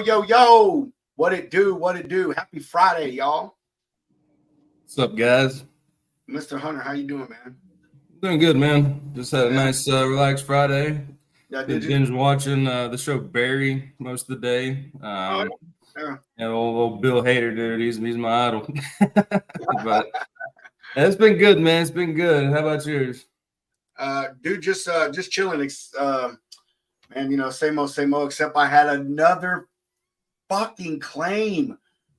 Yo. What it do? Happy Friday, y'all. What's up, guys? Mr. Hunter, how you doing, man? Doing good, man. Just had a nice, relaxed Friday. Yeah, Been did you? binge watching the show Barry most of the day. Yeah. And old Bill Hader, dude, he's my idol. But it's been good, man. It's been good. How about yours? Dude, just chilling. Man, same old, except I had another fucking claim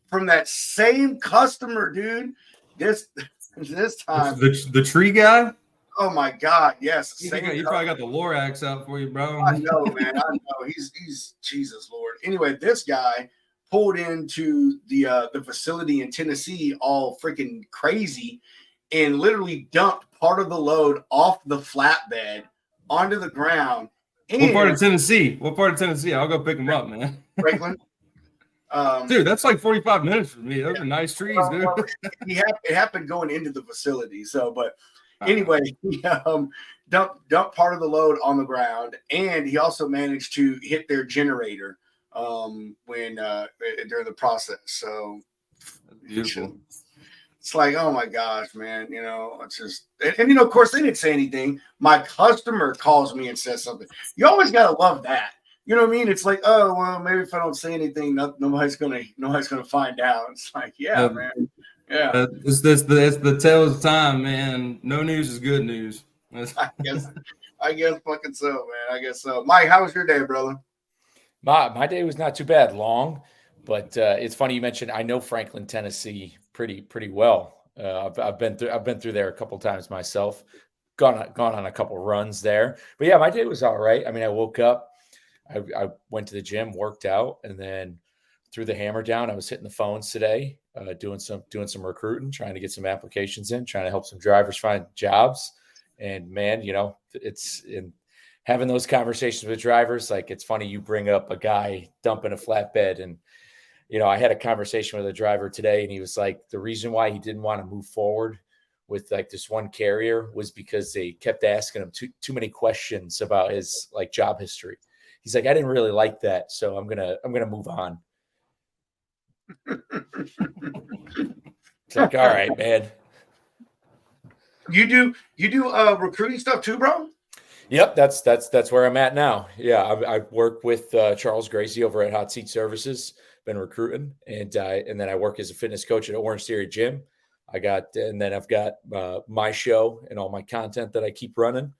from that same customer, dude. This time. The tree guy? Oh my God, yes. He probably got the Lorax out for you, bro. I know, man. I know. He's Jesus Lord. Anyway, this guy pulled into the facility in Tennessee all freaking crazy and literally dumped part of the load off the flatbed onto the ground. What part of Tennessee? I'll go pick him up, man. Franklin. Dude, that's like 45 minutes for me. Those are nice trees, dude. Well, it happened going into the facility. So, but anyway, he dumped part of the load on the ground, and he also managed to hit their generator when during the process. So beautiful. It's like, oh my gosh, man, it's just, and of course they didn't say anything. My customer calls me and says something. You always gotta love that. You know what I mean? It's like, oh well, maybe if I don't say anything, nobody's gonna find out. It's like, yeah, man, yeah. It's the tale of time, man. No news is good news. I guess fucking so, man. I guess so. Mike, how was your day, brother? My day was not too bad, long, but it's funny you mentioned. I know Franklin, Tennessee, pretty well. I've been through there a couple times myself. Gone on a couple runs there, but yeah, my day was all right. I mean, I woke up, I went to the gym, worked out, and then threw the hammer down. I was hitting the phones today, doing some recruiting, trying to get some applications in, trying to help some drivers find jobs. And man, it's in having those conversations with drivers. Like, it's funny you bring up a guy dumping a flatbed, and I had a conversation with a driver today, and he was like, the reason why he didn't want to move forward with like this one carrier was because they kept asking him too many questions about his like job history. He's like, I didn't really like that, so I'm gonna move on. It's like, all right, man. You do recruiting stuff too, bro? Yep, that's where I'm at now. Yeah, I work with Charles Gracie over at Hot Seat Services. Been recruiting, and then I work as a fitness coach at Orange Theory Gym. I've got my show and all my content that I keep running,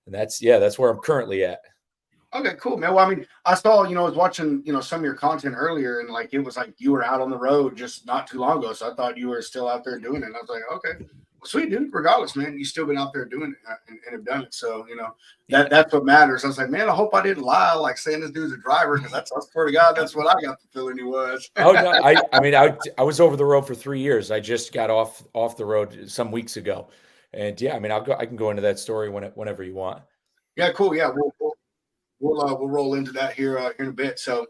and that's where I'm currently at. Okay, cool, man. Well, I mean, I saw, I was watching, some of your content earlier, and like it was like you were out on the road just not too long ago, so I thought you were still out there doing it. And I was like, okay, well, sweet, dude. Regardless, man, you still been out there doing it and have done it. So that's what matters. I was like, man, I hope I didn't lie, like saying this dude's a driver, because I swear to God, that's what I got the feeling he was. Oh no, I mean, I was over the road for 3 years. I just got off the road some weeks ago, and yeah, I mean, I can go into that story whenever you want. Yeah, cool. Yeah, we'll roll into that here in a bit. So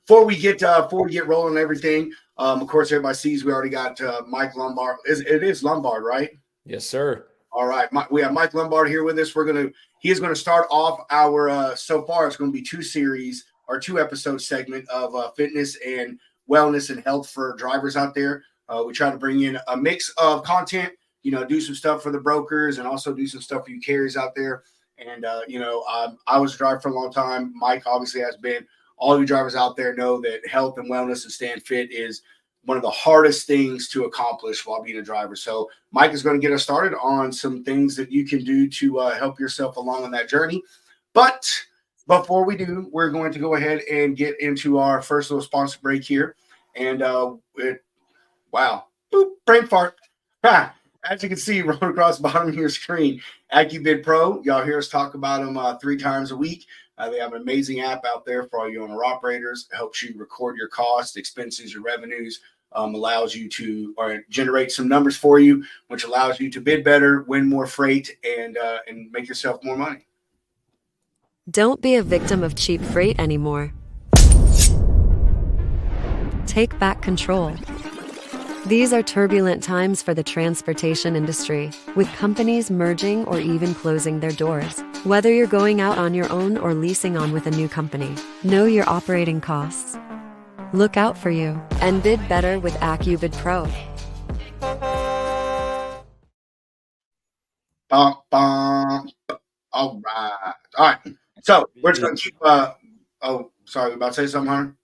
before we get rolling and everything, of course, everybody sees we already got Mike Lombard. It is Lombard, right? Yes, sir. All right, we have Mike Lombard here with us. He is going to start off our so far it's going to be 2 episode segment of fitness and wellness and health for drivers out there. We try to bring in a mix of content, do some stuff for the brokers and also do some stuff for you carriers out there. And, I was a driver for a long time. Mike obviously has been. All you drivers out there know that health and wellness and staying fit is one of the hardest things to accomplish while being a driver. So Mike is going to get us started on some things that you can do to help yourself along on that journey. But before we do, we're going to go ahead and get into our first little sponsor break here. And wow, boop, brain fart. As you can see, rolling across the bottom of your screen, AccuBid Pro. Y'all hear us talk about them 3 times a week. They have an amazing app out there for all you owner-operators. It helps you record your costs, expenses, your revenues, allows you to generate some numbers for you, which allows you to bid better, win more freight, and make yourself more money. Don't be a victim of cheap freight anymore. Take back control. These are turbulent times for the transportation industry, with companies merging or even closing their doors. Whether you're going out on your own or leasing on with a new company, know your operating costs. Look out for you and bid better with AccuBid Pro. Bum, bum. All right. So we're just gonna keep. Oh, sorry, you about to say something, Hunter?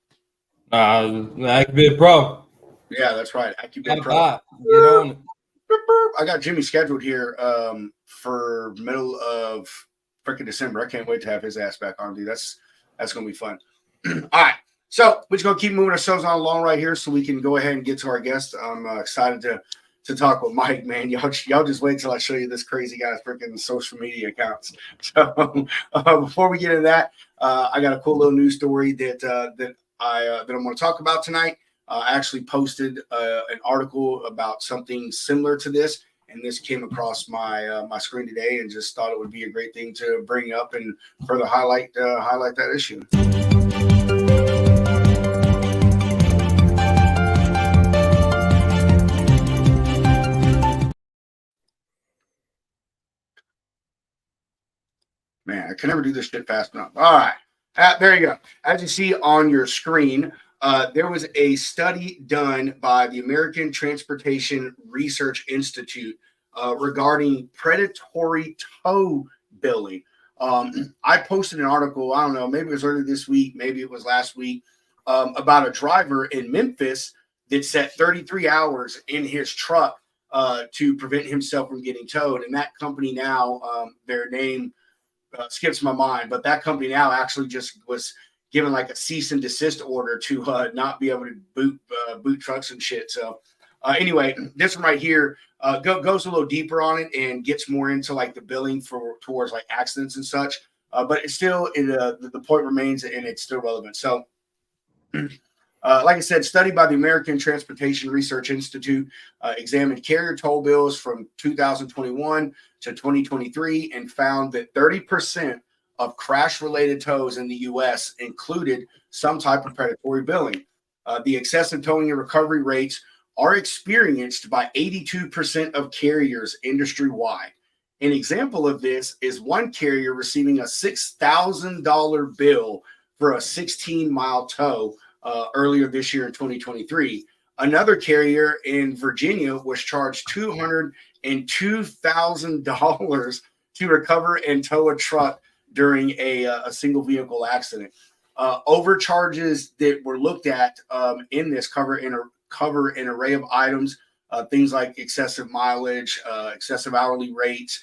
AccuBid Pro. Yeah, that's right. AccuBid Pro. Get on it. I got Jimmy scheduled here for middle of freaking December. I can't wait to have his ass back on, dude. That's gonna be fun. All right. So we're just gonna keep moving ourselves on along right here so we can go ahead and get to our guest. I'm excited to talk with Mike, man. Y'all just wait till I show you this crazy guy's freaking social media accounts. So before we get into that, I got a cool little news story that I'm going to talk about tonight. I actually posted an article about something similar to this, and this came across my my screen today, and just thought it would be a great thing to bring up and further highlight that issue. Man, I can never do this shit fast enough. All right. There you go. As you see on your screen, there was a study done by the American Transportation Research Institute regarding predatory tow billing. I posted an article, I don't know, maybe it was earlier this week, maybe it was last week, about a driver in Memphis that set 33 hours in his truck to prevent himself from getting towed. And that company now, their name skips my mind, but that company now actually just was given like a cease and desist order to not be able to boot trucks and shit. So anyway, this one right here goes a little deeper on it and gets more into like the billing towards like accidents and such. But it's still the point remains and it's still relevant. So like I said, study by the American Transportation Research Institute examined carrier toll bills from 2021 to 2023 and found that 30% of crash-related tows in the U.S. included some type of predatory billing. The excessive towing and recovery rates are experienced by 82% of carriers industry-wide. An example of this is one carrier receiving a $6,000 bill for a 16-mile tow earlier this year in 2023. Another carrier in Virginia was charged $202,000 to recover and tow a truck during a single vehicle accident. Overcharges that were looked at in this cover an array of items, things like excessive mileage, excessive hourly rates,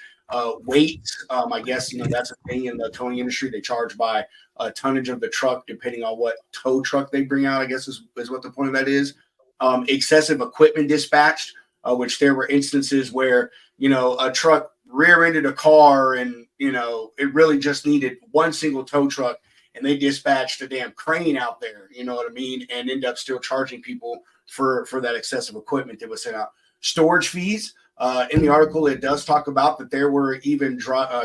weight. I guess that's a thing in the towing industry. They charge by tonnage of the truck, depending on what tow truck they bring out, I guess is what the point of that is. Excessive equipment dispatched, which there were instances where, a truck rear-ended a car and, it really just needed one single tow truck and they dispatched a damn crane out there, you know what I mean? And end up still charging people for that excessive equipment that was sent out. Storage fees. In the article, it does talk about that there were even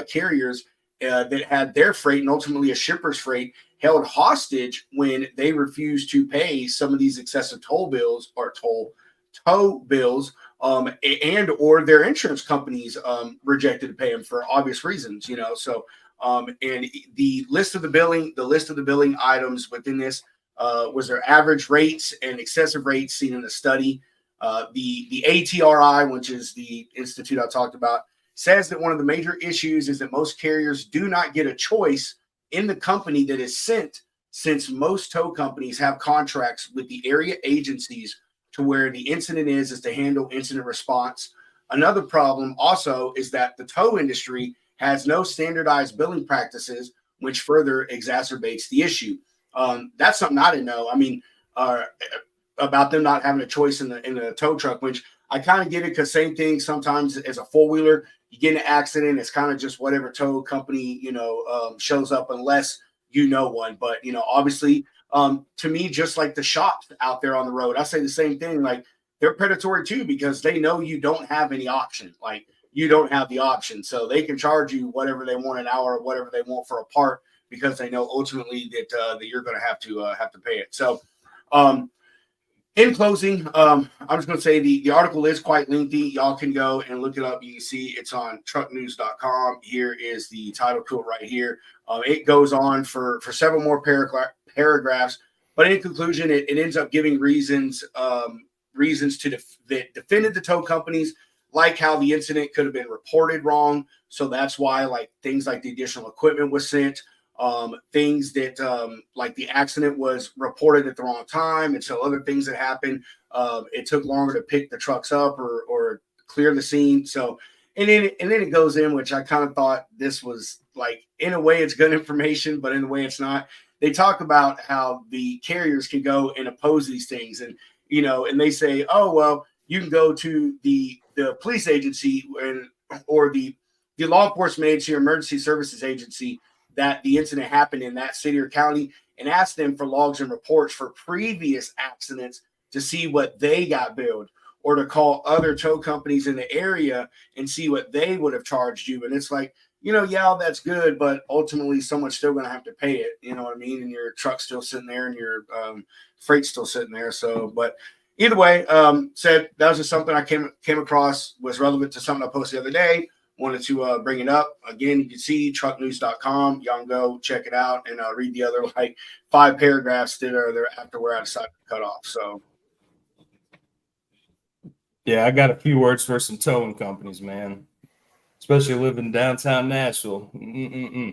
carriers that had their freight and ultimately a shipper's freight held hostage when they refused to pay some of these excessive toll bills or tow bills, and or their insurance companies rejected to pay them for obvious reasons, So, and the list of the billing items within this was their average rates and excessive rates seen in the study. The ATRI, which is the institute I talked about, says that one of the major issues is that most carriers do not get a choice in the company that is sent, since most tow companies have contracts with the area agencies to where the incident is to handle incident response. Another problem also is that the tow industry has no standardized billing practices, which further exacerbates the issue. That's something I didn't know. I mean, about them not having a choice in the tow truck, which I kind of get it, because same thing sometimes as a four-wheeler, you get in an accident, it's kind of just whatever tow company, shows up unless one. But, obviously, to me, just like the shops out there on the road, I say the same thing. Like, they're predatory too, because they know you don't have any option. Like, you don't have the option. So they can charge you whatever they want an hour or whatever they want for a part, because they know ultimately that you're going to have to pay it. So, in closing, I'm just going to say the article is quite lengthy. Y'all can go and look it up. You can see it's on trucknews.com. Here is the title to it right here. It goes on for several more paragraphs, but in conclusion, it ends up giving reasons that defended the tow companies, like how the incident could have been reported wrong. So that's why like things like the additional equipment was sent. Things that like the accident was reported at the wrong time, and so other things that happened, it took longer to pick the trucks up or clear the scene. So and then it goes in, which I kind of thought this was like, in a way it's good information, but in a way it's not. They talk about how the carriers can go and oppose these things, and and they say, oh well, you can go to the police agency or the law enforcement agency or emergency services agency that the incident happened in that city or county, and ask them for logs and reports for previous accidents to see what they got billed, or to call other tow companies in the area and see what they would have charged you. And it's like, yeah, that's good, but ultimately someone's still going to have to pay it. You know what I mean? And your truck's still sitting there and your freight's still sitting there. So, but either way, said that was just something I came across, was relevant to something I posted the other day. Wanted to bring it up. Again, you can see trucknews.com. Y'all can go check it out and read the other like 5 paragraphs that are there after where I decided to cut off. So, Yeah, I got a few words for some towing companies, man. Especially living downtown Nashville. Yeah,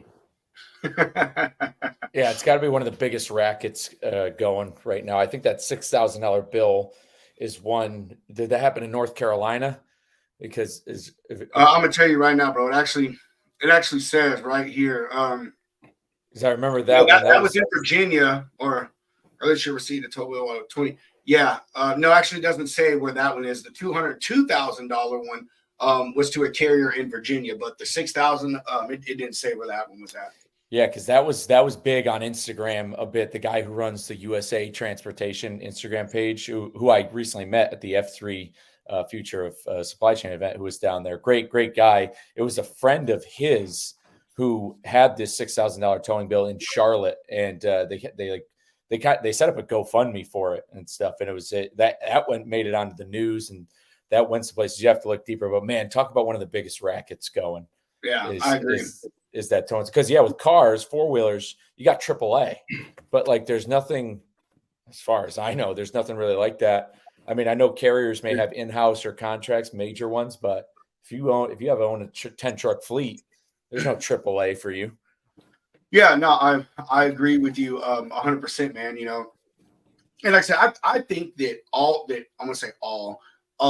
it's got to be one of the biggest rackets going right now. I think that $6,000 bill is one. Did that happen in North Carolina? Because I'm gonna tell you right now, bro. It actually says right here. Because I remember that that was in Virginia, or early should receive the tow bill of 20. Yeah, no, actually, it doesn't say where that one is. The $202,000 one was to a carrier in Virginia, but the $6,000, it didn't say where that one was at. Yeah, because that was big on Instagram a bit. The guy who runs the USA Transportation Instagram page, who I recently met at the F3 Future of Supply Chain event, who was down there. Great guy. It was a friend of his who had this $6,000 towing bill in Charlotte, and they set up a GoFundMe for it and stuff. And it was made it onto the news, and that went to places you have to look deeper. But man, talk about one of the biggest rackets going. Yeah, I agree. Is that towing? Because with cars, 4-wheelers, you got AAA, but like there's nothing, as far as I know, there's nothing really like that. I mean, I know carriers may have in-house or contracts, major ones, but if you own a 10 truck fleet, there's no AAA for you. Yeah, no, I agree with you 100%, man. And like I said, I think that I'm gonna say a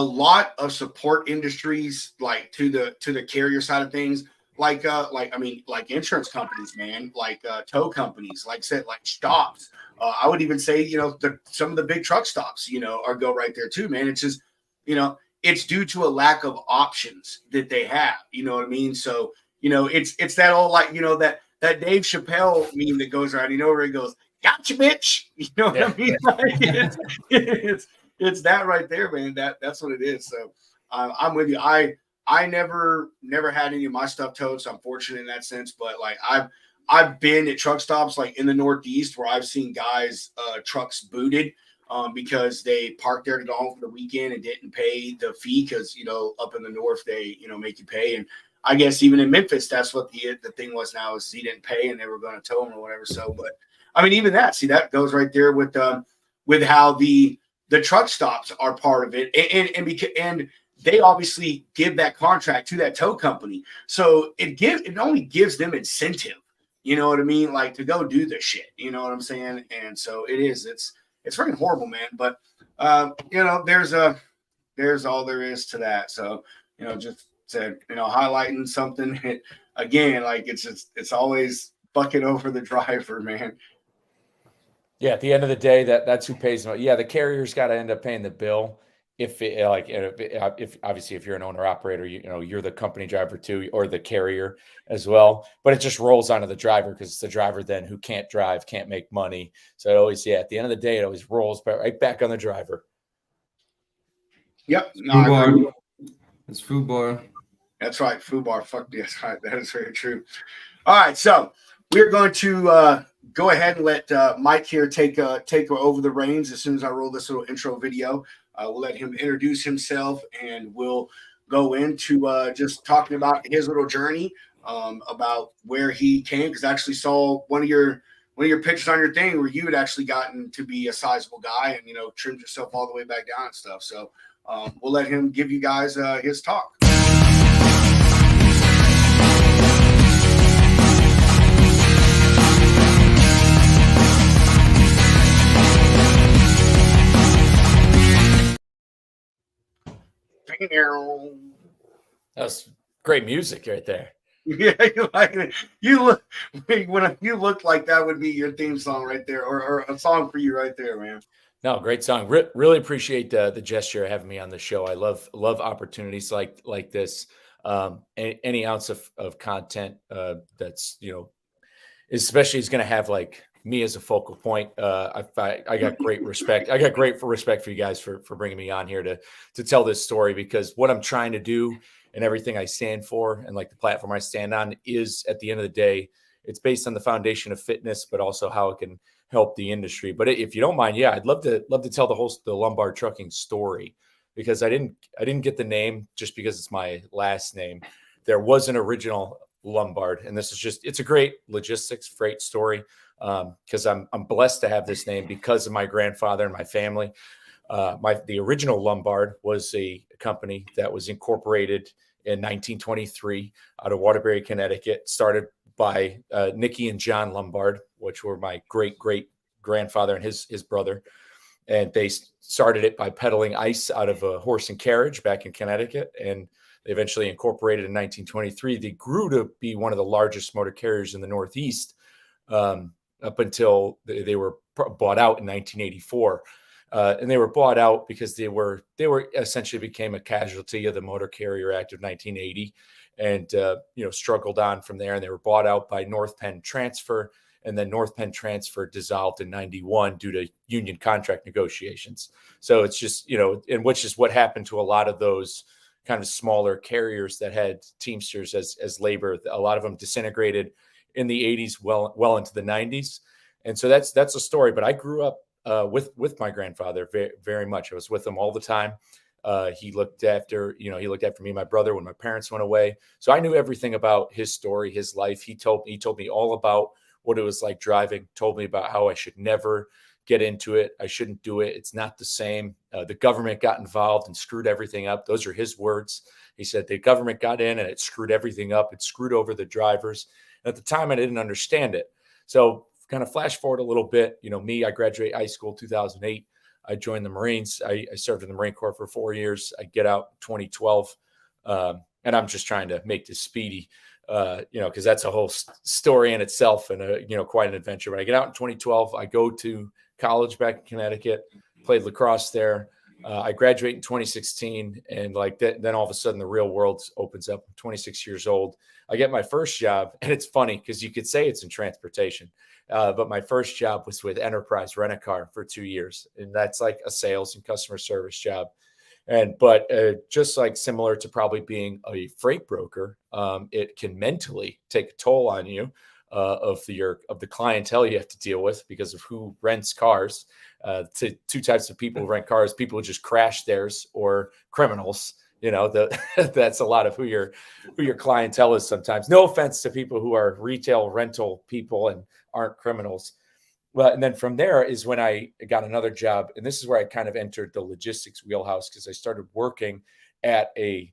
lot of support industries, like to the carrier side of things, like insurance companies, man, like tow companies, like I said, like stops. I would even say, some of the big truck stops, go right there too, man. It's just, it's due to a lack of options that they have. You know what I mean? So, it's that all like, that Dave Chappelle meme that goes around, where he goes, "Gotcha, bitch." You know what I mean? Like, it's that right there, man. That's what it is. So I'm with you. I never had any of my stuff towed, so I'm fortunate in that sense. But like I've been at truck stops like in the Northeast where I've seen guys trucks booted because they parked there to go home for the weekend and didn't pay the fee because up in the north they make you pay. And I guess even in Memphis that's what the thing was now is he didn't pay and they were going to tow him or whatever. So, but I mean even that goes right there with how the truck stops are part of it and they obviously give that contract to that tow company. So it only gives them incentive, you know what I mean? Like to go do the shit, you know what I'm saying? And so it's freaking horrible, man. But, there's all there is to that. So, just said, highlighting something again, like it's always bucket over the driver, man. Yeah. At the end of the day, that's who pays them. Yeah. The carrier's got to end up paying the bill. If obviously if you're an owner operator, you're the company driver too, or the carrier as well, but it just rolls onto the driver because it's the driver then who can't drive, can't make money. So it always, at the end of the day, it always rolls right back on the driver. Yep. No, it's FUBAR. That's right. FUBAR. Fuck yes. Right. That is very true. All right. So we're going to go ahead and let Mike here take over the reins as soon as I roll this little intro video. We'll let him introduce himself, and we'll go into just talking about his little journey, about where he came. Because I actually saw one of your pictures on your thing where you had actually gotten to be a sizable guy and, trimmed yourself all the way back down and stuff. So we'll let him give you guys his talk. That's great music right there. Yeah, you like it. You looked like that would be your theme song right there, or a song for you right there, man. No, great song. Really appreciate the gesture of having me on the show. I love opportunities like this. Any ounce of content that's especially is going to have like me as a focal point. I got great respect. I got great respect for you guys for bringing me on here to tell this story, because what I'm trying to do and everything I stand for and like the platform I stand on is, at the end of the day, it's based on the foundation of fitness, but also how it can help the industry. But if you don't mind, yeah, I'd love to tell the Lombard Trucking story, because I didn't get the name just because it's my last name. There was an original Lombard, and it's a great logistics freight story, because I'm blessed to have this name because of my grandfather and my family. The original Lombard was a company that was incorporated in 1923 out of Waterbury, Connecticut, started by Nicky and John Lombard, which were my great grandfather and his brother. And they started it by peddling ice out of a horse and carriage back in Connecticut. And they eventually incorporated in 1923. They grew to be one of the largest motor carriers in the Northeast, up until they were bought out in 1984. And they were bought out because they were essentially became a casualty of the Motor Carrier Act of 1980, and struggled on from there. And they were bought out by North Penn Transfer, and then North Penn Transfer dissolved in 91 due to union contract negotiations. So it's just and which is what happened to a lot of those kind of smaller carriers that had Teamsters as labor. A lot of them disintegrated in the 80s, well into the 90s, and so that's a story. But I grew up with my grandfather very, very much. I was with him all the time. He looked after me and my brother when my parents went away. So I knew everything about his story, his life. He told me all about what it was like driving, told me about how I should never get into it. I shouldn't do it. It's not the same. The government got involved and screwed everything up. Those are his words. He said the government got in and it screwed everything up. It screwed over the drivers. And at the time, I didn't understand it. So kind of flash forward a little bit, I graduated high school 2008. I joined the Marines. I served in the Marine Corps for 4 years. I get out 2012. And I'm just trying to make this speedy, because that's a whole story in itself and, quite an adventure. When I get out in 2012, I go to college back in Connecticut, played lacrosse there. I graduate in 2016, and then all of a sudden the real world opens up. I'm 26 years old. I get my first job, and it's funny because you could say it's in transportation, but my first job was with Enterprise Rent-A-Car for 2 years, and that's like a sales and customer service job. But just like similar to probably being a freight broker, it can mentally take a toll on you of the clientele you have to deal with because of who rents cars. Two types of people who rent cars: people who just crash theirs, or criminals. That's a lot of who your clientele is sometimes. No offense to people who are retail rental people and aren't criminals. Well, and then from there is when I got another job. And this is where I kind of entered the logistics wheelhouse, because I started working at a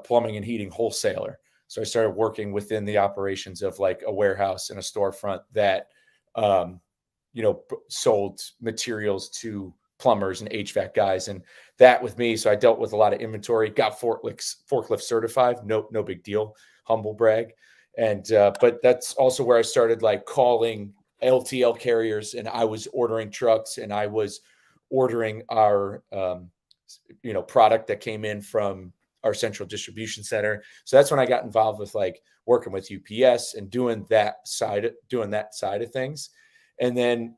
plumbing and heating wholesaler. So I started working within the operations of like a warehouse and a storefront that, sold materials to plumbers and HVAC guys, and that with me. So I dealt with a lot of inventory, got forklift certified. No big deal. Humble brag. And, but that's also where I started like calling LTL carriers, and I was ordering trucks, and I was ordering our, product that came in from our central distribution center. So that's when I got involved with like working with UPS and doing that side of things. And then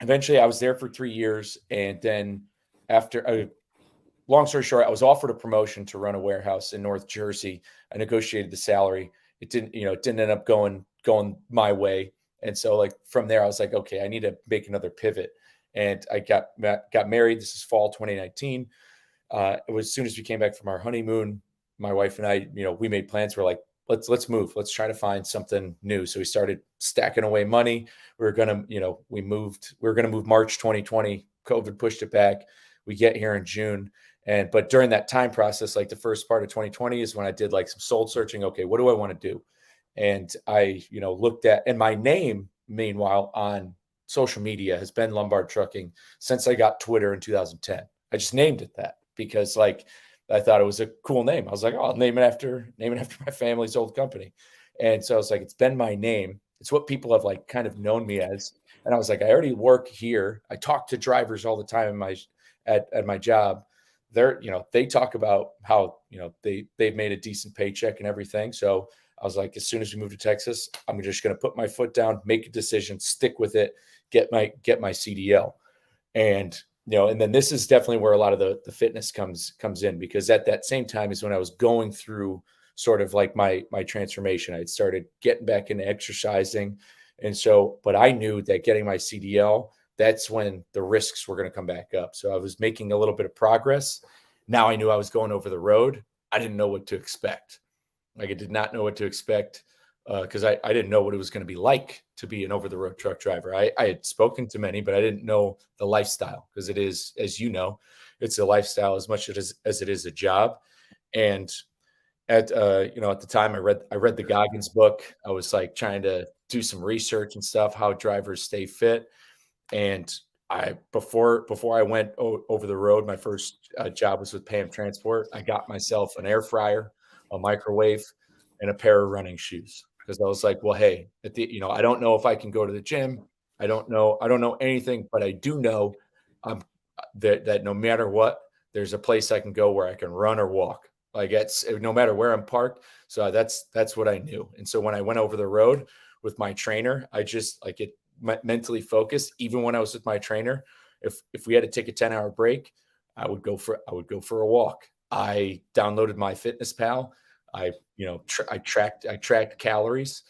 eventually I was there for 3 years. And then after long story short, I was offered a promotion to run a warehouse in North Jersey. I negotiated the salary. It didn't end up going my way. And so like from there, I was like, okay, I need to make another pivot. And I got married. This is fall 2019. It was as soon as we came back from our honeymoon, my wife and I, we made plans. We're like, let's move. Let's try to find something new. So we started stacking away money. We were gonna, we were gonna move March 2020. COVID pushed it back. We get here in June. But during that time process, like the first part of 2020 is when I did like some soul searching. Okay, what do I want to do? And I, looked at, and my name, meanwhile, on social media has been Lombard Trucking since I got Twitter in 2010. I just named it that because like I thought it was a cool name. I was like, oh, I'll name it after my family's old company. And so I was like, it's been my name. It's what people have like kind of known me as. And I was like, I already work here. I talk to drivers all the time at my job. They talk about how, they've made a decent paycheck and everything. So I was like, as soon as we move to Texas, I'm just going to put my foot down, make a decision, stick with it, get my CDL. And, and then this is definitely where a lot of the fitness comes in, because at that same time is when I was going through sort of like my transformation. I'd started getting back into exercising. And so, but I knew that getting my CDL, that's when the risks were going to come back up. So I was making a little bit of progress. Now I knew I was going over the road. I didn't know what to expect. Like I did not know what to expect because I didn't know what it was going to be like to be an over-the-road truck driver. I had spoken to many, but I didn't know the lifestyle, because it is, as you know, it's a lifestyle as much as it is a job. And at the time I read the Goggins book. I was like trying to do some research and stuff, how drivers stay fit. And before I went over the road, my first job was with PAM Transport. I got myself an air fryer, a microwave, and a pair of running shoes, because I was like, well, hey, I don't know if I can go to the gym. I don't know anything, but I do know that no matter what, there's a place I can go where I can run or walk. Like it's no matter where I'm parked. So that's what I knew. And so when I went over the road with my trainer, I just like it mentally focused. Even when I was with my trainer, if we had to take a 10-hour break, I would go for a walk. I downloaded MyFitnessPal. I tracked calories,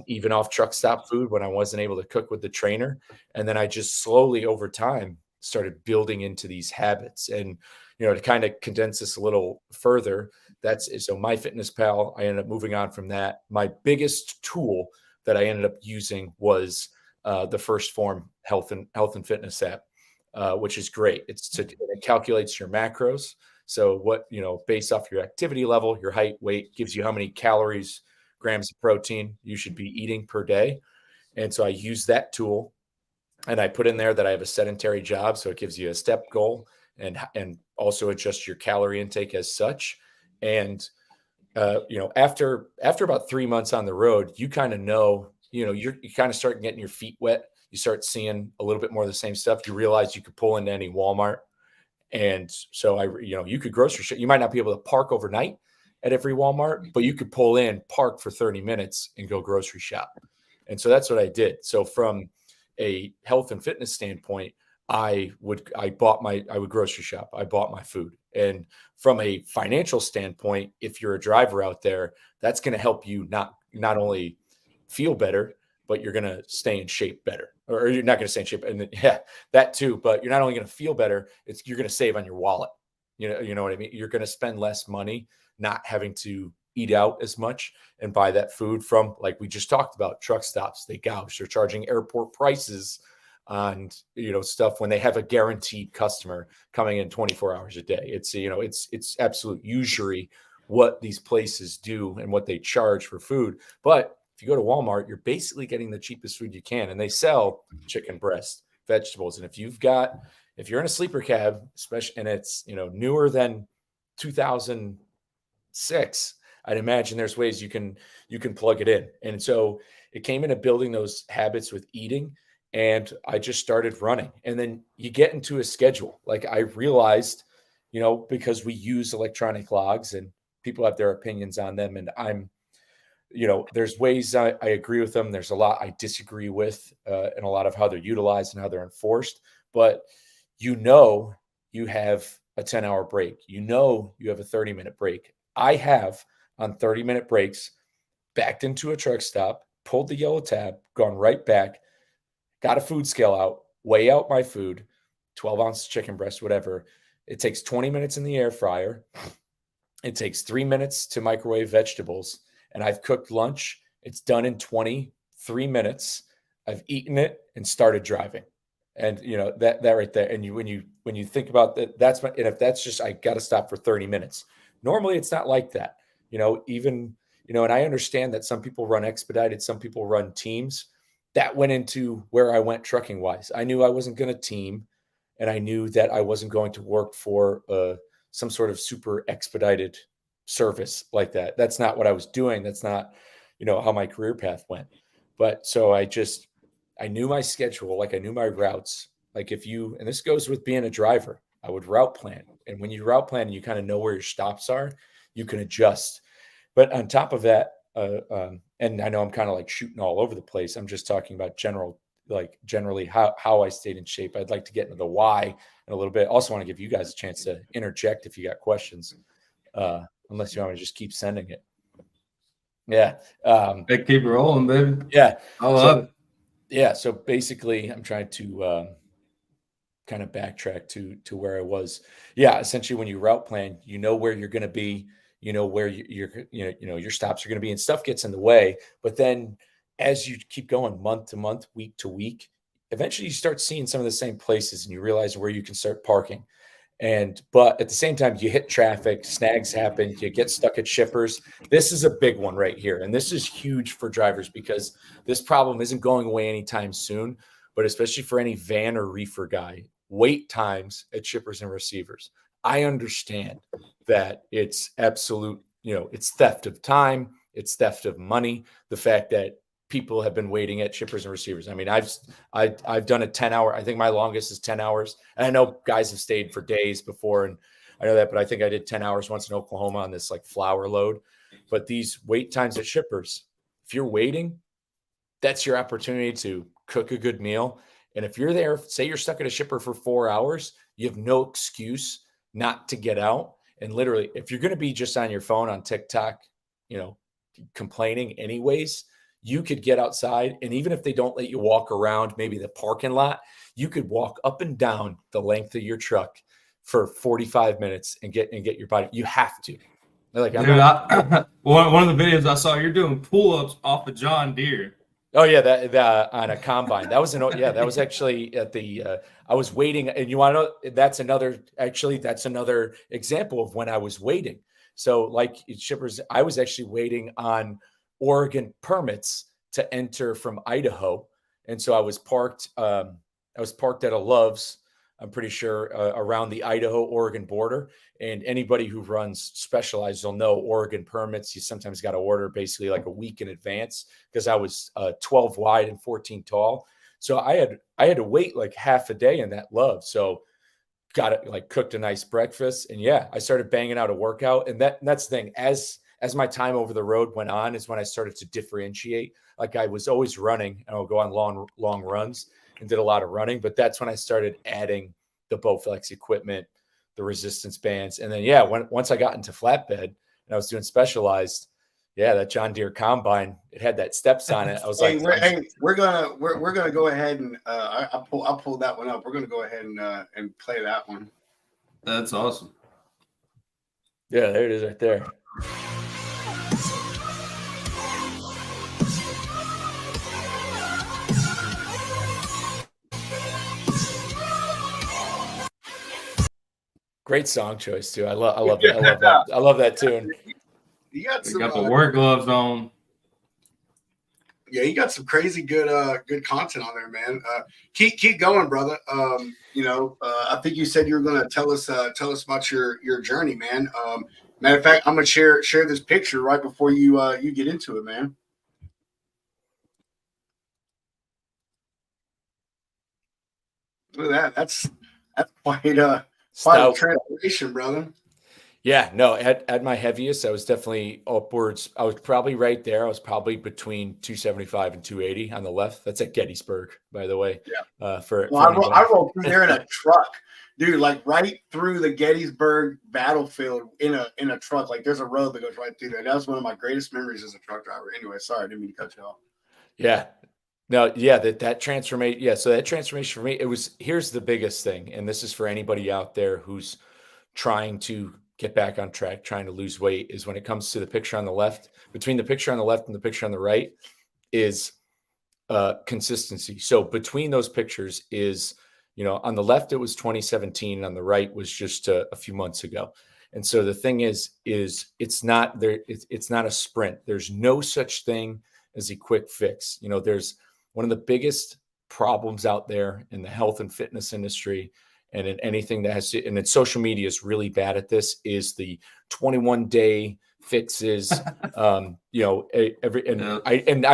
even off truck stop food when I wasn't able to cook with the trainer. And then I just slowly over time started building into these habits. And, to kind of condense this a little further, so MyFitnessPal, I ended up moving on from that. My biggest tool that I ended up using was the First Form health and fitness app, which is great. It calculates your macros. So what, based off your activity level, your height, weight, gives you how many calories, grams of protein you should be eating per day. And so I use that tool, and I put in there that I have a sedentary job. So it gives you a step goal and also adjust your calorie intake as such. And, after about 3 months on the road, you kind of know, you kind of start getting your feet wet. You start seeing a little bit more of the same stuff. You realize you could pull into any Walmart. And so you could grocery shop. You might not be able to park overnight at every Walmart, but you could pull in, park for 30 minutes and go grocery shop. And so that's what I did. So from a health and fitness standpoint, I would grocery shop. I bought my food. And from a financial standpoint, if you're a driver out there, that's going to help you not only feel better, but you're going to stay in shape better, or you're not going to stay in shape. And that too, but you're not only going to feel better, you're going to save on your wallet. You know what I mean? You're going to spend less money not having to eat out as much and buy that food from, like we just talked about, truck stops. They gouge. They're charging airport prices on, stuff when they have a guaranteed customer coming in 24 hours a day. It's absolute usury what these places do and what they charge for food. But if you go to Walmart, you're basically getting the cheapest food you can, and they sell chicken breast, vegetables. And if you're in a sleeper cab, especially, and it's, newer than 2006, I'd imagine there's ways you can plug it in. And so it came into building those habits with eating, and I just started running. And then you get into a schedule. Like I realized, because we use electronic logs and people have their opinions on them, and there's ways I agree with them. There's a lot I disagree with, and a lot of how they're utilized and how they're enforced. But you have a 10-hour break. You have a 30-minute break. I have on 30-minute breaks backed into a truck stop, pulled the yellow tab, gone right back, got a food scale out, weigh out my food, 12 ounce chicken breast, whatever. It takes 20 minutes in the air fryer. It takes 3 minutes to microwave vegetables. And I've cooked lunch. It's done in 23 minutes. I've eaten it and started driving. And that right there. And when you think about that, and if that's just, I got to stop for 30 minutes. Normally it's not like that, and I understand that some people run expedited, some people run teams. That went into where I went trucking wise. I knew I wasn't going to team, and I knew that I wasn't going to work for some sort of super expedited service like that. That's not what I was doing. That's not, how my career path went. But so I knew my schedule, like I knew my routes. Like and this goes with being a driver, I would route plan. And when you route plan and you kind of know where your stops are, you can adjust. But on top of that, and I know I'm kind of like shooting all over the place. I'm just talking about generally how I stayed in shape. I'd like to get into the why in a little bit. Also want to give you guys a chance to interject if you got questions, unless you want to just keep sending it. Yeah. Hey, keep it rolling, baby. Yeah. I love it. Yeah. So basically I'm trying to kind of backtrack to where I was. Yeah. Essentially when you route plan, you know where you're going to be, where your stops are going to be, and stuff gets in the way. But then as you keep going month to month, week to week, eventually you start seeing some of the same places and you realize where you can start parking. But at the same time, you hit traffic, snags happen, you get stuck at shippers. This is a big one right here. And this is huge for drivers because this problem isn't going away anytime soon, but especially for any van or reefer guy, wait times at shippers and receivers. I understand that it's absolute, it's theft of time, it's theft of money. The fact that people have been waiting at shippers and receivers. I mean, I've done a 10-hour. I think my longest is 10 hours. And I know guys have stayed for days before, and I know that, but I think I did 10 hours once in Oklahoma on this like flour load. But these wait times at shippers, if you're waiting, that's your opportunity to cook a good meal. And if you're there, say you're stuck at a shipper for 4 hours, you have no excuse not to get out. And literally, if you're going to be just on your phone on TikTok, complaining anyways, you could get outside, and even if they don't let you walk around maybe the parking lot, you could walk up and down the length of your truck for 45 minutes and get your body. You have to. Like, one of the videos I saw, you're doing pull-ups off of John Deere. Oh yeah, that on a combine. That was actually at the. I was waiting, and you want to know that's another example of when I was waiting. So like shippers, I was actually waiting on Oregon permits to enter from Idaho, and so I was parked. I was parked at a Love's, I'm pretty sure, around the Idaho-Oregon border. And anybody who runs Specialized will know Oregon permits, you sometimes got to order basically like a week in advance, because I was 12 wide and 14 tall. So I had to wait like half a day in that Love. So got it, like cooked a nice breakfast. And yeah, I started banging out a workout. And that's the thing. As my time over the road went on is when I started to differentiate. Like I was always running, and I would go on long runs and did a lot of running. But that's when I started adding the Bowflex equipment, the resistance bands. And then, yeah, once I got into flatbed and I was doing Specialized, yeah, that John Deere combine, it had that steps on it. I was we're gonna go ahead and I'll pull that one up. We're gonna go ahead and play that one. That's awesome. Yeah, there it is right there. Great song choice too. I love that. I love that tune. You got the work gloves on. Yeah, you got some crazy good content on there, man. Keep going, brother. I think you said you were gonna tell us about your journey, man. Matter of fact, I'm gonna share this picture right before you get into it, man. Look at that. That's quite a transformation, brother. Yeah, no, at my heaviest, I was definitely upwards. I was probably right there. I was probably between 275 and 280 on the left. That's at Gettysburg, by the way. Yeah. I rolled through there in a truck, dude. Like right through the Gettysburg battlefield in a truck. Like there's a road that goes right through there. That was one of my greatest memories as a truck driver. Anyway, sorry, I didn't mean to cut you off. Yeah. No, yeah, that transformation. Yeah. So that transformation for me, here's the biggest thing. And this is for anybody out there who's trying to get back on track, trying to lose weight, is when it comes to the picture on the left, between the picture on the left and the picture on the right is consistency. So between those pictures is, on the left, it was 2017. And on the right was just a few months ago. And so the thing is it's not there. It's not a sprint. There's no such thing as a quick fix. There's one of the biggest problems out there in the health and fitness industry, and in anything that has to, and then social media is really bad at this, is the 21-day fixes. I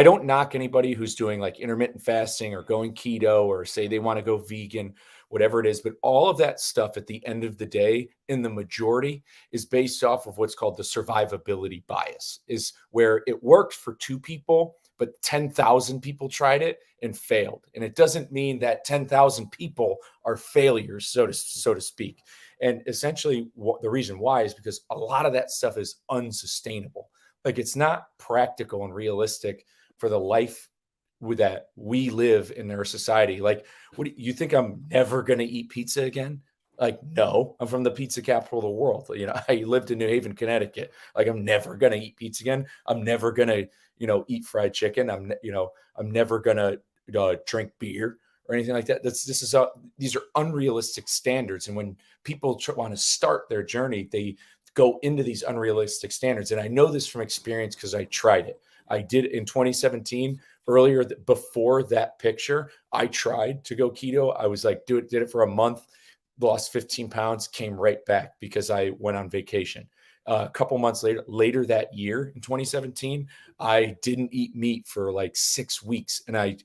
don't knock anybody who's doing like intermittent fasting or going keto or say they want to go vegan, whatever it is. But all of that stuff at the end of the day, in the majority, is based off of what's called the survivability bias, is where it worked for 2 people, but 10,000 people tried it and failed. And it doesn't mean that 10,000 people are failures, so to speak. And essentially the reason why is because a lot of that stuff is unsustainable. Like, it's not practical and realistic for the life that we live in our society. Like, what do you think? I'm never going to eat pizza again? Like, no, I'm from the pizza capital of the world. I lived in New Haven, Connecticut. Like, I'm never going to eat pizza again. I'm never going to, eat fried chicken. I'm never going to drink beer or anything like that. These are unrealistic standards. And when people want to start their journey, they go into these unrealistic standards. And I know this from experience because I tried it. I did in 2017, before that picture, I tried to go keto. I was like, did it for a month, lost 15 pounds, came right back because I went on vacation. A couple months later that year in 2017, I didn't eat meat for like 6 weeks. And I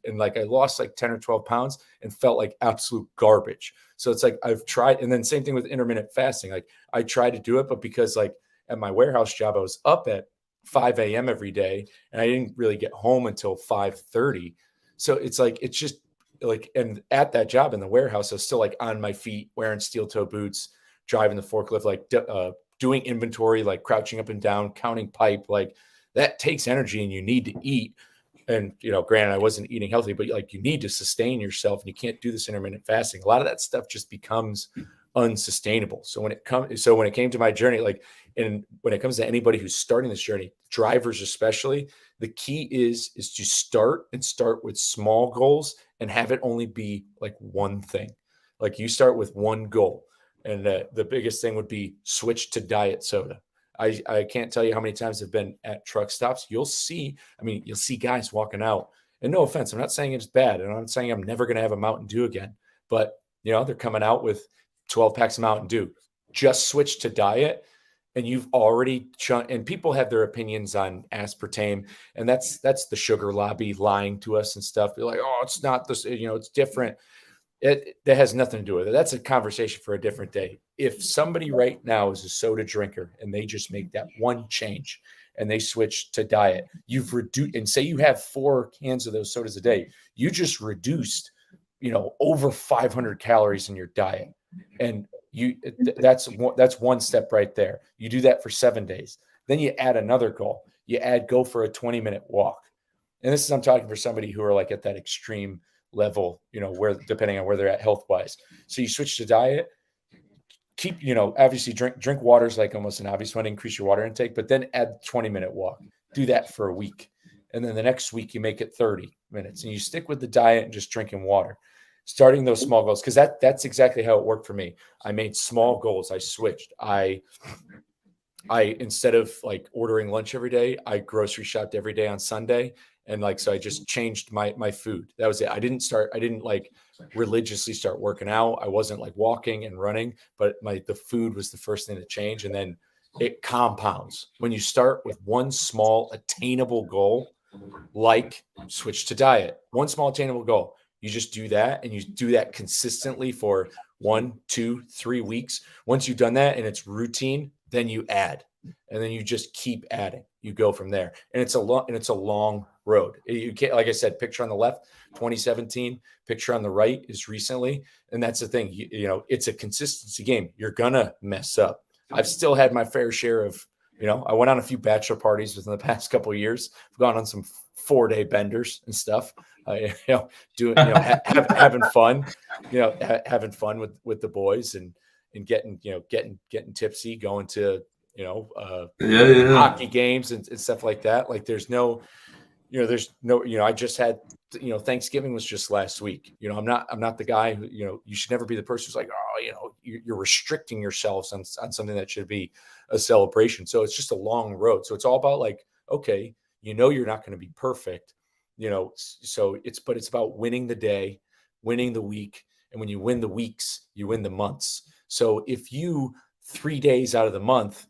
lost like 10 or 12 pounds and felt like absolute garbage. So it's like, I've tried. And then same thing with intermittent fasting. Like, I tried to do it, but because like at my warehouse job, I was up at 5 a.m. every day and I didn't really get home until 5:30. So it's like, it's just like, and at that job in the warehouse, I was still like on my feet, wearing steel toe boots, driving the forklift, like doing inventory, like crouching up and down, counting pipe. Like, that takes energy and you need to eat. And, granted, I wasn't eating healthy, but like, you need to sustain yourself and you can't do this intermittent fasting. A lot of that stuff just becomes unsustainable. So when it came to my journey, like, and when it comes to anybody who's starting this journey, drivers especially, the key is to start with small goals and have it only be like one thing. Like, you start with one goal. And the biggest thing would be switch to diet soda. I can't tell you how many times I've been at truck stops. You'll see guys walking out, and no offense, I'm not saying it's bad. And I'm not saying I'm never going to have a Mountain Dew again, but they're coming out with 12 packs of Mountain Dew. Just switch to diet. And you've already and people have their opinions on aspartame, and that's the sugar lobby lying to us and stuff. They're like, oh, it's not this, it's different. That has nothing to do with it. That's a conversation for a different day. If somebody right now is a soda drinker and they just make that one change and they switch to diet, you've reduced, and say you have 4 cans of those sodas a day, you just reduced, over 500 calories in your diet. And that's one step right there. You do that for 7 days. Then you add another goal. Go for a 20-minute walk. And I'm talking for somebody who are like at that extreme level, where depending on where they're at health wise. So you switch to diet, keep, obviously drink water is like almost an obvious one, increase your water intake, but then add 20-minute walk. Do that for a week. And then the next week you make it 30 minutes and you stick with the diet and just drinking water, starting those small goals. Cause that's exactly how it worked for me. I made small goals. I switched. I instead of like ordering lunch every day, I grocery shopped every day on Sunday. And so I just changed my food. That was it. I didn't like religiously start working out. I wasn't like walking and running, but the food was the first thing to change. And then it compounds when you start with one small attainable goal, like switch to diet, one small attainable goal. You just do that and you do that consistently for 1, 2, 3 weeks. Once you've done that and it's routine, then you add, and then you just keep adding. You go from there. And it's a long road. You can't, like I said, picture on the left, 2017, picture on the right is recently. And that's the thing, it's a consistency game. You're gonna mess up. I've still had my fair share of, I went on a few bachelor parties within the past couple of years. I've gone on some 4-day benders and stuff, having fun, having fun with the boys and getting tipsy, going to, hockey games and stuff like that. Like I just had, Thanksgiving was just last week. I'm not the guy who, you should never be the person who's like, oh, you're restricting yourselves on something that should be a celebration. So it's just a long road. So it's all about like, okay, you're not going to be perfect, but it's about winning the day, winning the week. And when you win the weeks, you win the months. So if you 3 days out of the month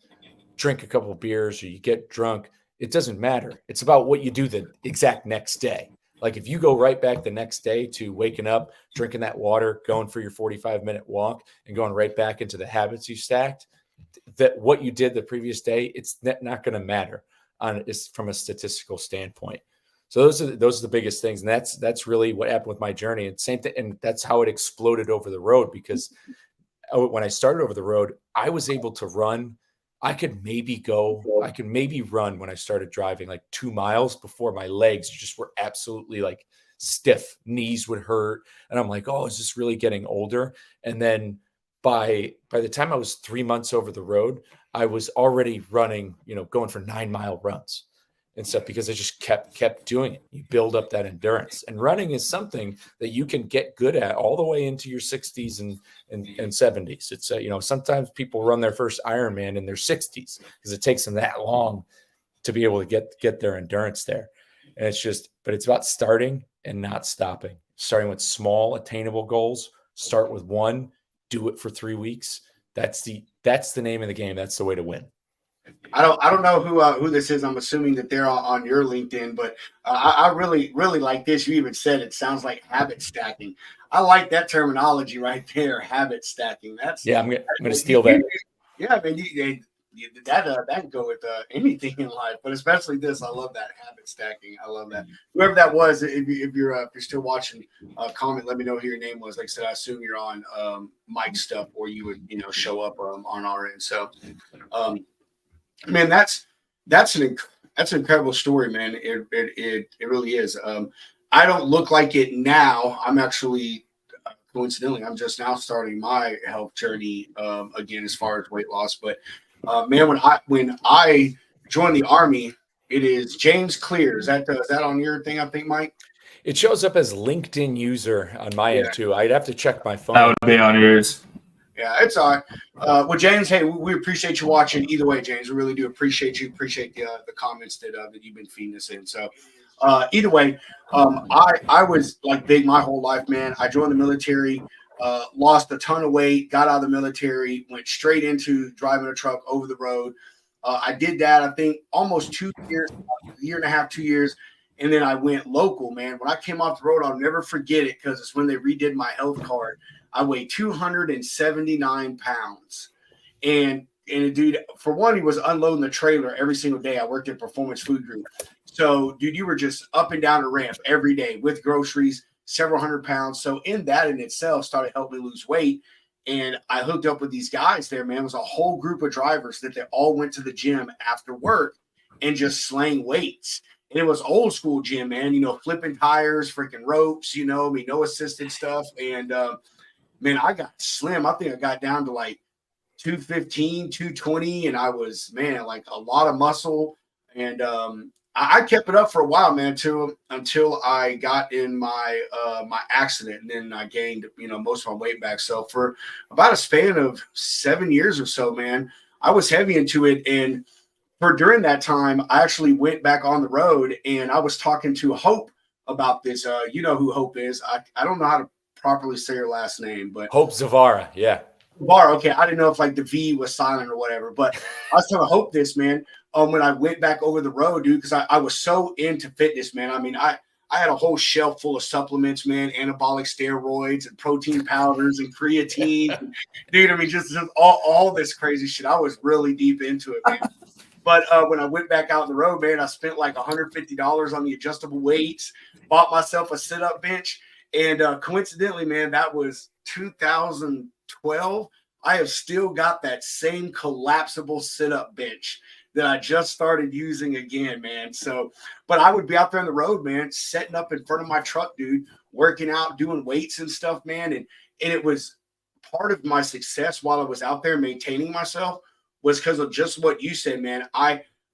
drink a couple of beers or you get drunk, it doesn't matter. It's about what you do the exact next day. Like if you go right back the next day to waking up, drinking that water, going for your 45-minute walk and going right back into the habits you stacked, that what you did the previous day, it's not going to matter from a statistical standpoint. So those are the biggest things. And that's really what happened with my journey. And same thing. And that's how it exploded over the road, because when I started over the road, I was able to run. I could maybe run when I started driving like 2 miles before my legs just were absolutely like stiff. Knees would hurt. And I'm like, oh, is this really getting older? And then by the time I was 3 months over the road, I was already running, going for 9-mile runs and stuff, because I just kept doing it. You build up that endurance, and running is something that you can get good at all the way into your 60s and 70s. It's sometimes people run their first Ironman in their 60s because it takes them that long to be able to get their endurance there. And but it's about starting and not stopping. Starting with small attainable goals. Start with one, do it for 3 weeks. That's the name of the game. That's the way to win. I don't know who this is. I'm assuming that they're on your LinkedIn, but I really, really like this. You even said it sounds like habit stacking. I like that terminology right there, habit stacking. I'm going to steal that. Yeah, man, that can go with anything in life, but especially this. I love that habit stacking. I love that. Whoever that was, if you're still watching, comment. Let me know who your name was. Like I said, I assume you're on Mike's stuff, or you would show up on our end. So. Man, that's an incredible story, man. It really is. I don't look like it now. I'm actually coincidentally, I'm just now starting my health journey again as far as weight loss. But man, when I joined the Army, it is James Clear. Is that on your thing? I think, Mike. It shows up as LinkedIn user on my end too. I'd have to check my phone. That would be on yours. Yeah, it's all right. Well, James, hey, we appreciate you watching. Either way, James, we really do appreciate you. Appreciate the comments that you've been feeding us in. So either way, I was like big my whole life, man. I joined the military, lost a ton of weight, got out of the military, went straight into driving a truck over the road. I did that, I think, almost 2 years, a year and a half, 2 years. And then I went local, man. When I came off the road, I'll never forget it, because it's when they redid my health card. I weighed 279 pounds. And dude, for one, he was unloading the trailer every single day. I worked at Performance Food Group. So, dude, you were just up and down the ramp every day with groceries, several hundred pounds. So in that in itself started helping me lose weight. And I hooked up with these guys there, man. It was a whole group of drivers that they all went to the gym after work and just slaying weights. And it was old school gym, man, flipping tires, freaking ropes, no assisted stuff. And, man, I got slim. I think I got down to like 215, 220. And I was, man, like a lot of muscle. And I kept it up for a while, man, until I got in my my accident. And then I gained, most of my weight back. So for about a span of 7 years or so, man, I was heavy into it. And during that time, I actually went back on the road, and I was talking to Hope about this. You know who Hope is. I don't know how to properly say her last name, but Hope Zavara. Yeah. Zavara. Okay. I didn't know if like the V was silent or whatever, but I was telling Hope this, man, when I went back over the road, dude, because I was so into fitness, man. I mean, I had a whole shelf full of supplements, man, anabolic steroids and protein powders and creatine. Dude, I mean, just all this crazy shit. I was really deep into it, man. But when I went back out on the road, man, I spent like $150 on the adjustable weights, bought myself a sit-up bench. And coincidentally, man, that was 2012. I have still got that same collapsible sit-up bench that I just started using again, man. So, but I would be out there on the road, man, setting up in front of my truck, dude, working out, doing weights and stuff, man. And it was part of my success while I was out there maintaining myself was because of just what you said, man.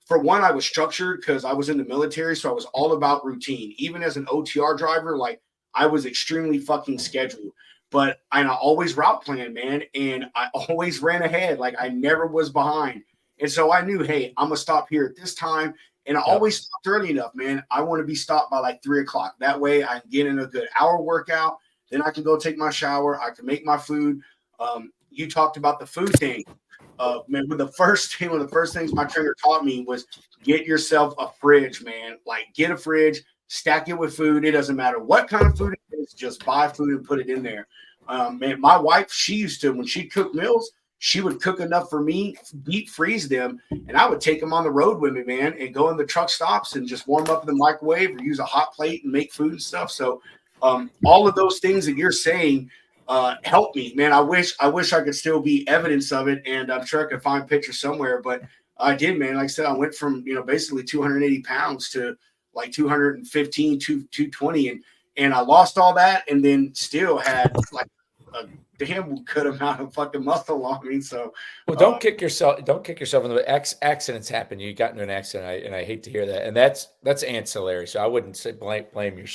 For one, I was structured because I was in the military, so I was all about routine. Even as an OTR driver, like I was extremely fucking scheduled. But I always route planned, man, and I always ran ahead. Like I never was behind. And so I knew, hey, I'm gonna stop here at this time. And I always stopped early enough, man. I want to be stopped by like 3:00. That way I can get in a good hour workout. Then I can go take my shower. I can make my food. You talked about the food thing. Man, one of the first things my trainer taught me was get yourself a fridge, man. Like get a fridge, stack it with food. It doesn't matter what kind of food it is, just buy food and put it in there. Man, my wife, she used to, when she'd cook meals, she would cook enough for me, deep freeze them, and I would take them on the road with me, man, and go in the truck stops and just warm up in the microwave or use a hot plate and make food and stuff. So all of those things that you're saying help me, man. I wish I could still be evidence of it, and I'm sure I could find pictures somewhere, but I did, man. Like I said, I went from, basically 280 pounds to like 215, 220, and I lost all that, and then still had like a damn good amount of fucking muscle on me. So, well, don't kick yourself in the accidents happen. You got into an accident, and I hate to hear that. And that's ancillary. So I wouldn't say blame your.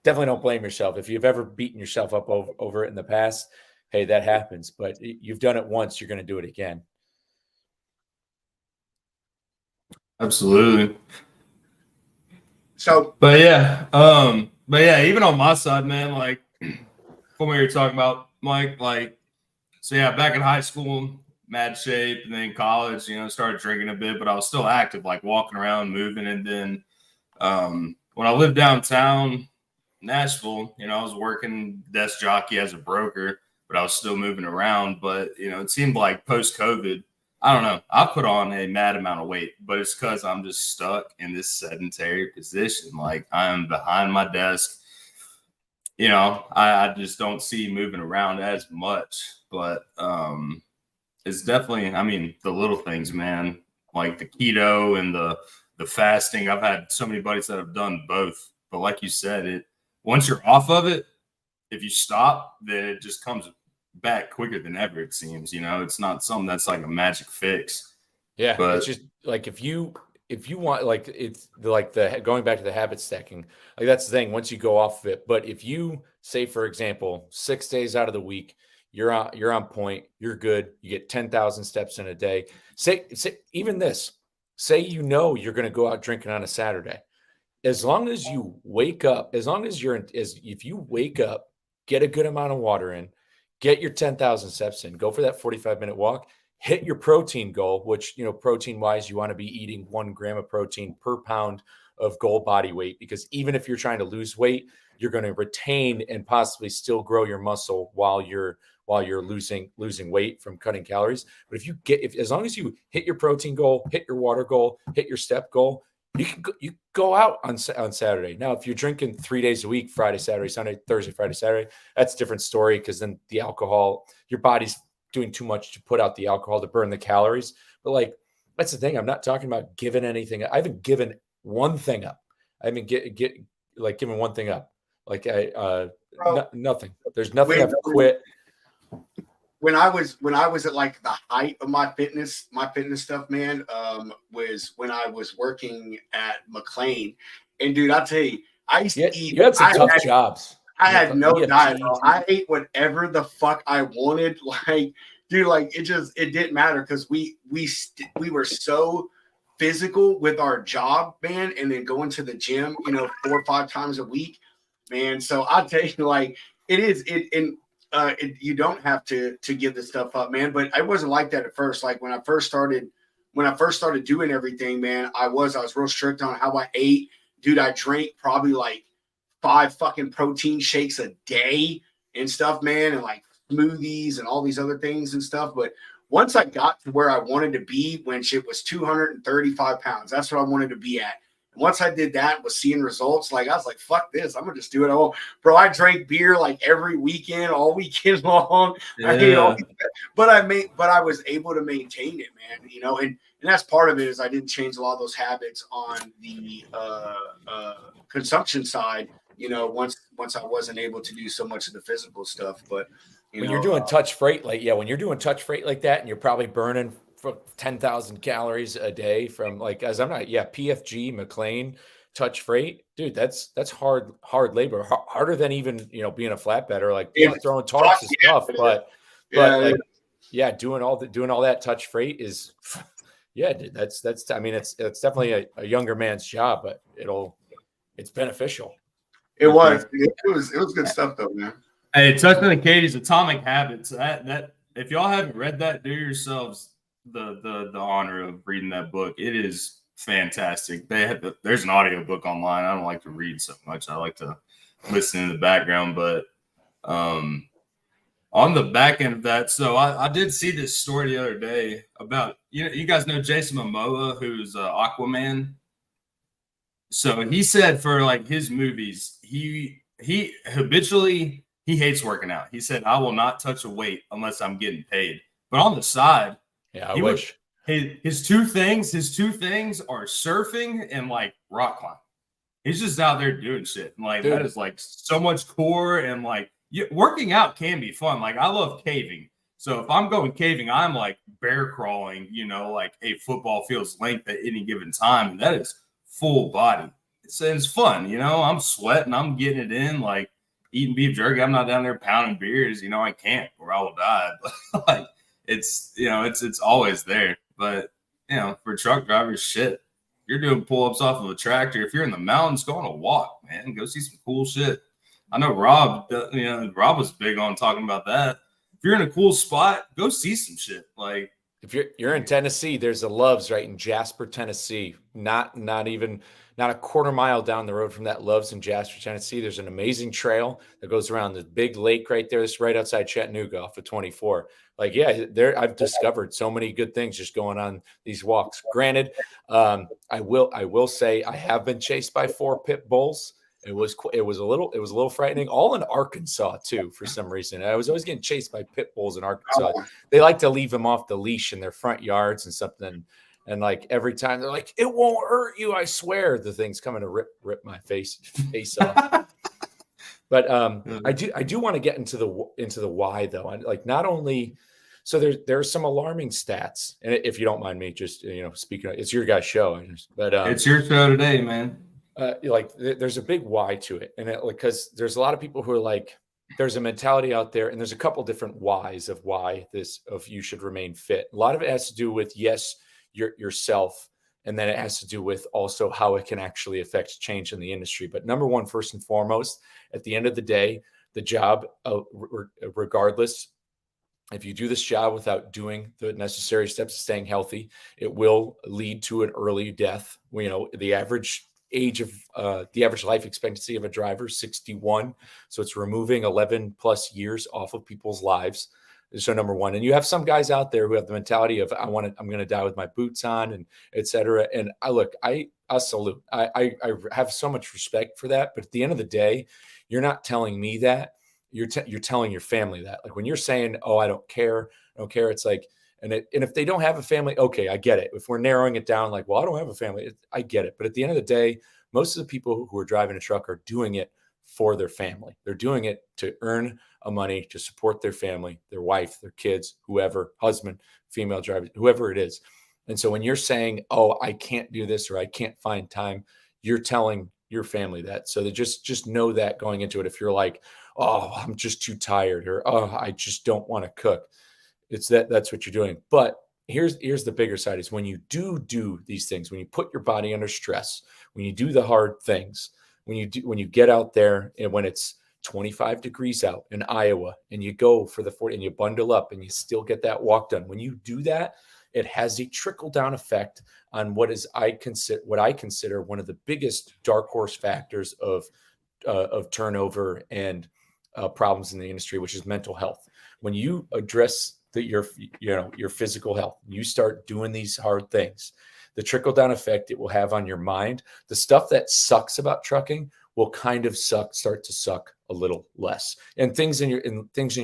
Definitely don't blame yourself. If you've ever beaten yourself up over it in the past, hey, that happens. But you've done it once, you're going to do it again. Absolutely. So, but yeah, even on my side, man, like from what you're talking about, Mike, like, so yeah, back in high school, mad shape, and then college, started drinking a bit, but I was still active, like walking around, moving. And then when I lived downtown Nashville, I was working desk jockey as a broker, but I was still moving around. But, it seemed like post-COVID, I don't know, I put on a mad amount of weight, but it's because I'm just stuck in this sedentary position. Like I'm behind my desk. I just don't see moving around as much, but it's definitely, the little things, man, like the keto and the fasting. I've had so many buddies that have done both, but like you said, once you're off of it, if you stop, then it just comes back quicker than ever, it seems. It's not something that's like a magic fix. Yeah, but it's just like if you want, like it's like the going back to the habit stacking, like that's the thing. Once you go off of it, but if you say, for example, 6 days out of the week, you're on point, you're good, you get 10,000 steps in a day. Say even this. Say you're going to go out drinking on a Saturday. As long as you wake up, if you wake up, get a good amount of water in, get your 10,000 steps in, go for that 45-minute walk, hit your protein goal, which, protein wise, you want to be eating 1 gram of protein per pound of goal body weight, because even if you're trying to lose weight, you're going to retain and possibly still grow your muscle while you're losing weight from cutting calories. But as long as you hit your protein goal, hit your water goal, hit your step goal, you go out on Saturday. Now, if you're drinking 3 days a week, Friday, Saturday, Sunday, Thursday, Friday, Saturday, that's a different story, because then the alcohol, your body's doing too much to put out the alcohol to burn the calories. But like, that's the thing. I'm not talking about giving anything. I haven't given one thing up. I haven't given one thing up. Like nothing. There's nothing I've quit. When I was at like the height of my fitness stuff, man, was when I was working at McLean. And dude, I'll tell you, I used to eat. You had some tough jobs. I had no diet. I ate whatever the fuck I wanted. Like, dude, like it didn't matter, because we were so physical with our job, man, and then going to the gym, 4 or 5 times a week, man. So I'll tell you, like you don't have to give this stuff up, man. But I wasn't like that at first. Like when I first started doing everything, man, I was real strict on how I ate. Dude, I drank probably like 5 fucking protein shakes a day and stuff, man, and like smoothies and all these other things and stuff. But once I got to where I wanted to be, when shit was 235 pounds, that's what I wanted to be at. Once I did that, was seeing results, like I was like, fuck this, I'm gonna just do it all. Bro, I drank beer like every weekend, all weekend long. Yeah. But I was able to maintain it, man. And that's part of it is I didn't change a lot of those habits on the consumption side, once I wasn't able to do so much of the physical stuff. But when you're doing touch freight, when you're doing touch freight like that, and you're probably burning 10,000 calories a day from PFG, McLean, touch freight, dude, that's hard labor, harder than even, being a flatbedder, like throwing tarps is tough, but doing all that touch freight is, dude, that's, I mean, it's definitely a younger man's job, but it's beneficial. It was good stuff though, man. Hey, Touchdown and Katie's Atomic Habits. That if y'all haven't read that, do yourselves the honor of reading that book. It is fantastic. There's an audio book online. I don't like to read so much. I like to listen in the background, but on the back end of that, so I did see this story the other day about, you guys know Jason Momoa, who's Aquaman. So he said for like his movies, he habitually he hates working out. He said, I will not touch a weight unless I'm getting paid. But on the side, I wish. His two things are surfing and like rock climbing. He's just out there doing shit. And like, that is like so much core, and like working out can be fun. Like I love caving. So if I'm going caving, I'm like bear crawling, like a football field's length at any given time. And that is full body. It's fun. I'm sweating, I'm getting it in, like eating beef jerky. I'm not down there pounding beers. I can't, or I will die. But like, it's always there. But for truck drivers, shit, you're doing pull-ups off of a tractor. If you're in the mountains, go on a walk, man. Go see some cool shit. I know Rob was big on talking about that. If you're in a cool spot, go see some shit. Like if you're in Tennessee, there's a Love's right in Jasper, Tennessee. Not a quarter mile down the road from that Love's in Jasper, Tennessee. There's an amazing trail that goes around the big lake right there. It's right outside Chattanooga off of 24. Like, I've discovered so many good things just going on these walks. Granted, I will say I have been chased by 4 pit bulls. It was a little frightening. All in Arkansas too, for some reason. I was always getting chased by pit bulls in Arkansas. They like to leave them off the leash in their front yards and something. And like every time they're like, "It won't hurt you, I swear." The thing's coming to rip my face off. But I do want to get into the why though. And like not only. So there's some alarming stats, and if you don't mind me just speaking, it's your guys' show, but it's your show today, man. There's a big why to it, and because there's a lot of people who are like, there's a mentality out there, and there's a couple different whys of why you should remain fit. A lot of it has to do with yourself, and then it has to do with also how it can actually affect change in the industry. But number one, first and foremost, at the end of the day, the job, regardless. If you do this job without doing the necessary steps to staying healthy, it will lead to an early death. The average life expectancy of a driver is 61. So it's removing 11 plus years off of people's lives. So number one, and you have some guys out there who have the mentality of, I'm going to die with my boots on and et cetera. And I salute, I have so much respect for that. But at the end of the day, you're not telling me that. You're telling your family that. Like when you're saying, "Oh, I don't care," it's like, and if they don't have a family, okay, I get it. If we're narrowing it down, like, well, I don't have a family, I get it. But at the end of the day, most of the people who are driving a truck are doing it for their family. They're doing it to earn money to support their family, their wife, their kids, whoever, husband, female driver, whoever it is. And so when you're saying, "Oh, I can't do this," or "I can't find time," you're telling your family that. So they just know that going into it. If you're like, "Oh, I'm just too tired," or "Oh, I just don't want to cook," it's that's what you're doing. But here's the bigger side is when you do these things, when you put your body under stress, when you do the hard things, when you get out there and when it's 25 degrees out in Iowa and you go for the 40 and you bundle up and you still get that walk done. When you do that, it has a trickle down effect on what I consider one of the biggest dark horse factors of turnover and problems in the industry, which is mental health. When you address your physical health, you start doing these hard things, the trickle down effect it will have on your mind, the stuff that sucks about trucking will kind of start to suck a little less, and things in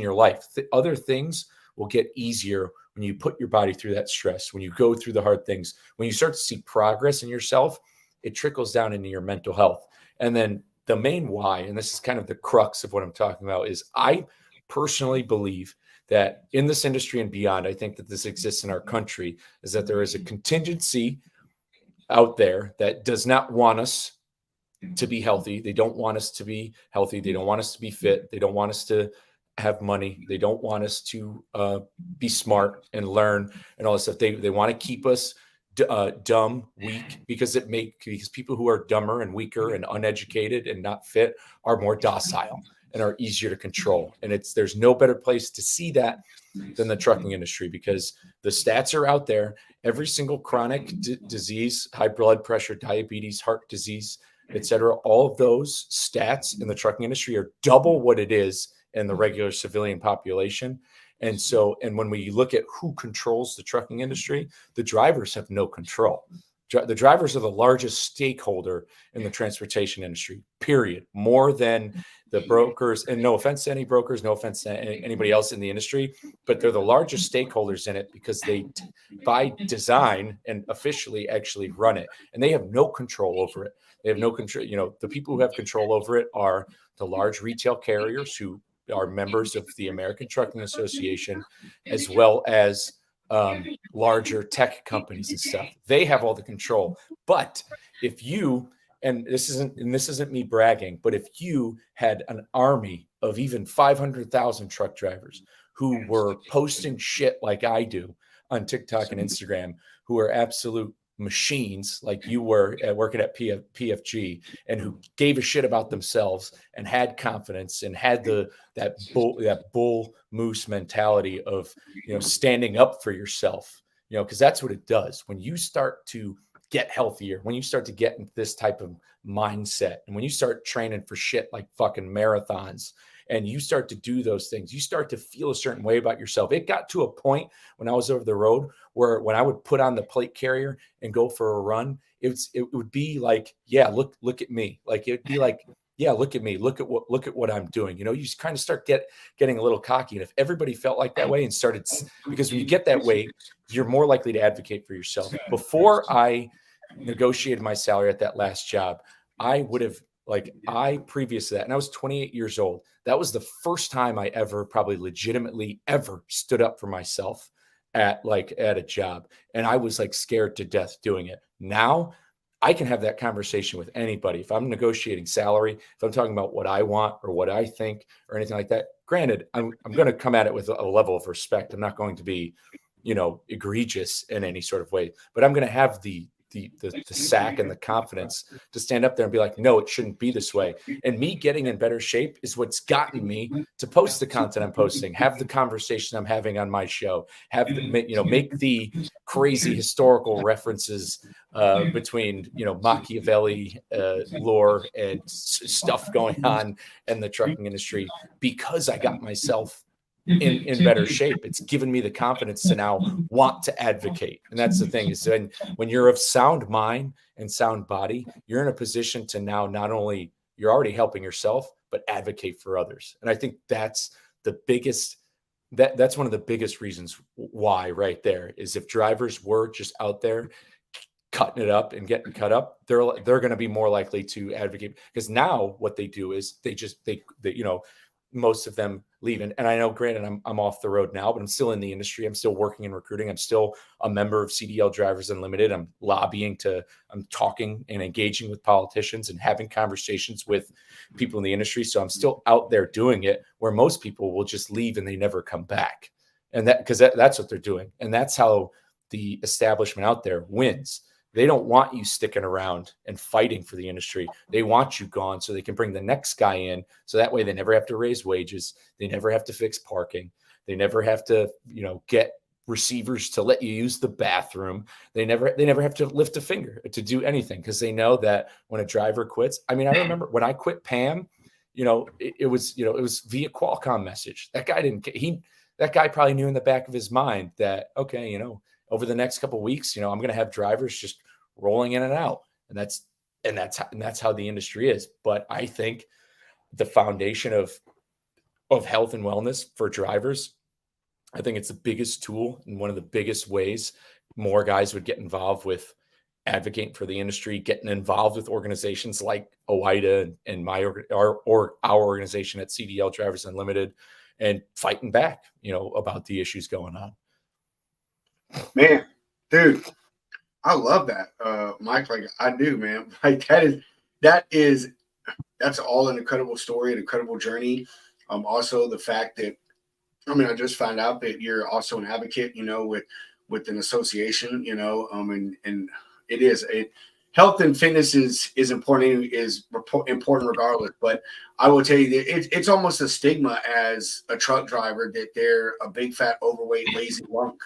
your life, other things will get easier when you put your body through that stress, when you go through the hard things, when you start to see progress in yourself, it trickles down into your mental health. And then the main why, and this is kind of the crux of what I'm talking about, is I personally believe that in this industry and beyond, I think that this exists in our country, is that there is a contingency out there that does not want us to be healthy. They don't want us to be healthy. They don't want us to be fit. They don't want us to have money. They don't want us to be smart and learn and all this stuff. They want to keep us dumb, weak, because people who are dumber and weaker and uneducated and not fit are more docile and are easier to control. And there's no better place to see that than the trucking industry, because the stats are out there. Every single chronic disease, high blood pressure, diabetes, heart disease, etc., all of those stats in the trucking industry are double what it is in the regular civilian population. And when we look at who controls the trucking industry, the drivers have no control. The drivers are the largest stakeholder in the transportation industry, period, more than the brokers. And no offense to any brokers, no offense to anybody else in the industry, but they're the largest stakeholders in it because they, by design and officially, actually run it. And they have no control over it. They have no control. The people who have control over it are the large retail carriers who are members of the American Trucking Association, as well as larger tech companies and stuff. They have all the control. But if you, and this isn't me bragging, but if you had an army of even 500,000 truck drivers who were posting shit like I do on TikTok and Instagram, who are absolute machines like you were working at PFG, and who gave a shit about themselves and had confidence and had that bull moose mentality of standing up for yourself, because that's what it does when you start to get healthier, when you start to get into this type of mindset, and when you start training for shit like fucking marathons, and you start to do those things, you start to feel a certain way about yourself. It got to a point when I was over the road where when I would put on the plate carrier and go for a run, it would be like, yeah, look at me. Like it'd be like, yeah, look at me. Look at what I'm doing. You just kind of start getting a little cocky. And if everybody felt like that way and started, because when you get that way, you're more likely to advocate for yourself. Before I negotiated my salary at that last job, previous to that, and I was 28 years old. That was the first time I ever probably legitimately ever stood up for myself at a job. And I was like scared to death doing it. Now I can have that conversation with anybody. If I'm negotiating salary, if I'm talking about what I want or what I think or anything like that, granted, I'm going to come at it with a level of respect. I'm not going to be, egregious in any sort of way, but I'm going to have the sack and the confidence to stand up there and be like, no, it shouldn't be this way. And me getting in better shape is what's gotten me to post the content I'm posting, have the conversation I'm having on my show, make the crazy historical references between, Machiavelli lore and stuff going on in the trucking industry, because I got myself in better shape. It's given me the confidence to now want to advocate. And that's the thing, is when you're of sound mind and sound body, you're in a position to now, not only you're already helping yourself, but advocate for others. And I think that's the biggest, that's one of the biggest reasons why right there is, if drivers were just out there cutting it up and getting cut up, they're going to be more likely to advocate, because now what they do is they most of them leaving. And I know, granted, I'm off the road now, but I'm still in the industry. I'm still working in recruiting. I'm still a member of CDL Drivers Unlimited. I'm I'm talking and engaging with politicians and having conversations with people in the industry. So I'm still out there doing it, where most people will just leave and they never come back. And that's what they're doing. And that's how the establishment out there wins. They don't want you sticking around and fighting for the industry. They want you gone so they can bring the next guy in. So that way they never have to raise wages. They never have to fix parking. They never have to, get receivers to let you use the bathroom. They never have to lift a finger to do anything, because they know that when a driver quits, I remember when I quit PAM, it was via Qualcomm message. That guy probably knew in the back of his mind that, okay, over the next couple of weeks, I'm going to have drivers just rolling in and out. And that's how the industry is. But I think the foundation of health and wellness for drivers I think it's the biggest tool and one of the biggest ways more guys would get involved with advocating for the industry, getting involved with organizations like OIDA and our organization at CDL Drivers Unlimited, and fighting back, about the issues going on. Man, dude, I love that, Mike. Like I do, man. Like that's all an incredible story, an incredible journey. Also the fact that, I just found out that you're also an advocate, with an association, and health and fitness is important, important regardless. But I will tell you that it's almost a stigma as a truck driver that they're a big, fat, overweight, lazy lunk.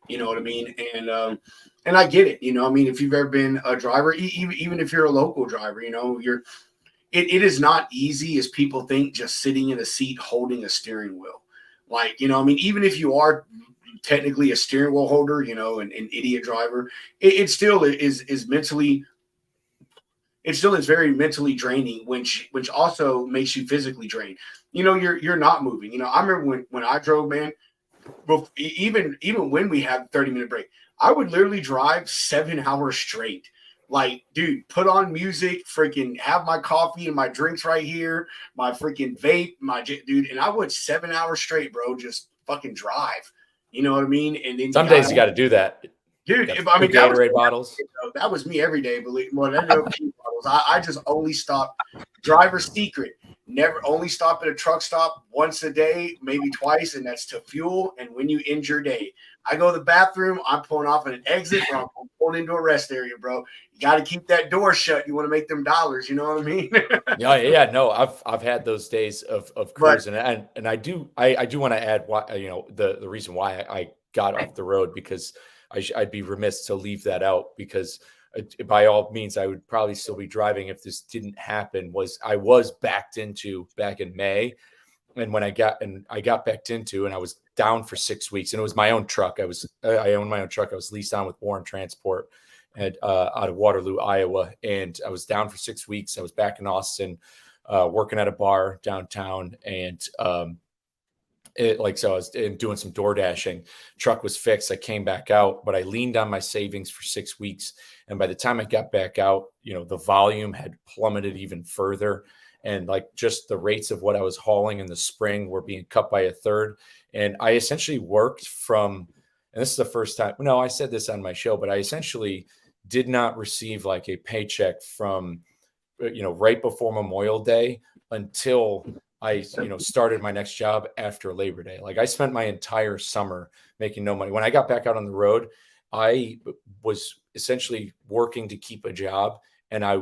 You know what I mean? And I get it. If you've ever been a driver, even if you're a local driver, it is not easy as people think, just sitting in a seat holding a steering wheel. Like, even if you are technically a steering wheel holder, an idiot driver, it still is mentally, it still is very mentally draining, which also makes you physically drained. You're not moving. I remember when I drove, man, even when we had 30-minute break, I would literally drive 7 hours straight. Like, dude, put on music, freaking have my coffee and my drinks right here, my freaking vape, dude, and I would 7 hours straight, bro, just fucking drive. You know what I mean? And then some days you got to do that, dude. Gatorade bottles. That was me every day. Believe me, bottles. I just only stop. Driver's secret: never only stop at a truck stop once a day, maybe twice, and that's to fuel. And when you end your day, I go to the bathroom. I'm pulling off at an exit, or I'm pulling into a rest area, bro. You got to keep that door shut. You want to make them dollars. You know what I mean? Yeah. No, I've had those days of cruising, and I do want to add why, the reason why I got off the road, because I'd be remiss to leave that out, because by all means I would probably still be driving if this didn't happen. I was backed into back in May, and when I got backed into, and I was down for 6 weeks, and it was my own truck. I owned my own truck. I was leased on with Warren Transport out of Waterloo, Iowa, and I was down for 6 weeks. I was back in Austin, working at a bar downtown, and so I was doing some door dashing. Truck was fixed. I came back out, but I leaned on my savings for 6 weeks, and by the time I got back out, the volume had plummeted even further, and just the rates of what I was hauling in the spring were being cut by a third. And I essentially worked from, and this is the first time, no, I said this on my show, but I essentially did not receive a paycheck from, right before Memorial Day until I, started my next job after Labor Day. I spent my entire summer making no money. When I got back out on the road, I was essentially working to keep a job, and I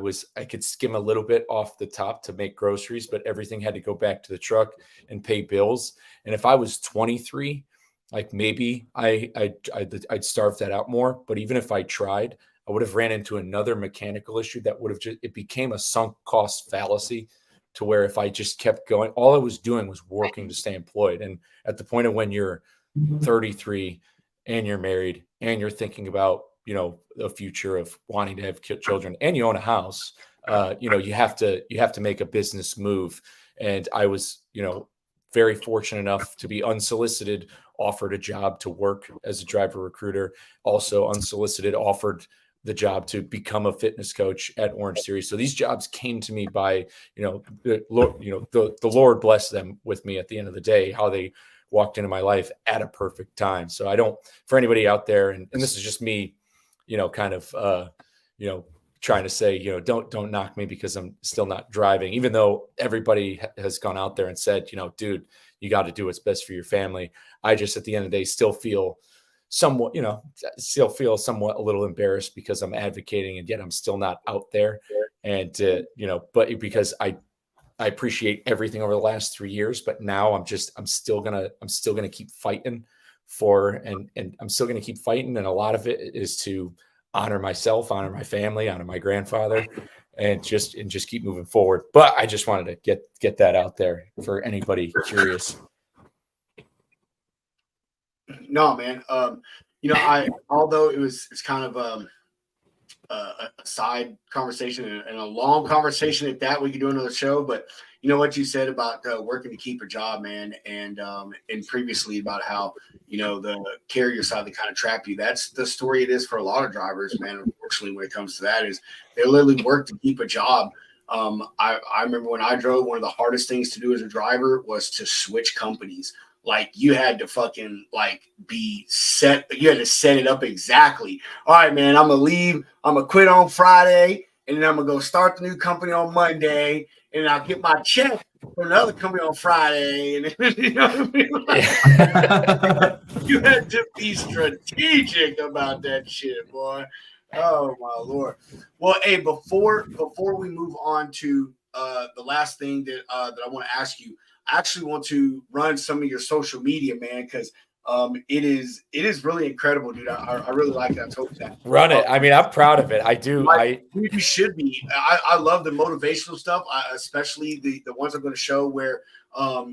could skim a little bit off the top to make groceries, but everything had to go back to the truck and pay bills. And if I was 23, maybe I'd starve that out more. But even if I tried, I would have ran into another mechanical issue that would have it became a sunk cost fallacy, to where if I just kept going, all I was doing was working to stay employed. And at the point of when you're 33 and you're married and you're thinking about, the future of wanting to have children, and you own a house, you have to make a business move. And I was, very fortunate enough to be unsolicited, offered a job to work as a driver recruiter, also unsolicited, offered the job to become a fitness coach at Orange Series. So these jobs came to me by, the Lord bless them with me at the end of the day, how they walked into my life at a perfect time. So for anybody out there, and this is just me, trying to say, don't knock me because I'm still not driving, even though everybody has gone out there and said, dude, you got to do what's best for your family. I just, at the end of the day, still feel somewhat a little embarrassed because I'm advocating, and yet I'm still not out there. And, but because I appreciate everything over the last 3 years, but now I'm still going to keep fighting and I'm still going to keep fighting. And a lot of it is to honor myself, honor my family, honor my grandfather, and just keep moving forward. But I just wanted to get that out there for anybody curious. No, man. Although it's kind of a side conversation and a long conversation at that, we could do another show, but you know what you said about working to keep a job, man, and previously about how the carrier side they kind of trap you. That's the story it is for a lot of drivers, man. Unfortunately, when it comes to that, is they literally work to keep a job. I remember when I drove, one of the hardest things to do as a driver was to switch companies. Like you had to fucking be set. You had to set it up exactly. All right, man, I'm going to leave. I'm going to quit on Friday. And then I'm going to go start the new company on Monday. And I'll get my check from another company on Friday. And then, you know what I mean? You had to be strategic about that shit, boy. Oh, my Lord. Well, hey, before we move on to the last thing that I want to ask you, I actually want to run some of your social media, man, because it is really incredible, dude. I really like it. I told you that. Run it. I mean, I'm proud of it. I do. You should be. I love the motivational stuff, especially the ones I'm going to show where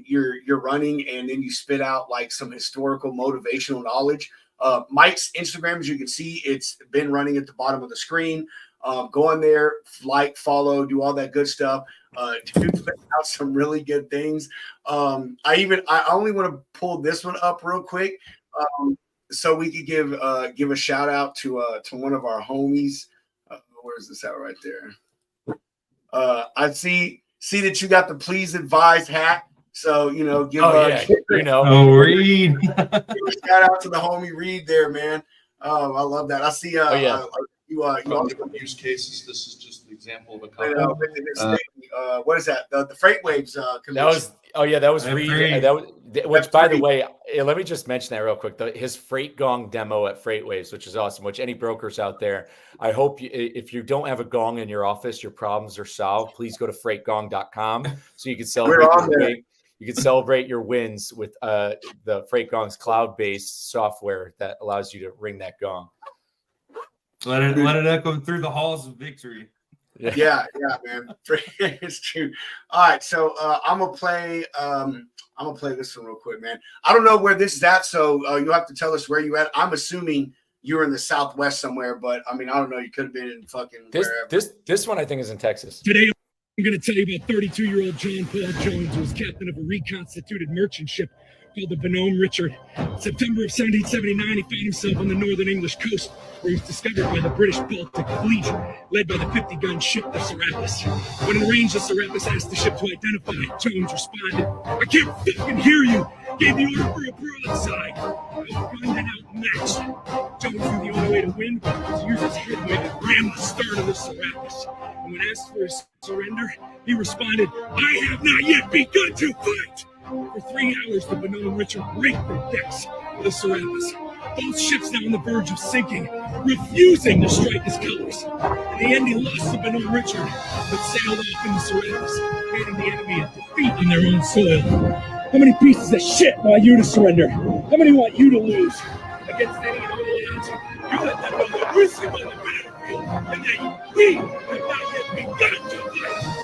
you're running and then you spit out like some historical motivational knowledge. Mike's Instagram, as you can see, it's been running at the bottom of the screen. Go on there, like, follow, do all that good stuff. Dude put out some really good things. I only want to pull this one up real quick, so we could give a shout out to one of our homies. Where's this at right there? I see that you got the Please Advise hat. So give Reed. Give a shout out to the homie Reed there, man. I love that. I see. You also use cases. This is just an example of a couple. What is that? The Freight Waves convention. That was Reed. Which, by the way, let me just mention that real quick. His Freight Gong demo at Freight Waves, which is awesome. Which any brokers out there, I hope if you don't have a gong in your office, your problems are solved. Please go to freightgong.com so you can celebrate. You can celebrate your wins with the Freight Gong's cloud-based software that allows you to ring that gong. Let it echo through the halls of victory. Yeah, man. It's true. All right, so I'm gonna play this one real quick, man. I don't know where this is at, so you have to tell us where you at. I'm assuming you're in the Southwest somewhere, but I mean, I don't know. You could have been in fucking wherever. This one I think is in Texas. Today, I'm going to tell you about 32-year-old John Paul Jones, who was captain of a reconstituted merchant ship called the Bonhomme Richard. September of 1779, he found himself on the northern English coast, where he was discovered by the British Baltic Fleet, led by the 50-gun ship, the Serapis. When in range, the Serapis asked the ship to identify it. Jones responded, "I can't fucking hear you," gave the order for a broadside. Outgunned and outmatched. Jones knew the only way to win was to use his headwind and ram the stern of the Serapis. And when asked for his surrender, he responded, "I have not yet begun to fight." For 3 hours, the Bonhomme Richard raked the decks of the Serapis. Both ships now on the verge of sinking, refusing to strike his colors. In the end, he lost the Bonhomme Richard, but sailed off in the Serapis, handing the enemy a defeat on their own soil. How many pieces of shit want you to surrender? How many want you to lose? Against any and all odds, you let them know that we're still on the battlefield, and that we have not yet begun to fight.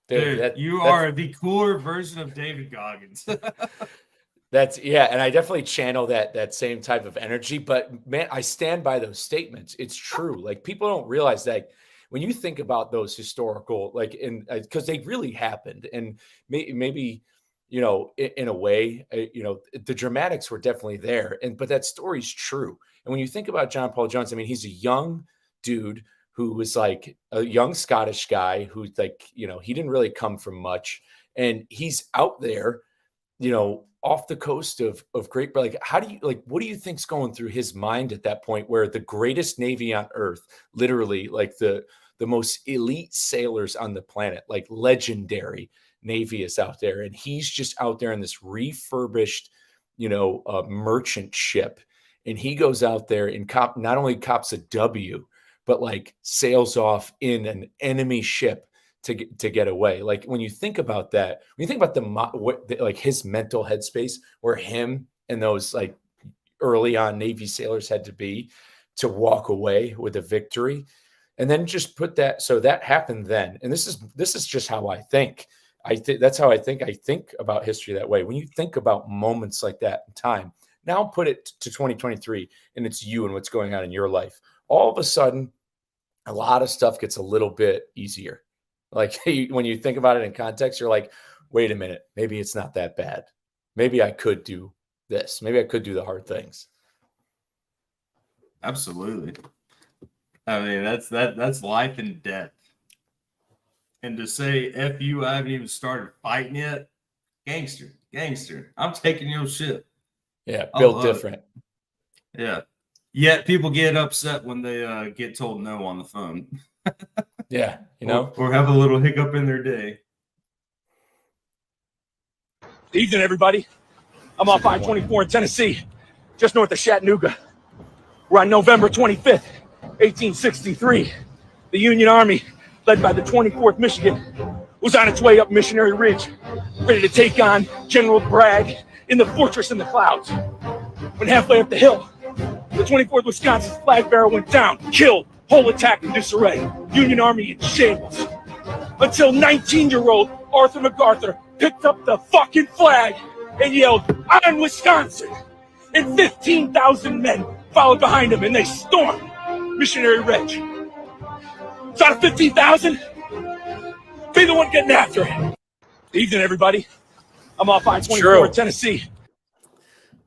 Dude, you are the cooler version of David Goggins. And I definitely channel that same type of energy. But man, I stand by those statements. It's true. Like people don't realize that when you think about those historical, because they really happened, and maybe in a way, the dramatics were definitely there. But that story's true. And when you think about John Paul Jones, I mean, he's a young dude who was like a young Scottish guy who's he didn't really come from much. And he's out there, off the coast of Great Britain. What do you think's going through his mind at that point where the greatest Navy on earth, literally like the most elite sailors on the planet, like legendary Navy is out there. And he's just out there in this refurbished, merchant ship. And he goes out there and not only cops a W, but sails off in an enemy ship to get away. Like when you think about that, when you think about his mental headspace, where him and those early on Navy sailors had to be to walk away with a victory, and then just put that. So that happened then, and this is just how I think. That's how I think. I think about history that way. When you think about moments like that in time, now put it to 2023, and it's you and what's going on in your life. All of a sudden, a lot of stuff gets a little bit easier. Like when you think about it in context, you're like, wait a minute, maybe it's not that bad. Maybe I could do this. Maybe I could do the hard things. Absolutely. I mean, that's life and death. And to say F you, I haven't even started fighting yet. Gangster. I'm taking your shit. Yeah, I built love it. different. Yeah. Yet people get upset when they get told no on the phone. Yeah, you know. Or have a little hiccup in their day. Evening, everybody. I'm off I-24 in Tennessee, just north of Chattanooga. We're on November 25th, 1863. The Union Army, led by the 24th Michigan, was on its way up Missionary Ridge, ready to take on General Bragg in the fortress in the clouds. When halfway up the hill, the 24th Wisconsin's flag bearer went down, killed, whole attack in disarray, Union Army in shambles. Until 19-year-old Arthur MacArthur picked up the fucking flag and yelled, "On Wisconsin!" And 15,000 men followed behind him, and they stormed Missionary Ridge. So out of 15,000, be the one getting after it. Evening, everybody. I'm off I-24 in Tennessee.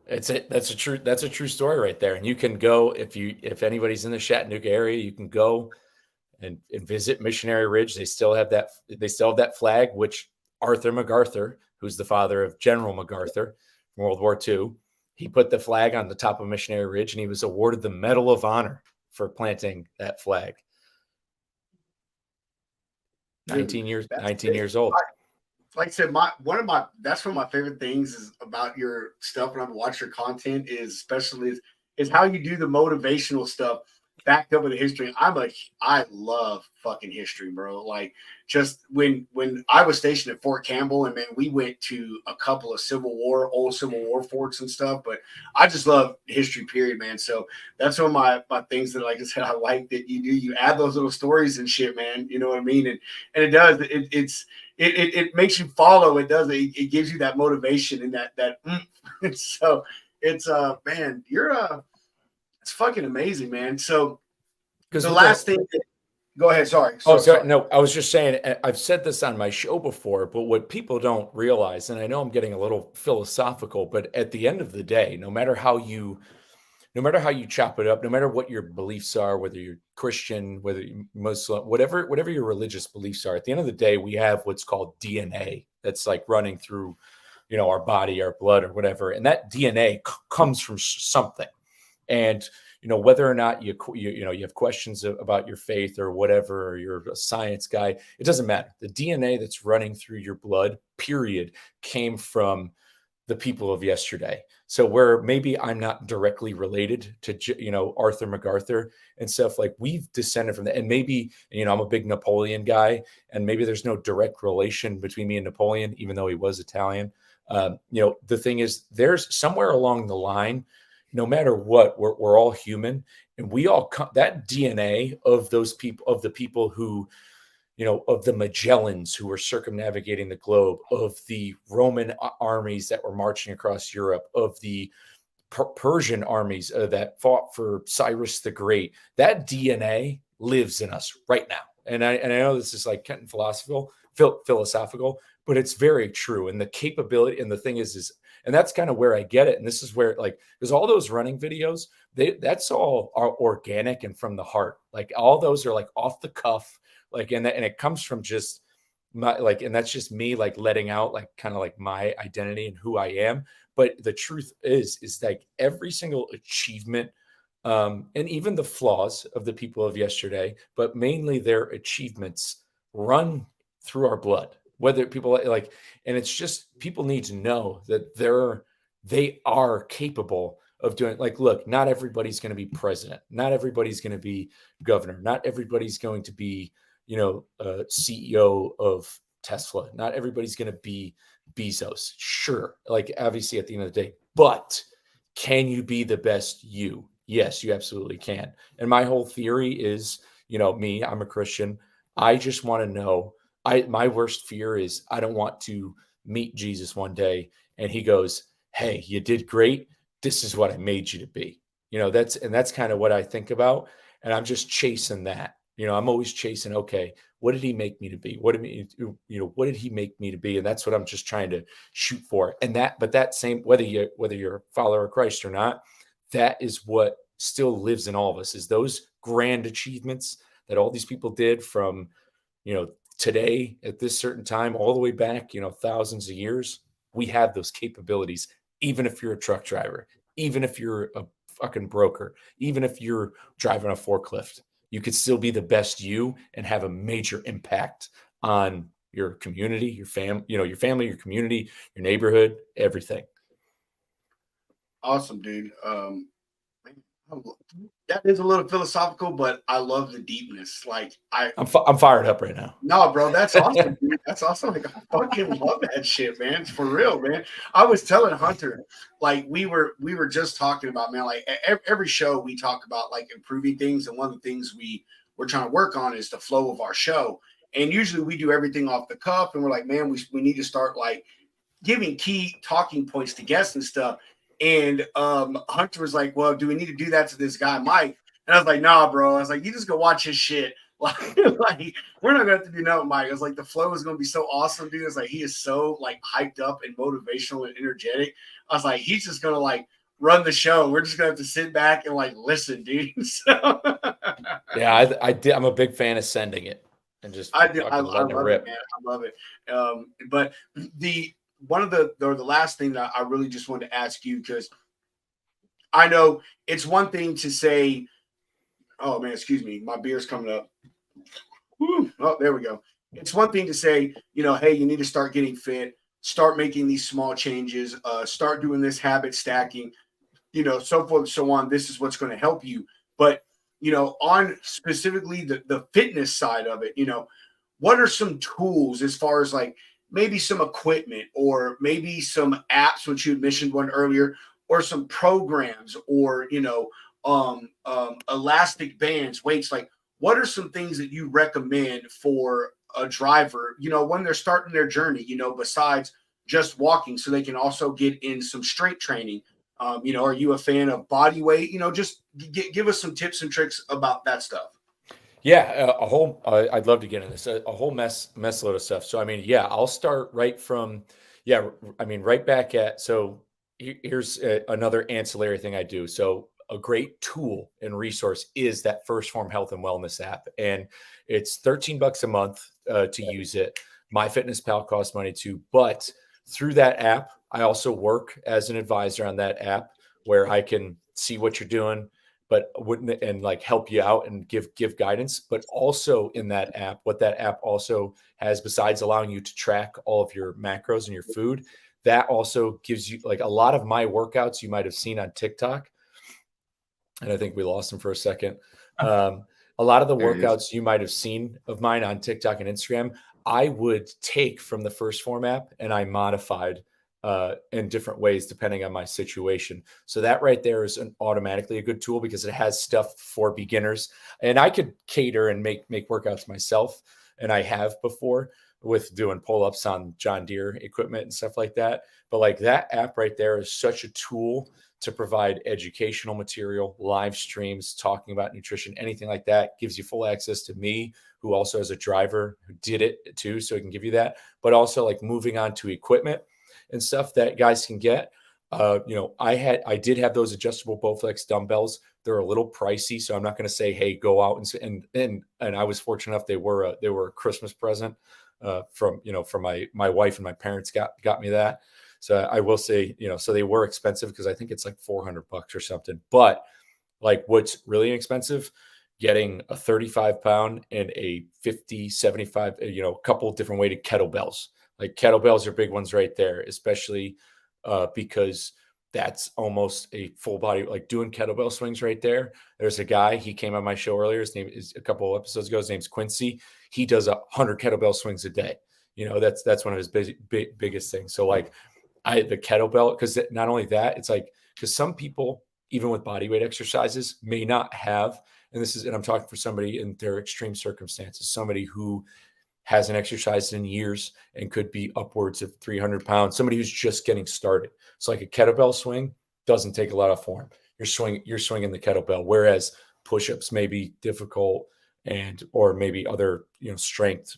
That's a true story right there. And you can go if anybody's in the Chattanooga area, you can go and visit Missionary Ridge. They still have that flag, which Arthur MacArthur, who's the father of General MacArthur from World War II, he put the flag on the top of Missionary Ridge, and he was awarded the Medal of Honor for planting that flag. 19 years old. Like I said, that's one of my favorite things is about your stuff when I watch your content is how you do the motivational stuff backed up with the history. I love fucking history, bro. Like just when I was stationed at Fort Campbell, and man, we went to a couple of old Civil War forts and stuff, but I just love history, period, man. So that's one of my things that, like I said, I like that you add those little stories and shit, man. You know what I mean? And it does. It makes you follow. It does. It gives you that motivation and that. So it's man, it's fucking amazing, man. So the last thing. Go ahead. Sorry. Sorry. No, I was just saying, I've said this on my show before, but what people don't realize, and I know I'm getting a little philosophical, but at the end of the day, no matter how you chop it up, no matter what your beliefs are, whether you're Christian, whether you're Muslim, whatever your religious beliefs are, at the end of the day, we have what's called DNA that's like running through, our body, our blood, or whatever. And that DNA comes from something. And whether or not you have questions about your faith or whatever, or you're a science guy, it doesn't matter. The DNA that's running through your blood, period, came from the people of yesterday. So where maybe I'm not directly related to, Arthur MacArthur and stuff, like we've descended from that. And maybe, I'm a big Napoleon guy, and maybe there's no direct relation between me and Napoleon, even though he was Italian. The thing is, there's somewhere along the line, no matter what, we're all human, and we all that DNA of those people, of the people who, of the Magellans who were circumnavigating the globe, of the Roman armies that were marching across Europe, of the Persian armies that fought for Cyrus the Great. That DNA lives in us right now. And I know this is like kind of philosophical, but it's very true. And the capability, and the thing is, and that's kind of where I get it. And this is where, like, because all those running videos, that's all are organic and from the heart. Like all those are like off the cuff, like, and it comes from just my, like, and that's just me, like letting out like kind of like my identity and who I am. But the truth is like every single achievement, and even the flaws of the people of yesterday, but mainly their achievements run through our blood. Whether people like, and it's just, people need to know that they are capable of doing, like, look, not everybody's going to be president. Not everybody's going to be governor. Not everybody's going to be, CEO of Tesla. Not everybody's going to be Bezos. Sure. Like, obviously at the end of the day, but can you be the best you? Yes, you absolutely can. And my whole theory is, me, I'm a Christian. I just want to know, my worst fear is I don't want to meet Jesus one day and he goes, "Hey, you did great. This is what I made you to be." That's kind of what I think about. And I'm just chasing that. I'm always chasing, okay, what did he make me to be? What did he make me to be? And that's what I'm just trying to shoot for. And that same, whether you're a follower of Christ or not, that is what still lives in all of us, is those grand achievements that all these people did from, today at this certain time, all the way back, thousands of years. We have those capabilities, even if you're a truck driver, even if you're a fucking broker, even if you're driving a forklift, you could still be the best you and have a major impact on your community, your family, your community, your neighborhood, everything. Awesome, dude. That is a little philosophical, but I love the deepness. Like I'm fired up right now. No, bro, that's awesome, dude. That's awesome. Like, I fucking love that shit, man. It's for real, man. I was telling Hunter, like we were just talking about, man. Like every show we talk about like improving things, and one of the things we're trying to work on is the flow of our show. And usually we do everything off the cuff, and we're like, man, we need to start like giving key talking points to guests and stuff. And Hunter was like, well, do we need to do that to this guy, Mike? And I was like, nah, bro. I was like, you just go watch his shit. Like we're not going to have to do nothing, Mike. I was like, the flow is going to be so awesome, dude. It's like, he is so like hyped up and motivational and energetic. I was like, he's just going to like run the show. We're just going to have to sit back and like listen, dude. So yeah, I'm a big fan of sending it and just I love rip. it, man. I love it. But the last thing that I really just wanted to ask you, because I know it's one thing to say, oh man, excuse me, my beer's coming up. Whew. Oh, there we go. It's one thing to say, hey, you need to start getting fit, start making these small changes, start doing this habit stacking, so forth and so on. This is what's going to help you. But, on specifically the fitness side of it, what are some tools as far as like maybe some equipment or maybe some apps, which you had mentioned one earlier, or some programs or, elastic bands, weights, like what are some things that you recommend for a driver, when they're starting their journey, besides just walking, so they can also get in some strength training? Are you a fan of body weight? Just give us some tips and tricks about that stuff. Yeah, I'd love to get into this, a whole mess load of stuff. So, I'll start right from, right back at, so here's another ancillary thing I do. So a great tool and resource is that First Form Health and Wellness app. And it's $13 a month to use it. MyFitnessPal costs money too, but through that app, I also work as an advisor on that app where I can see what you're doing, but wouldn't and like help you out and give guidance. But also in that app, what that app also has, besides allowing you to track all of your macros and your food, that also gives you like a lot of my workouts you might have seen on TikTok. And I think we lost him for a second. A lot of the workouts you might have seen of mine on TikTok and Instagram, I would take from the First Form app and I modified in different ways depending on my situation. So that right there is automatically a good tool because it has stuff for beginners, and I could cater and make workouts myself. And I have before with doing pull-ups on John Deere equipment and stuff like that. But like that app right there is such a tool to provide educational material, live streams, talking about nutrition, anything like that. Gives you full access to me, who also as a driver who did it too, so it can give you that. But also like moving on to equipment and stuff that guys can get. I did have those adjustable Bowflex dumbbells. They're a little pricey, so I'm not going to say, hey, go out and I was fortunate enough they were a Christmas present from my wife, and my parents got me that. So I will say, so they were expensive because I think it's like $400 or something. But like what's really inexpensive, getting a 35-pound and a 50, 75, a couple of different weighted kettlebells. Like kettlebells are big ones right there, especially because that's almost a full body, like doing kettlebell swings right there. There's a guy, he came on my show earlier. His name is a couple of episodes ago. His name's Quincy. He does 100 kettlebell swings a day. That's one of his biggest things. So like the kettlebell, because not only that, it's like, because some people, even with body weight exercises, may not have, and I'm talking for somebody in their extreme circumstances, somebody who hasn't exercised in years and could be upwards of 300 pounds, somebody who's just getting started. So like a kettlebell swing doesn't take a lot of form. You're swinging the kettlebell, whereas push-ups may be difficult and or maybe other, strength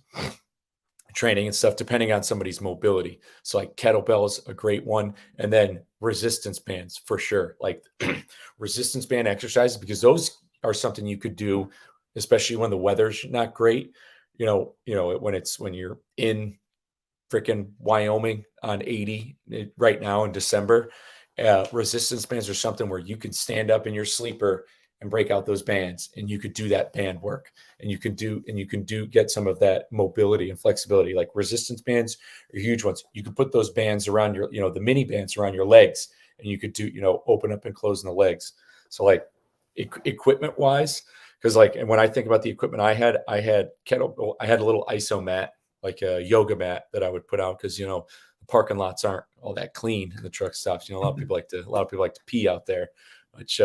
training and stuff, depending on somebody's mobility. So like kettlebells, a great one. And then resistance bands for sure. Like resistance band exercises, because those are something you could do, especially when the weather's not great. When you're in freaking Wyoming on 80 right now in December, resistance bands are something where you can stand up in your sleeper and break out those bands, and you could do that band work, and you can get some of that mobility and flexibility. Like resistance bands are huge ones. You could put those bands around your, the mini bands around your legs, and you could do, open up and closing the legs. So like equipment wise, because like, and when I think about the equipment I had a little iso mat, like a yoga mat that I would put out, because the parking lots aren't all that clean in the truck stops. A lot of people like to pee out there, which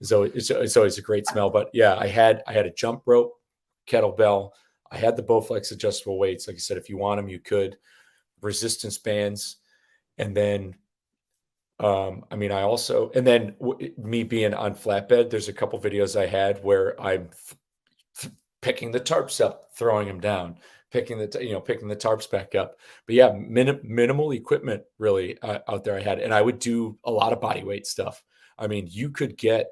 so it's always a great smell. But yeah, I had a jump rope, kettlebell. I had the Bowflex adjustable weights. Like I said, if you want them, you could. Resistance bands, and then me being on flatbed, there's a couple videos I had where I'm picking the tarps up, throwing them down, picking the tarps back up. But yeah, minimal equipment really out there I had, and I would do a lot of body weight stuff. I mean, you could get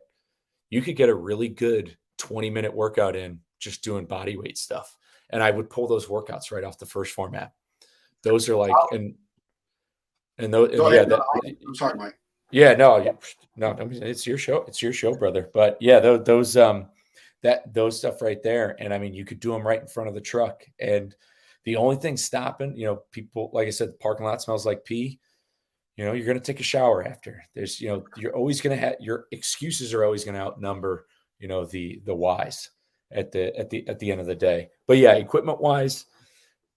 a really good 20-minute workout in just doing body weight stuff. And I would pull those workouts right off the First Form app. Those are like, I'm sorry, Mike. Yeah, no, I mean, it's your show. It's your show, brother. But yeah, those stuff right there. And I mean, you could do them right in front of the truck. And the only thing stopping, people, like I said, the parking lot smells like pee. You're going to take a shower after. There's, you're always going to have, your excuses are always going to outnumber, the whys at the end of the day. But yeah, equipment wise,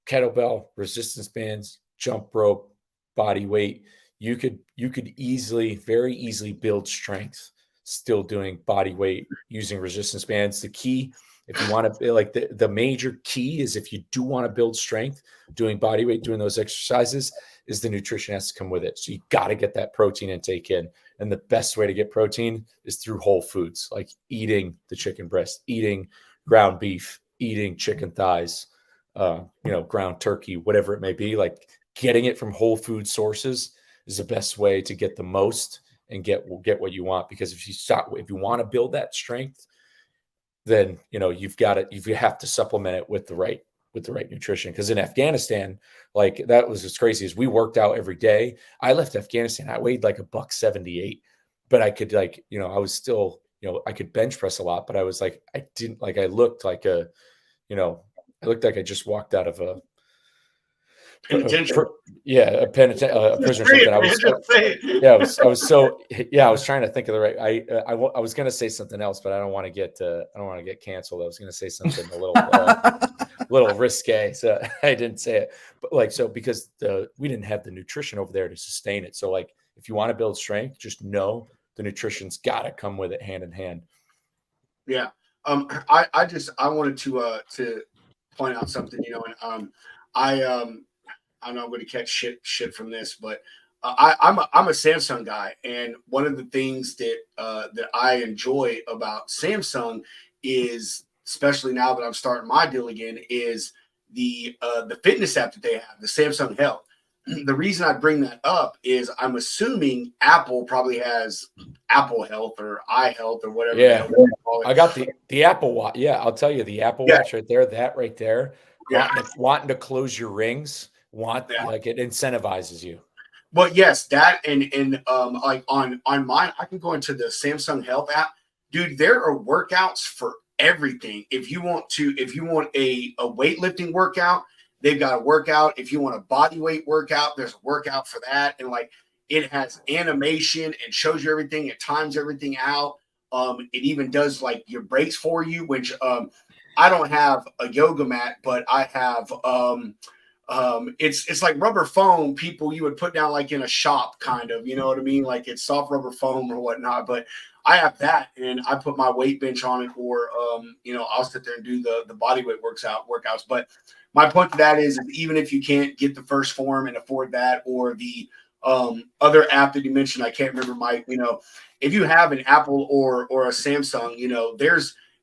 kettlebell, resistance bands, jump rope, body weight, you could very easily build strength still doing body weight using resistance bands. The key, if you want to, like the major key is, if you do want to build strength, doing body weight, doing those exercises, is the nutrition has to come with it. So you got to get that protein intake in. And the best way to get protein is through whole foods, like eating the chicken breast, eating ground beef, eating chicken thighs, ground turkey, whatever it may be. Like getting it from whole food sources is the best way to get the most and get what you want. Because if you want to build that strength, then you have to supplement it with the right nutrition. Because in Afghanistan, like, that was as crazy as we worked out every day. I left Afghanistan, I weighed like $178, but I could, like, I was still, I could bench press a lot, but I was like, I looked like I just walked out of a penitentiary. A prison or something. I was trying to think of the right. I was going to say something else, but I don't want to get canceled. I was going to say something a little risque, so I didn't say it. But because we didn't have the nutrition over there to sustain it. So like, if you want to build strength, just know the nutrition's got to come with it hand in hand. Yeah. I wanted to point out something, and I know I'm going to catch shit from this, but I'm a Samsung guy, and one of the things that I enjoy about Samsung is, especially now that I'm starting my deal again, is the fitness app that they have, the Samsung Health. The reason I bring that up is I'm assuming Apple probably has Apple Health or iHealth or whatever. Yeah, I got the Apple Watch. Yeah, I'll tell you, the Apple Watch right there, that right there, wanting to close your rings. Like, it incentivizes you. Well, yes, that and like on mine, I can go into the Samsung Health app, dude. There are workouts for everything. If you want a weightlifting workout, they've got a workout. If you want a body weight workout, there's a workout for that. And like, it has animation and shows you everything. It times everything out. It even does like your breaks for you, which I don't have a yoga mat, but I have it's like rubber foam you would put down like in a shop, kind of, you know what I mean? Like, it's soft rubber foam or whatnot, but I have that, and I put my weight bench on it, or I'll sit there and do the body weight workouts. But my point to that is even if you can't get the First Form and afford that, or the other app that you mentioned, I can't remember, Mike, if you have an Apple or a Samsung,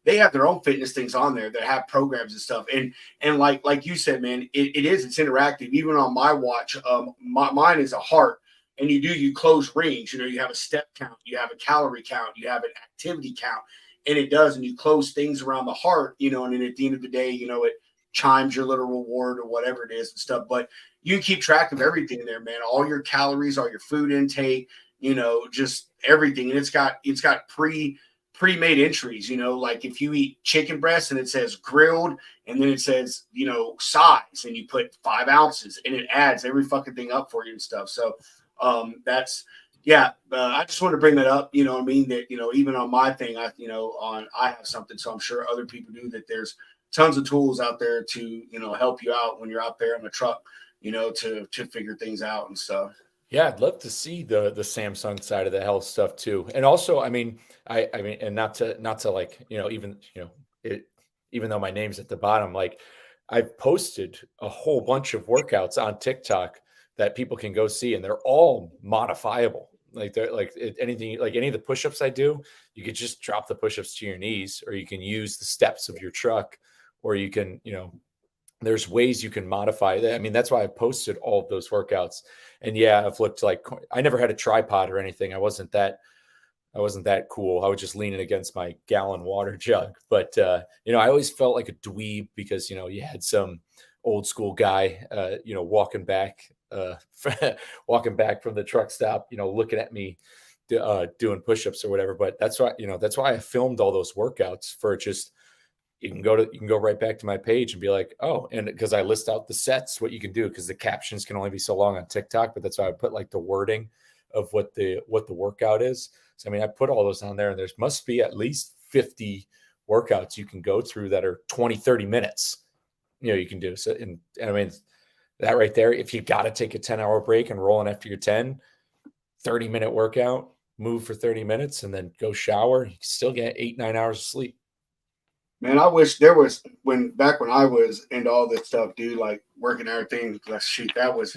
they have their own fitness things on there that have programs and stuff. And like you said, man, it's interactive. Even on my watch, mine is a heart, and you close rings. You know, you have a step count, you have a calorie count, you have an activity count, and it does, and you close things around the heart. You know, and then at the end of the day, you know, it chimes your little reward or whatever it is and stuff. But you can keep track of everything there, man. All your calories, all your food intake, you know, just everything. And it's got pre-made entries, you know, like if you eat chicken breast and it says grilled and then it says, you know, size, and you put 5 ounces, and it adds every fucking thing up for you and stuff. So I just want to bring that up, you know what I mean? That, you know, even on my thing, I have something, so I'm sure other people do, that there's tons of tools out there to, you know, help you out when you're out there in the truck, you know, to figure things out and stuff. Yeah, I'd love to see the Samsung side of the health stuff too. And also, I mean, and not to like, you know, even though my name's at the bottom, like I've posted a whole bunch of workouts on TikTok that people can go see, and they're all modifiable. Like they're like anything, like any of the push-ups I do, you could just drop the push-ups to your knees, or you can use the steps of your truck, or you can, you know, there's ways you can modify that. I mean, that's why I posted all of those workouts. And yeah, I've looked like, I never had a tripod or anything. I wasn't that cool. I was just leaning against my gallon water jug. But, you know, I always felt like a dweeb because, you know, you had some old school guy, you know, walking back from the truck stop, you know, looking at me doing push-ups or whatever. But that's why I filmed all those workouts for just, you can go right back to my page and be like, oh, and because I list out the sets, what you can do, because the captions can only be so long on TikTok, but that's why I put like the wording of what the workout is. So, I mean, I put all those on there, and there's must be at least 50 workouts you can go through that are 20, 30 minutes, you know, you can do. So, and I mean, that right there, if you got to take a 10-hour break and roll in after your 30-minute workout, move for 30 minutes and then go shower, you can still get 8-9 hours of sleep. Man, I wish there was back when I was into all this stuff, dude, like working everything. Shoot, that was,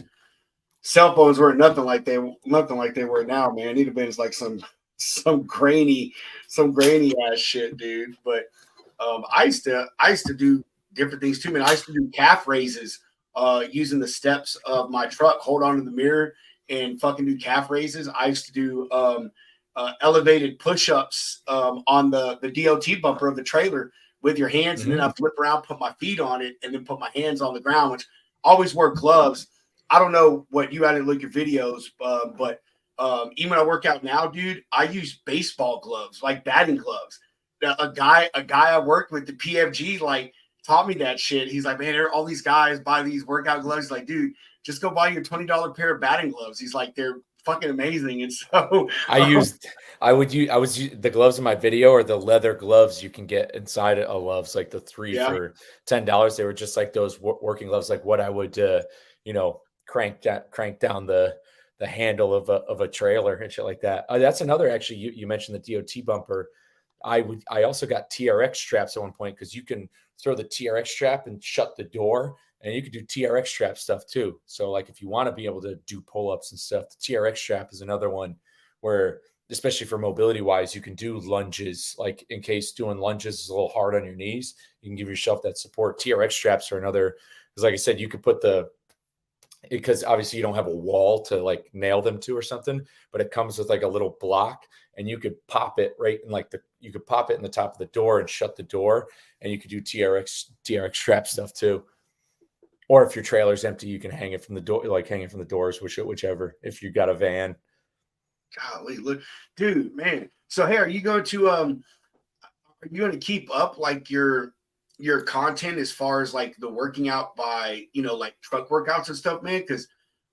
cell phones were nothing like they were now, man. It'd have been like some grainy ass shit, dude. But I used to do different things too, man. I used to do calf raises using the steps of my truck, hold on to the mirror and fucking do calf raises. I used to do elevated push-ups on the DOT bumper of the trailer with your hands, and then I flip around, put my feet on it, and then put my hands on the ground, which always wear gloves. I don't know what you had to look at videos, but even when I work out now, dude, I use baseball gloves, like batting gloves. A guy I worked with, the PFG, like taught me that shit. He's like, man, all these guys buy these workout gloves. He's like, dude, just go buy your $20 pair of batting gloves. He's like, they're fucking amazing. And so I was the gloves in my video are the leather gloves you can get inside of gloves, like the 3 for $10. They were just like those working gloves, like what I would you know, crank down the handle of a trailer and shit like that. That's another, actually, you mentioned the DOT bumper. I also got TRX straps at one point, because you can throw the TRX strap and shut the door, and you can do TRX strap stuff too. So like if you want to be able to do pull-ups and stuff, the TRX strap is another one where, especially for mobility wise, you can do lunges. Like in case doing lunges is a little hard on your knees, you can give yourself that support. TRX straps are another, because like I said, you could put because obviously you don't have a wall to like nail them to or something, but it comes with like a little block, and you could pop it right in you could pop it in the top of the door and shut the door, and you could do TRX strap stuff too. Or if your trailer's empty, you can hang it from the door, like hang it from the doors, whichever, if you got a van. Golly, look, dude, man. So hey, are you going to keep up like your content as far as like the working out by, you know, like truck workouts and stuff, man? Because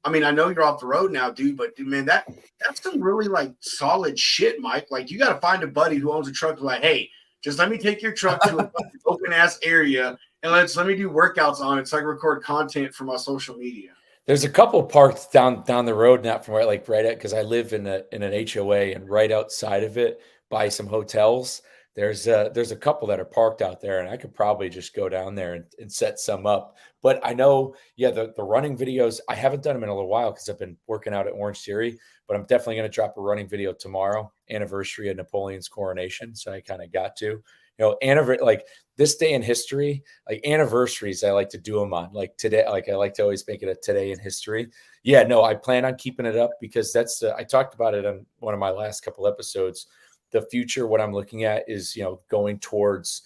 I mean, I know you're off the road now, dude, but dude, man, that's some really like solid shit, Mike. Like you got to find a buddy who owns a truck, like, hey, just let me take your truck to an open ass area and let me do workouts on it so I can record content for my social media. There's a couple parked down the road, not from right at, because I live in an HOA, and right outside of it by some hotels, there's a couple that are parked out there, and I could probably just go down there and set some up. But I know, the running videos, I haven't done them in a little while because I've been working out at Orange Theory, but I'm definitely going to drop a running video tomorrow, anniversary of Napoleon's coronation. So I kind of got to, like this day in history, like anniversaries, I like to do them on, like today. Like I like to always make it a today in history. Yeah, no, I plan on keeping it up because that's I talked about it on one of my last couple episodes. The future, what I'm looking at is, going towards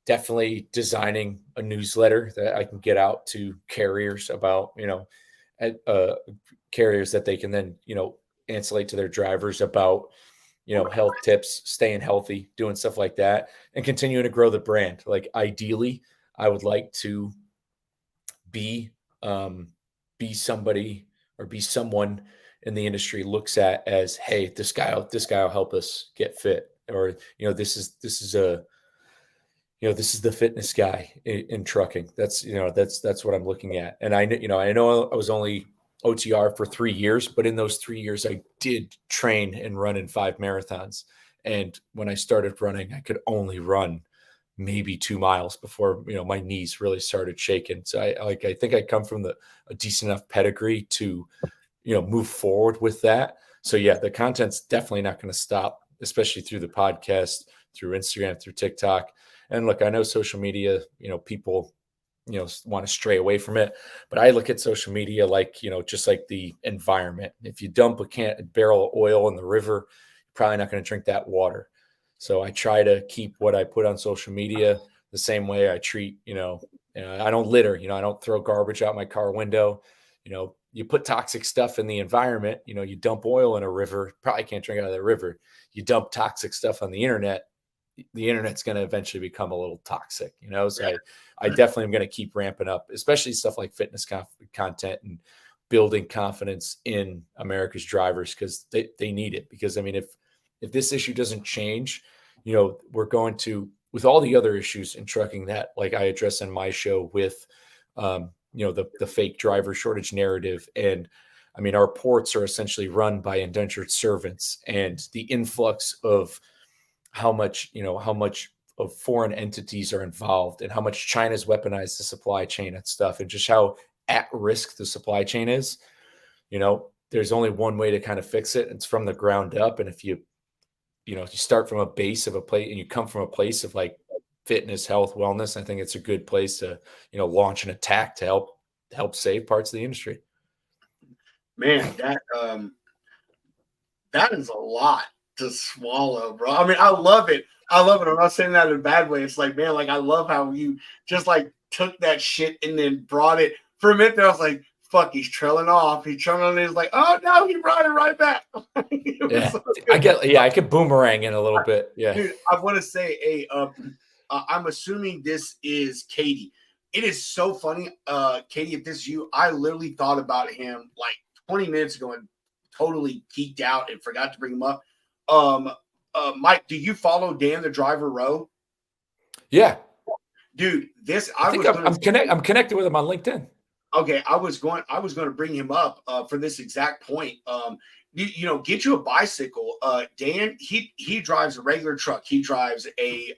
definitely designing a newsletter that I can get out to carriers about, carriers that they can then, insulate to their drivers about, health tips, staying healthy, doing stuff like that, and continuing to grow the brand. Like ideally, I would like to be somebody or be someone in the industry looks at as, hey, this guy will help us get fit, or this is the fitness guy in trucking. That's what I'm looking at. And I know I was only OTR for 3 years, but in those 3 years, I did train and run in 5 marathons. And when I started running, I could only run maybe 2 miles before, my knees really started shaking. So I think I come from a decent enough pedigree to, move forward with that. So yeah, the content's definitely not going to stop, especially through the podcast, through Instagram, through TikTok. And look, I know social media, people, want to stray away from it, but I look at social media like, just like the environment. If you dump a barrel of oil in the river, you're probably not going to drink that water. So I try to keep what I put on social media the same way I treat, I don't litter, I don't throw garbage out my car window. You put toxic stuff in the environment, you dump oil in a river, probably can't drink out of the river. You dump toxic stuff on the internet's going to eventually become a little toxic, So yeah. I definitely am going to keep ramping up, especially stuff like fitness content and building confidence in America's drivers, because they need it. Because I mean, if this issue doesn't change, we're going to, with all the other issues in trucking that, like I address in my show with, the fake driver shortage narrative. And I mean, our ports are essentially run by indentured servants, and the influx of how much of foreign entities are involved, and how much China's weaponized the supply chain and stuff, and just how at risk the supply chain is. There's only one way to kind of fix it. It's from the ground up. And if you start from a base of a place and you come from a place of like fitness, health, wellness, I think it's a good place to, launch an attack to help save parts of the industry. Man, that is a lot to swallow, bro. I mean, I love it. I'm not saying that in a bad way. It's like, man, like I love how you just like took that shit and then brought it. For a minute there, I was like, fuck, he's trailing off. He's trailing on. He's like, oh no, he brought it right back. Yeah. So I could boomerang in a little bit. Yeah. Dude, I want to say, hey, I'm assuming this is Katie. It is so funny. Katie, if this is you, I literally thought about him like 20 minutes ago and totally geeked out and forgot to bring him up. Mike, do you follow Dan the Driver Row? Yeah. Dude, I'm connected with him on LinkedIn. Okay, I was going to bring him up for this exact point. Get you a bicycle. Dan, he drives a regular truck. He drives a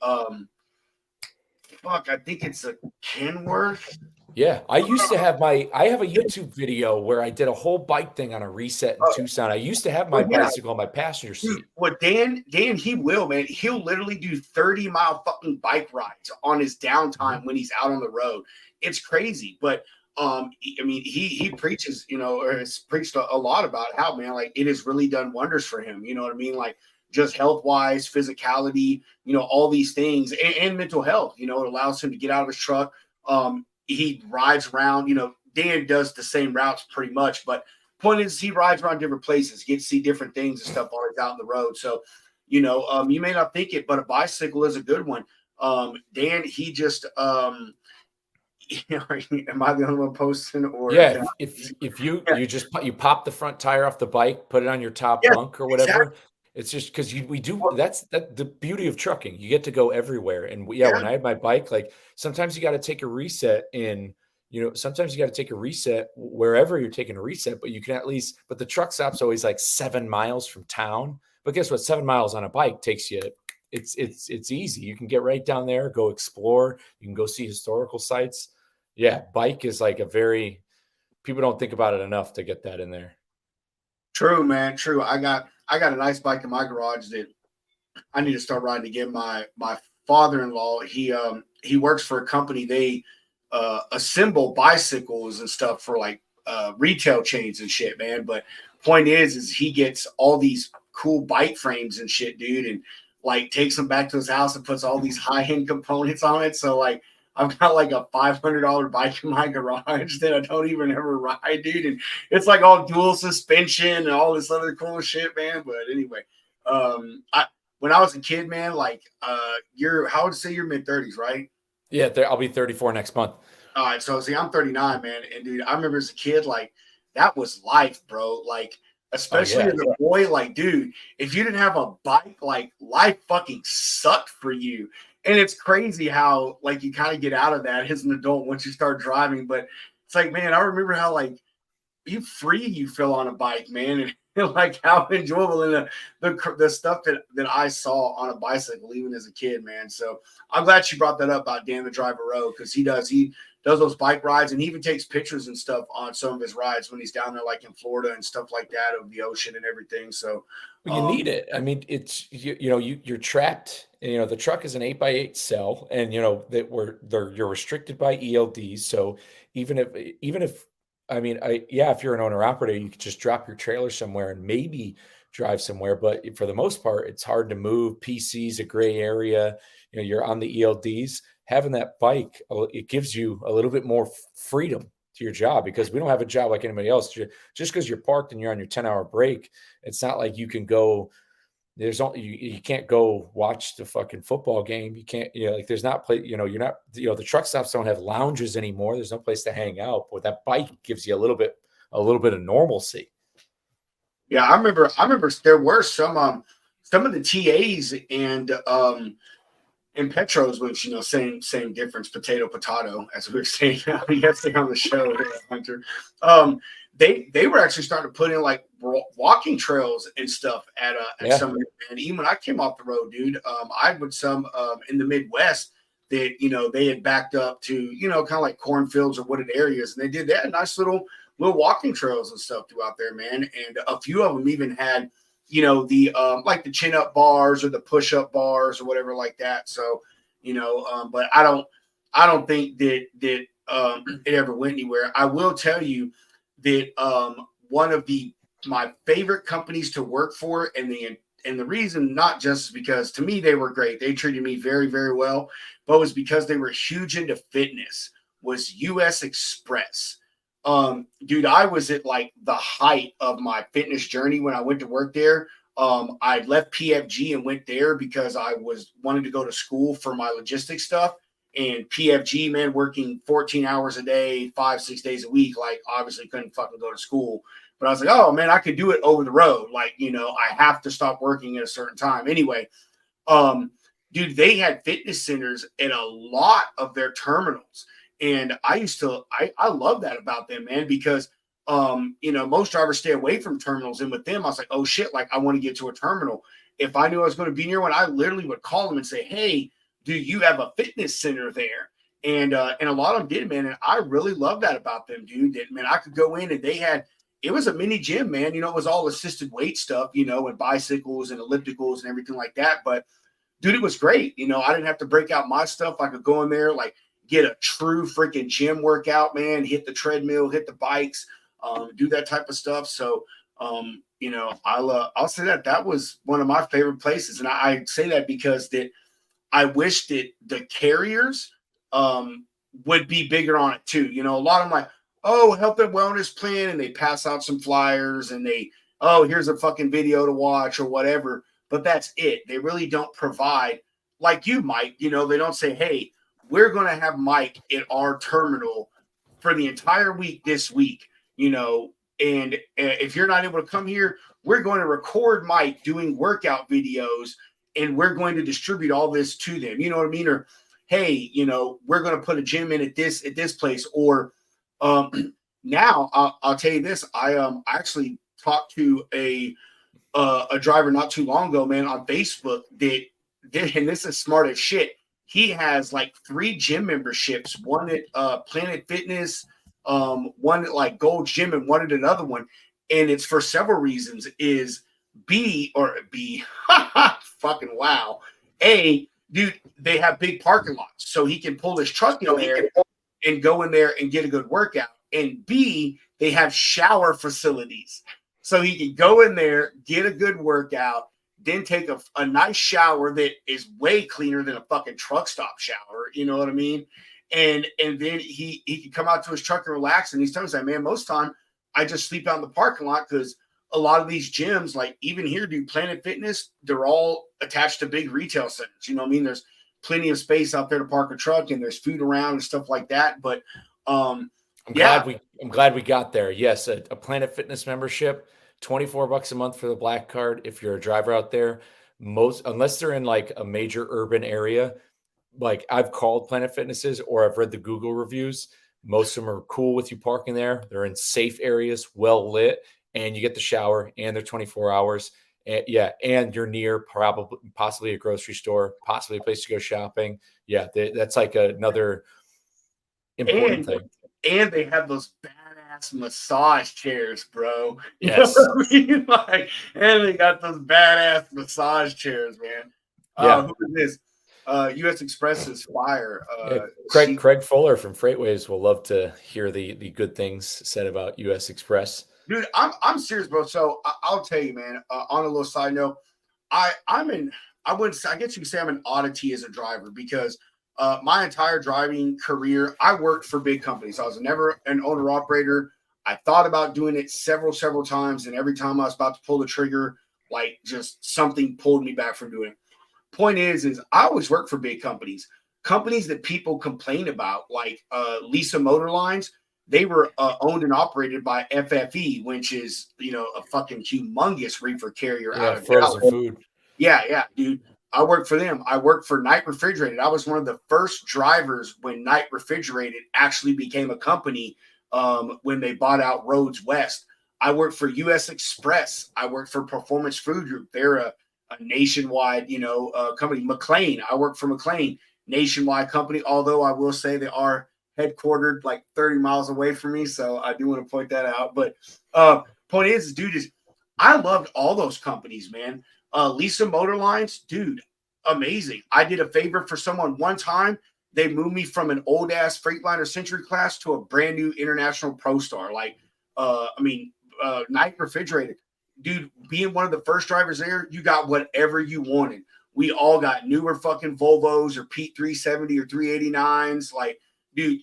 I think it's a Kenworth. Yeah, I used to have I have a YouTube video where I did a whole bike thing on a reset in Tucson. I used to have my bicycle on my passenger seat. Well, Dan, he will, man. He'll literally do 30-mile fucking bike rides on his downtime when he's out on the road. It's crazy, but I mean, he preaches, or has preached a lot about how, man, like it has really done wonders for him. You know what I mean? Like just health-wise, physicality, all these things, and mental health. It allows him to get out of his truck. He rides around. Dan does the same routes pretty much, but point is he rides around different places, gets to see different things and stuff while he's out on the road. So, you may not think it, but a bicycle is a good one. Dan, he just am I the only one posting? Or yeah, if you just pop the front tire off the bike, put it on your top bunk or whatever. Exactly. It's just because that's the beauty of trucking. You get to go everywhere. And when I had my bike, like sometimes you got to take a reset sometimes you got to take a reset wherever you're taking a reset, but you can but the truck stop's always like 7 miles from town. But guess what? 7 miles on a bike takes you, it's easy. You can get right down there, go explore. You can go see historical sites. Yeah. Bike is like people don't think about it enough to get that in there. True, man. True. I got a nice bike in my garage that I need to start riding again. My father-in-law, he works for a company. They assemble bicycles and stuff for like retail chains and shit, man. But point is he gets all these cool bike frames and shit, dude, and like takes them back to his house and puts all these high-end components on it. So like I've got like a $500 bike in my garage that I don't even ever ride, dude. And it's like all dual suspension and all this other cool shit, man. But anyway, when I was a kid, man, like how would you say you're mid-30s, right? Yeah, I'll be 34 next month. All right, so see, I'm 39, man, and dude, I remember as a kid, like that was life, bro. Like, especially as a boy, like, dude, if you didn't have a bike, like, life fucking sucked for you. And it's crazy how, like, you kind of get out of that as an adult once you start driving. But it's like, man, I remember how, like, you feel on a bike, man, and like how enjoyable and the stuff that I saw on a bicycle even as a kid, man. So I'm glad you brought that up about Dan the Driver Road, because he does those bike rides, and he even takes pictures and stuff on some of his rides when he's down there, like in Florida and stuff like that, of the ocean and everything. So you need it. I mean, it's you're trapped. The truck is an 8x8 cell, and you're restricted by ELDs. So even if if you're an owner operator, you could just drop your trailer somewhere and maybe drive somewhere. But for the most part, it's hard to move. PC's a gray area. You're on the ELDs. Having that bike, it gives you a little bit more freedom to your job, because we don't have a job like anybody else. Just because you're parked and you're on your 10-hour break, it's not like you can go. You can't go watch the fucking football game. You can't, like there's not you're not, the truck stops don't have lounges anymore. There's no place to hang out. But that bike gives you a little bit of normalcy. Yeah, I remember there were some of the TAs and Petros, which same difference, potato, as we were saying yesterday on the show, Hunter. They were actually starting to put in like walking trails and stuff at some of them. And even when I came off the road, dude, I would some in the Midwest that they had backed up to kind of like cornfields or wooded areas, and they did that nice little walking trails and stuff throughout there, man. And a few of them even had the like the chin up bars or the push up bars or whatever like that. So but I don't think that it ever went anywhere. I will tell you that one of my favorite companies to work for, and the reason, not just because to me they were great, they treated me very, very well, but was because they were huge into fitness, was US Express. Dude, I was at like the height of my fitness journey when I went to work there. I left PFG and went there because I wanted to go to school for my logistics stuff. And PFG, man, working 14 hours a day, 5-6 days a week, like obviously couldn't fucking go to school. But I was like, oh man, I could do it over the road. Like, I have to stop working at a certain time. Anyway, dude, they had fitness centers at a lot of their terminals. And I love that about them, man, because most drivers stay away from terminals. And with them, I was like, oh shit, like I want to get to a terminal. If I knew I was going to be near one, I literally would call them and say, hey, do you have a fitness center there? And a lot of them did, man. And I really love that about them, dude. That, man, I could go in and it was a mini gym, man. It was all assisted weight stuff, and bicycles and ellipticals and everything like that. But dude, it was great. I didn't have to break out my stuff. I could go in there, like get a true freaking gym workout, man, hit the treadmill, hit the bikes, do that type of stuff. So, I'll say that was one of my favorite places. And I say that because I wish that the carriers would be bigger on it too. A lot of them like, oh, health and wellness plan, and they pass out some flyers and here's a fucking video to watch or whatever. But that's it. They really don't provide, like you might, they don't say, hey, we're going to have Mike at our terminal for the entire week this week, and if you're not able to come here, we're going to record Mike doing workout videos, and we're going to distribute all this to them. You know what I mean? Or, hey, we're going to put a gym in at this place. Or now I'll tell you this. I actually talked to a driver not too long ago, man, on Facebook and this is smart as shit. He has like 3 gym memberships, one at Planet Fitness, one at like Gold's Gym, and one at another one. And it's for several reasons. Fucking wow. A, dude, they have big parking lots, so he can pull his truck in there and go in there and get a good workout. And B, they have shower facilities, so he can go in there, get a good workout, then take a nice shower that is way cleaner than a fucking truck stop shower. You know what I mean? And then he can come out to his truck and relax. And he's telling me, man, most time I just sleep out in the parking lot because a lot of these gyms, like even here, dude, Planet Fitness, they're all attached to big retail centers. You know what I mean? There's plenty of space out there to park a truck, and there's food around and stuff like that. But I'm glad we got there. Yes, a Planet Fitness membership, $24 a month for the Black Card. If you're a driver out there, unless they're in like a major urban area, like I've called Planet Fitnesses or I've read the Google reviews. Most of them are cool with you parking there. They're in safe areas, well lit, and you get the shower, and they're 24 hours. And and you're near possibly a grocery store, possibly a place to go shopping. Yeah, that's like another important thing. And they have those badass massage chairs, bro. Yes. You know what I mean? Like, and they got those badass massage chairs, man. Yeah. Who is this? US Express is fire. Craig Fuller from Freightways will love to hear the good things said about US Express. Dude, I'm serious, bro. So I'll tell you, man. On a little side note, I guess you could say I'm an oddity as a driver because my entire driving career, I worked for big companies. I was never an owner operator. I thought about doing it several times, and every time I was about to pull the trigger, like just something pulled me back from doing it. Point is I always work for big companies that people complain about, like Lisa Motor Lines. They were owned and operated by FFE, which is, a fucking humongous reefer carrier out of frozen food. Yeah, dude. I worked for them. I worked for Knight Refrigerated. I was one of the first drivers when Knight Refrigerated actually became a company when they bought out Rhodes West. I worked for US Express. I worked for Performance Food Group. They're a nationwide, company. McLean. I work for McLean, nationwide company. Although I will say they are headquartered like 30 miles away from me, so I do want to point that out. But point is, dude, I loved all those companies, man. Lisa Motor Lines, dude, amazing. I did a favor for someone one time. They moved me from an old ass Freightliner Century class to a brand new International Pro Star. Like, Knight Refrigerated. Dude, being one of the first drivers there, you got whatever you wanted. We all got newer fucking Volvos or Pete 370 or 389s. Like, dude,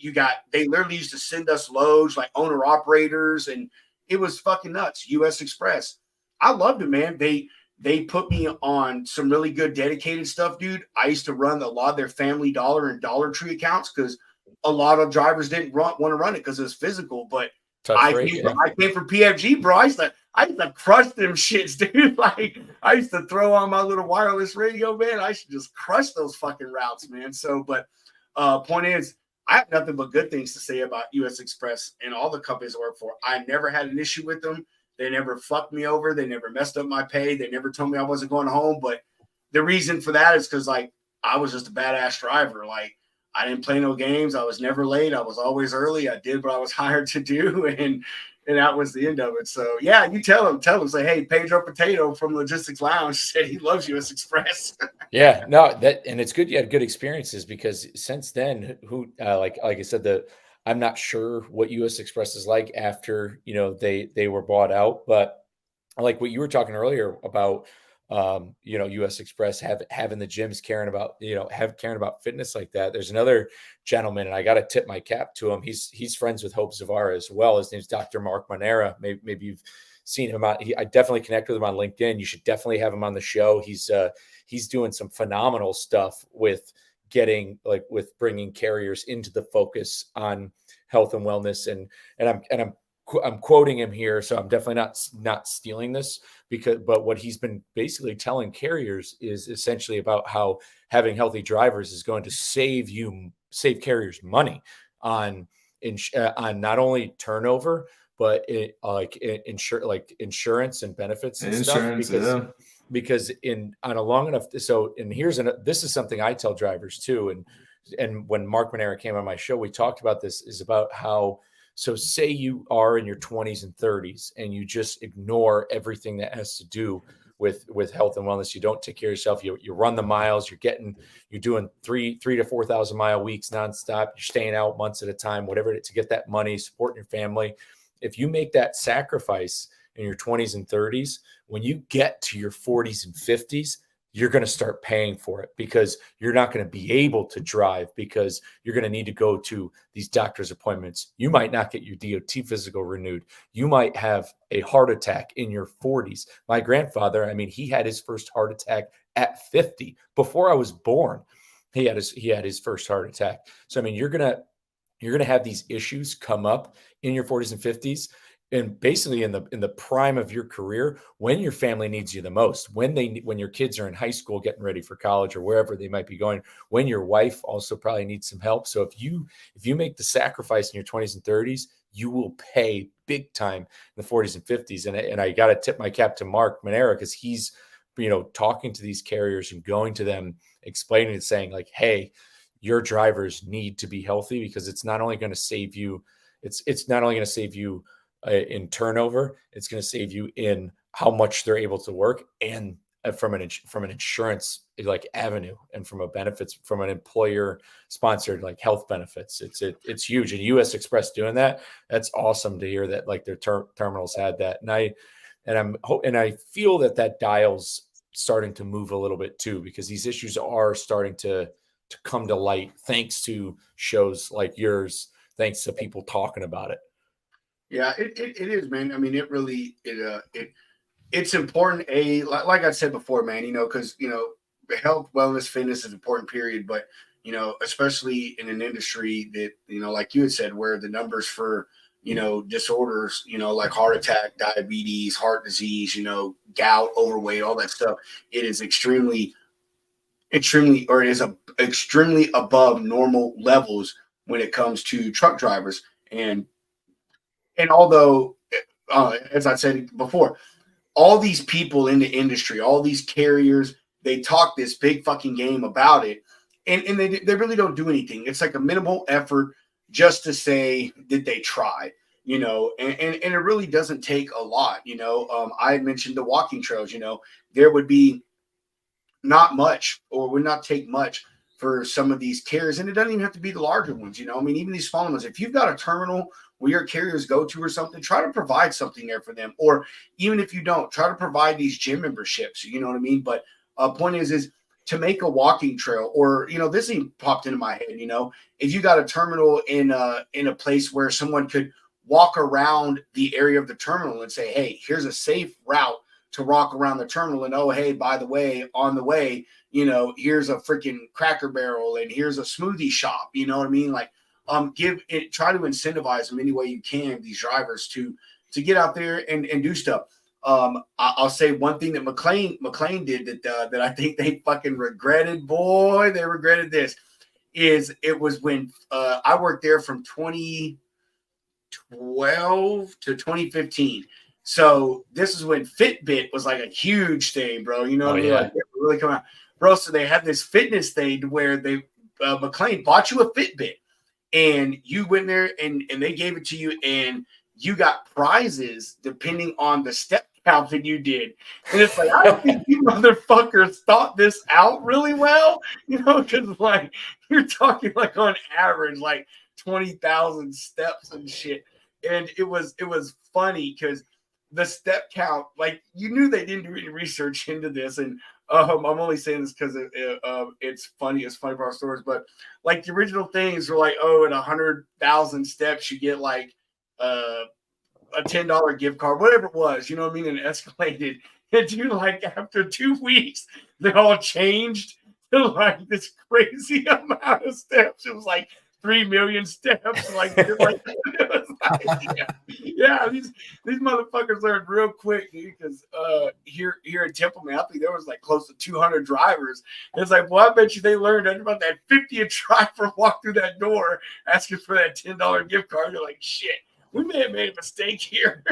they literally used to send us loads, like owner operators, and it was fucking nuts. US Express. I loved it, man. They put me on some really good dedicated stuff, dude. I used to run a lot of their Family Dollar and Dollar Tree accounts because a lot of drivers didn't want to run it because it was physical, but I came from PFG, bro. I used to crush them shits, dude. Like, I used to throw on my little wireless radio, man. I should just crush those fucking routes, man. So, but point is, I have nothing but good things to say about US Express and all the companies I work for. I never had an issue with them. They never fucked me over. They never messed up my pay. They never told me I wasn't going home. But the reason for that is because, like, I was just a badass driver. Like, I didn't play no games. I was never late. I was always early. I did what I was hired to do, and that was the end of it. So, yeah, you tell him, say, hey, Pedro Potato from Logistics Lounge said he loves US Express. Yeah, no, and it's good you had good experiences because since then, like I said, I'm not sure what US Express is like after, they were bought out, but like what you were talking earlier about, US Express having the gyms caring about fitness like that. There's another gentleman, and I got to tip my cap to him. He's friends with Hope Zavara as well. His name's Dr. Mark Monera. Maybe you've seen him out. I definitely connect with him on LinkedIn. You should definitely have him on the show. He's doing some phenomenal stuff with bringing carriers into the focus on health and wellness. And I'm quoting him here, so I'm definitely not stealing this but what he's been basically telling carriers is essentially about how having healthy drivers is going to save carriers money on not only turnover, but insurance and benefits and stuff. Because on a long enough, this is something I tell drivers too. And when Mark Monera came on my show, we talked about this, is about how, so say you are in your 20s and 30s and you just ignore everything that has to do with health and wellness. You don't take care of yourself. You run the miles. You're doing 3,000 to 4,000 mile weeks nonstop. You're staying out months at a time, whatever, to get that money, supporting your family. If you make that sacrifice in your 20s and 30s, when you get to your 40s and 50s, you're going to start paying for it, because you're not going to be able to drive, because you're going to need to go to these doctor's appointments. You might not get your DOT physical renewed. You might have a heart attack in your 40s. My grandfather, I mean, he had his first heart attack at 50. Before I was born, he had his first heart attack. So, I mean, you're going to have these issues come up in your 40s and 50s. And basically in the prime of your career, when your family needs you the most, when your kids are in high school getting ready for college or wherever they might be going, when your wife also probably needs some help. So if you make the sacrifice in your 20s and 30s, you will pay big time in the 40s and 50s. And I got to tip my cap to Mark Manera, because he's, talking to these carriers and going to them, explaining and saying like, hey, your drivers need to be healthy, because it's not only going to save you, it's not only going to save you in turnover, it's going to save you in how much they're able to work, and from an insurance like avenue, and from from an employer sponsored like health benefits. It's huge. And US Express doing that, that's awesome to hear that like their terminals had that. And I feel that dial's starting to move a little bit too, because these issues are starting to come to light thanks to shows like yours, thanks to people talking about it. Yeah, it is, man. I mean, it really it's important. Like I said before, man. Because health, wellness, fitness is important. Period. But especially in an industry that like you had said, where the numbers for disorders, like heart attack, diabetes, heart disease, gout, overweight, all that stuff, it is extremely, or it is extremely above normal levels when it comes to truck drivers. And although, as I said before, all these people in the industry, all these carriers, they talk this big fucking game about it, and they really don't do anything. It's like a minimal effort just to say that they tried, and it really doesn't take a lot. I had mentioned the walking trails. There would be not much, or would not take much for some of these carriers, and it doesn't even have to be the larger ones. I mean, even these smaller ones. If you've got a terminal where your carriers go to or something, try to provide something there for them. Or even if you don't, try to provide these gym memberships. You know what I mean? But point is to make a walking trail, or this even popped into my head. If you got a terminal in a place where someone could walk around the area of the terminal and say, hey, here's a safe route to walk around the terminal, and oh, hey, by the way, on the way, here's a freaking Cracker Barrel, and here's a smoothie shop. You know what I mean? Like, try to incentivize them any way you can, these drivers, to get out there and do stuff. I'll say one thing that McLean did that I think they fucking regretted. Boy, they regretted this. It was when I worked there from 2012 to 2015. So this is when Fitbit was like a huge thing, bro. You know what I mean? Yeah. Like, they were really coming out, bro. So they had this fitness thing where they McLean bought you a Fitbit. And you went there and they gave it to you, and you got prizes depending on the step count that you did. And it's like, I don't think you motherfuckers thought this out really well, because like you're talking like on average like 20,000 steps and shit. And it was funny because the step count, like, you knew they didn't do any research into this. And I'm only saying this because it's funny. It's funny for our stories, but like the original things were like, oh, at 100,000 steps, you get like a $10 gift card, whatever it was, you know what I mean? And it escalated. And dude, like after 2 weeks, they all changed to like this crazy amount of steps. It was like 3 million steps. Like, it was like yeah, these motherfuckers learned real quick, because here in Temple, man, I think there was like close to 200 drivers. And it's like, well, I bet you they learned about that 50th driver walk through that door asking for that $10 gift card. You're like, shit, we may have made a mistake here.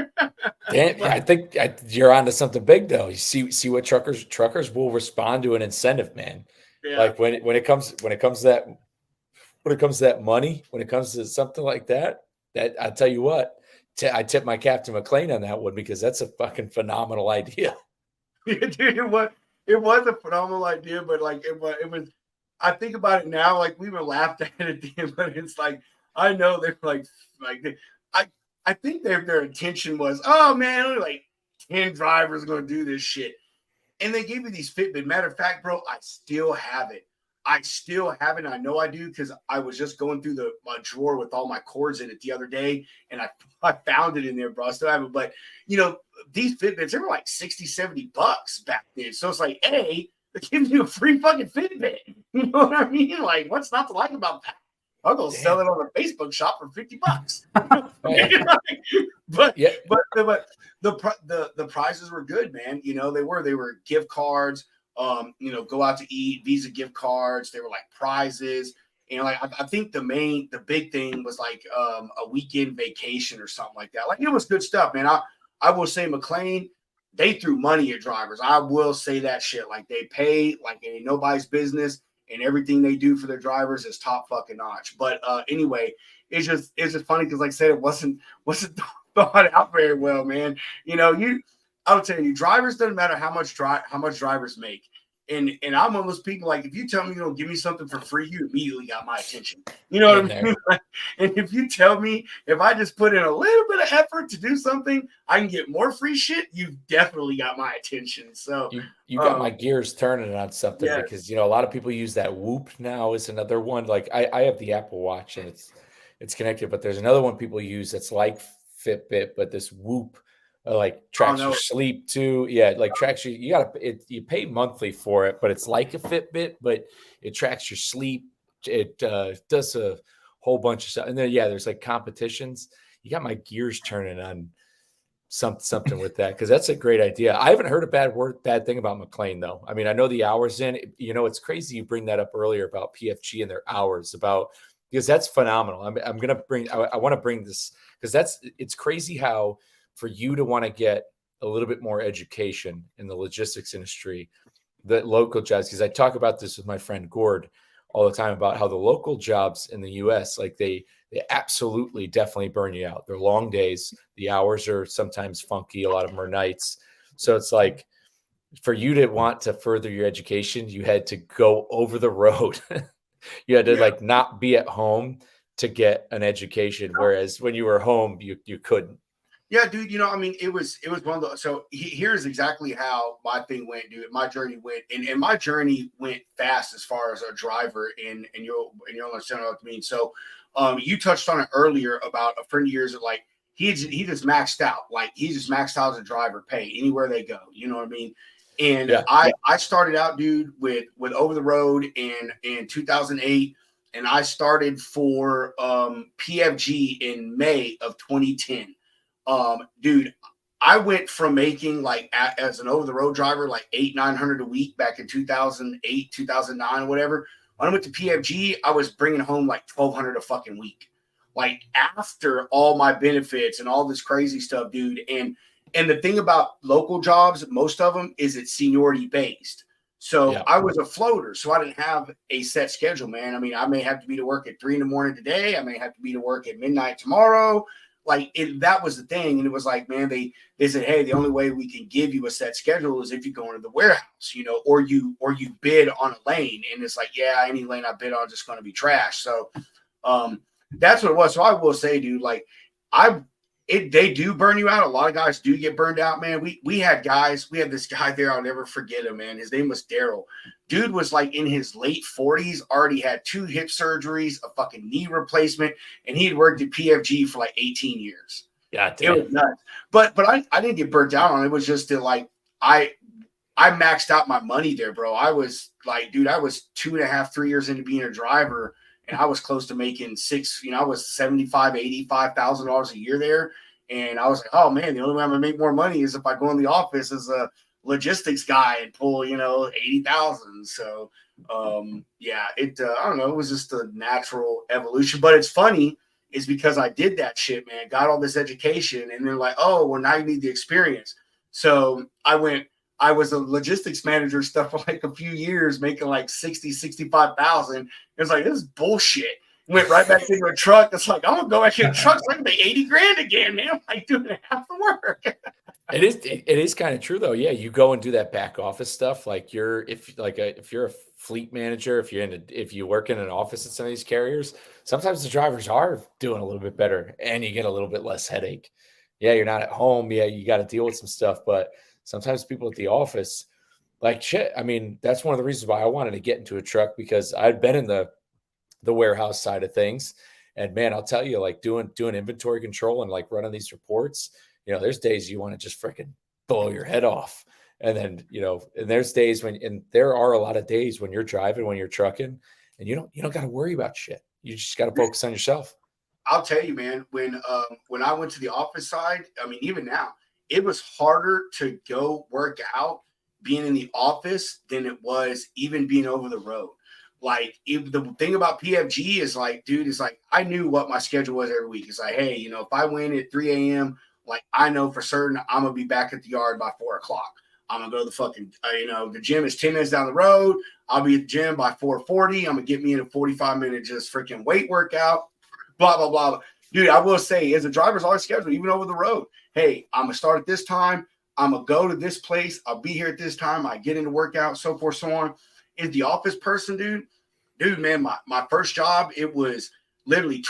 Dan, I think you're onto something big though. You see what truckers will respond to an incentive, man. Yeah. Like when it comes to that money, when it comes to something like that I tell you what, I tip my cap to McLean on that one, because that's a fucking phenomenal idea. Dude, it was a phenomenal idea, but like it was. I think about it now, like we were laughed at it then, but it's like I know they're like I think their intention was, oh man, only like 10 drivers are gonna do this shit. And they gave me these Fitbit. Matter of fact, bro, I still have it. I still have it. I know I do because I was just going through my drawer with all my cords in it the other day, and I found it in there, bro. I still have it. But, you know, these Fitbits, they were like 60, 70 bucks back then. So it's like, hey, they're giving you a free fucking Fitbit. You know what I mean? Like, what's not to like about that? I'll go sell it on a Facebook shop for $50. but Yeah. but the prizes were good, man. You know, they were gift cards. You know, go out to eat, Visa gift cards. They were like prizes. And like I think the big thing was like a weekend vacation or something like that. Like it was good stuff, man. I will say McLean, they threw money at drivers. I will say that shit. Like they pay like it ain't nobody's business, and everything they do for their drivers is top fucking notch. But anyway, it's just funny because like I said, it wasn't thought out very well, man. You know, I would tell you, drivers doesn't matter how much drivers make. And I'm one of those people, like, if you tell me you don't give me something for free, you immediately got my attention. You know what I mean? And if you tell me if I just put in a little bit of effort to do something, I can get more free shit, you've definitely got my attention. So you got my gears turning on something yes. because, you know, a lot of people use that Whoop now is another one. Like I have the Apple Watch and it's connected, but there's another one people use that's like Fitbit, but this Whoop like tracks your sleep too. Yeah, like tracks you pay monthly for it, but it's like a Fitbit, but it tracks your sleep. It does a whole bunch of stuff. And then there's like competitions. You got my gears turning on something with that because that's a great idea. I haven't heard a bad thing about McLean though. I mean, I know the hours in. You know, it's crazy you bring that up earlier about PFG and their hours because that's phenomenal. I'm gonna bring. I want to bring this because it's crazy how. For you to want to get a little bit more education in the logistics industry, the local jobs, because I talk about this with my friend Gord all the time about how the local jobs in the US, like they absolutely definitely burn you out. They're long days. The hours are sometimes funky. A lot of them are nights. So it's like for you to want to further your education, you had to go over the road. You had to like not be at home to get an education. Whereas when you were home, you couldn't. Yeah, dude, you know, I mean, it was one of those. So here's exactly how my thing went, dude. My journey went, and my journey went fast as far as a driver, and you'll understand what I mean. So, you touched on it earlier about a friend of yours that like he just maxed out, like he just maxed out as a driver, pay anywhere they go. You know what I mean? And I started out, dude, with over the road in 2008, and I started for PFG in May of 2010. Dude, I went from making like as an over the road driver, like $800-900 a week back in 2008, 2009 or whatever. When I went to PFG, I was bringing home like $1,200 a fucking week, like after all my benefits and all this crazy stuff, dude. And the thing about local jobs, most of them is it's seniority based. So I was a floater, so I didn't have a set schedule, man. I mean, I may have to be to work at 3 a.m. today. I may have to be to work at midnight tomorrow. Like that was the thing. And it was like, man, they said, hey, the only way we can give you a set schedule is if you go into the warehouse, you know, or you bid on a lane. And it's like, yeah, any lane I bid on is just going to be trash. So that's what it was. So I will say, dude, like they do burn you out. A lot of guys do get burned out, man. We had this guy there. I'll never forget him, man. His name was Daryl. Dude was like in his late 40s, already had 2 hip surgeries, a fucking knee replacement, and he had worked at PFG for like 18 years. Yeah, it was nuts. But I didn't get burnt out on it. It was just that like I maxed out my money there, bro. I was like, dude, I was 2.5, 3 years into being a driver, and I was close to making I was $75,000, $85,000 a year there. And I was like, oh man, the only way I'm gonna make more money is if I go in the office as a logistics guy and pull, 80,000. So I don't know, it was just a natural evolution. But it's funny is because I did that shit, man, got all this education, and then like, oh, well, now you need the experience. So I was a logistics manager stuff for like a few years, making like 60, 65,000. It was like, this is bullshit. Went right back into a truck. It's like, I'm gonna go back in a truck so I can make $80,000 again, man. I'm like doing half the work. It is kind of true though. Yeah, you go and do that back office stuff. Like if you're a fleet manager, if you work in an office at some of these carriers, sometimes the drivers are doing a little bit better and you get a little bit less headache. Yeah, you're not at home. Yeah, you got to deal with some stuff, but sometimes people at the office, like shit. I mean, that's one of the reasons why I wanted to get into a truck, because I'd been in the warehouse side of things. And man, I'll tell you, like doing inventory control and like running these reports, there's days you want to just freaking blow your head off. And then, and there's days and there are a lot of days when you're driving, when you're trucking, and you don't got to worry about shit. You just got to focus on yourself. I'll tell you, man, when I went to the office side, I mean, even now, it was harder to go work out being in the office than it was even being over the road. Like, the thing about PFG is like, dude, it's like, I knew what my schedule was every week. It's like, hey, if I win at 3 a.m., like, I know for certain I'm going to be back at the yard by 4 o'clock. I'm going to go to the fucking, the gym is 10 minutes down the road. I'll be at the gym by 4:40. I'm going to get me in a 45-minute just freaking weight workout, blah, blah, blah. Dude, I will say, as a driver's always scheduled, even over the road, hey, I'm going to start at this time. I'm going to go to this place. I'll be here at this time. I get into workout, so forth, so on. Is the office person, dude, man, my first job, it was literally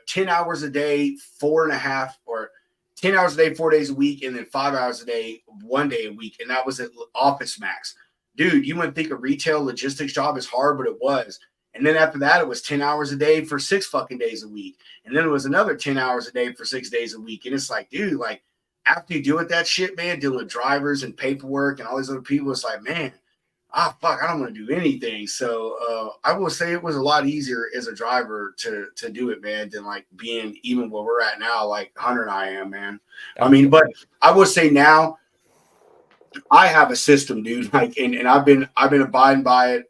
10 hours a day, 4.5, or 10 hours a day, 4 days a week, and then 5 hours a day, 1 day a week. And that was at Office Max. Dude, you wouldn't think a retail logistics job is hard, but it was. And then after that, it was 10 hours a day for 6 fucking days a week. And then it was another 10 hours a day for 6 days a week. And it's like, dude, like, after you deal with that shit, man, dealing with drivers and paperwork and all these other people, it's like, man, fuck, I don't want to do anything. So I will say it was a lot easier as a driver to do it, man, than like being even where we're at now, like Hunter and I am, man. I mean, but I would say now I have a system, dude. Like, and I've been abiding by it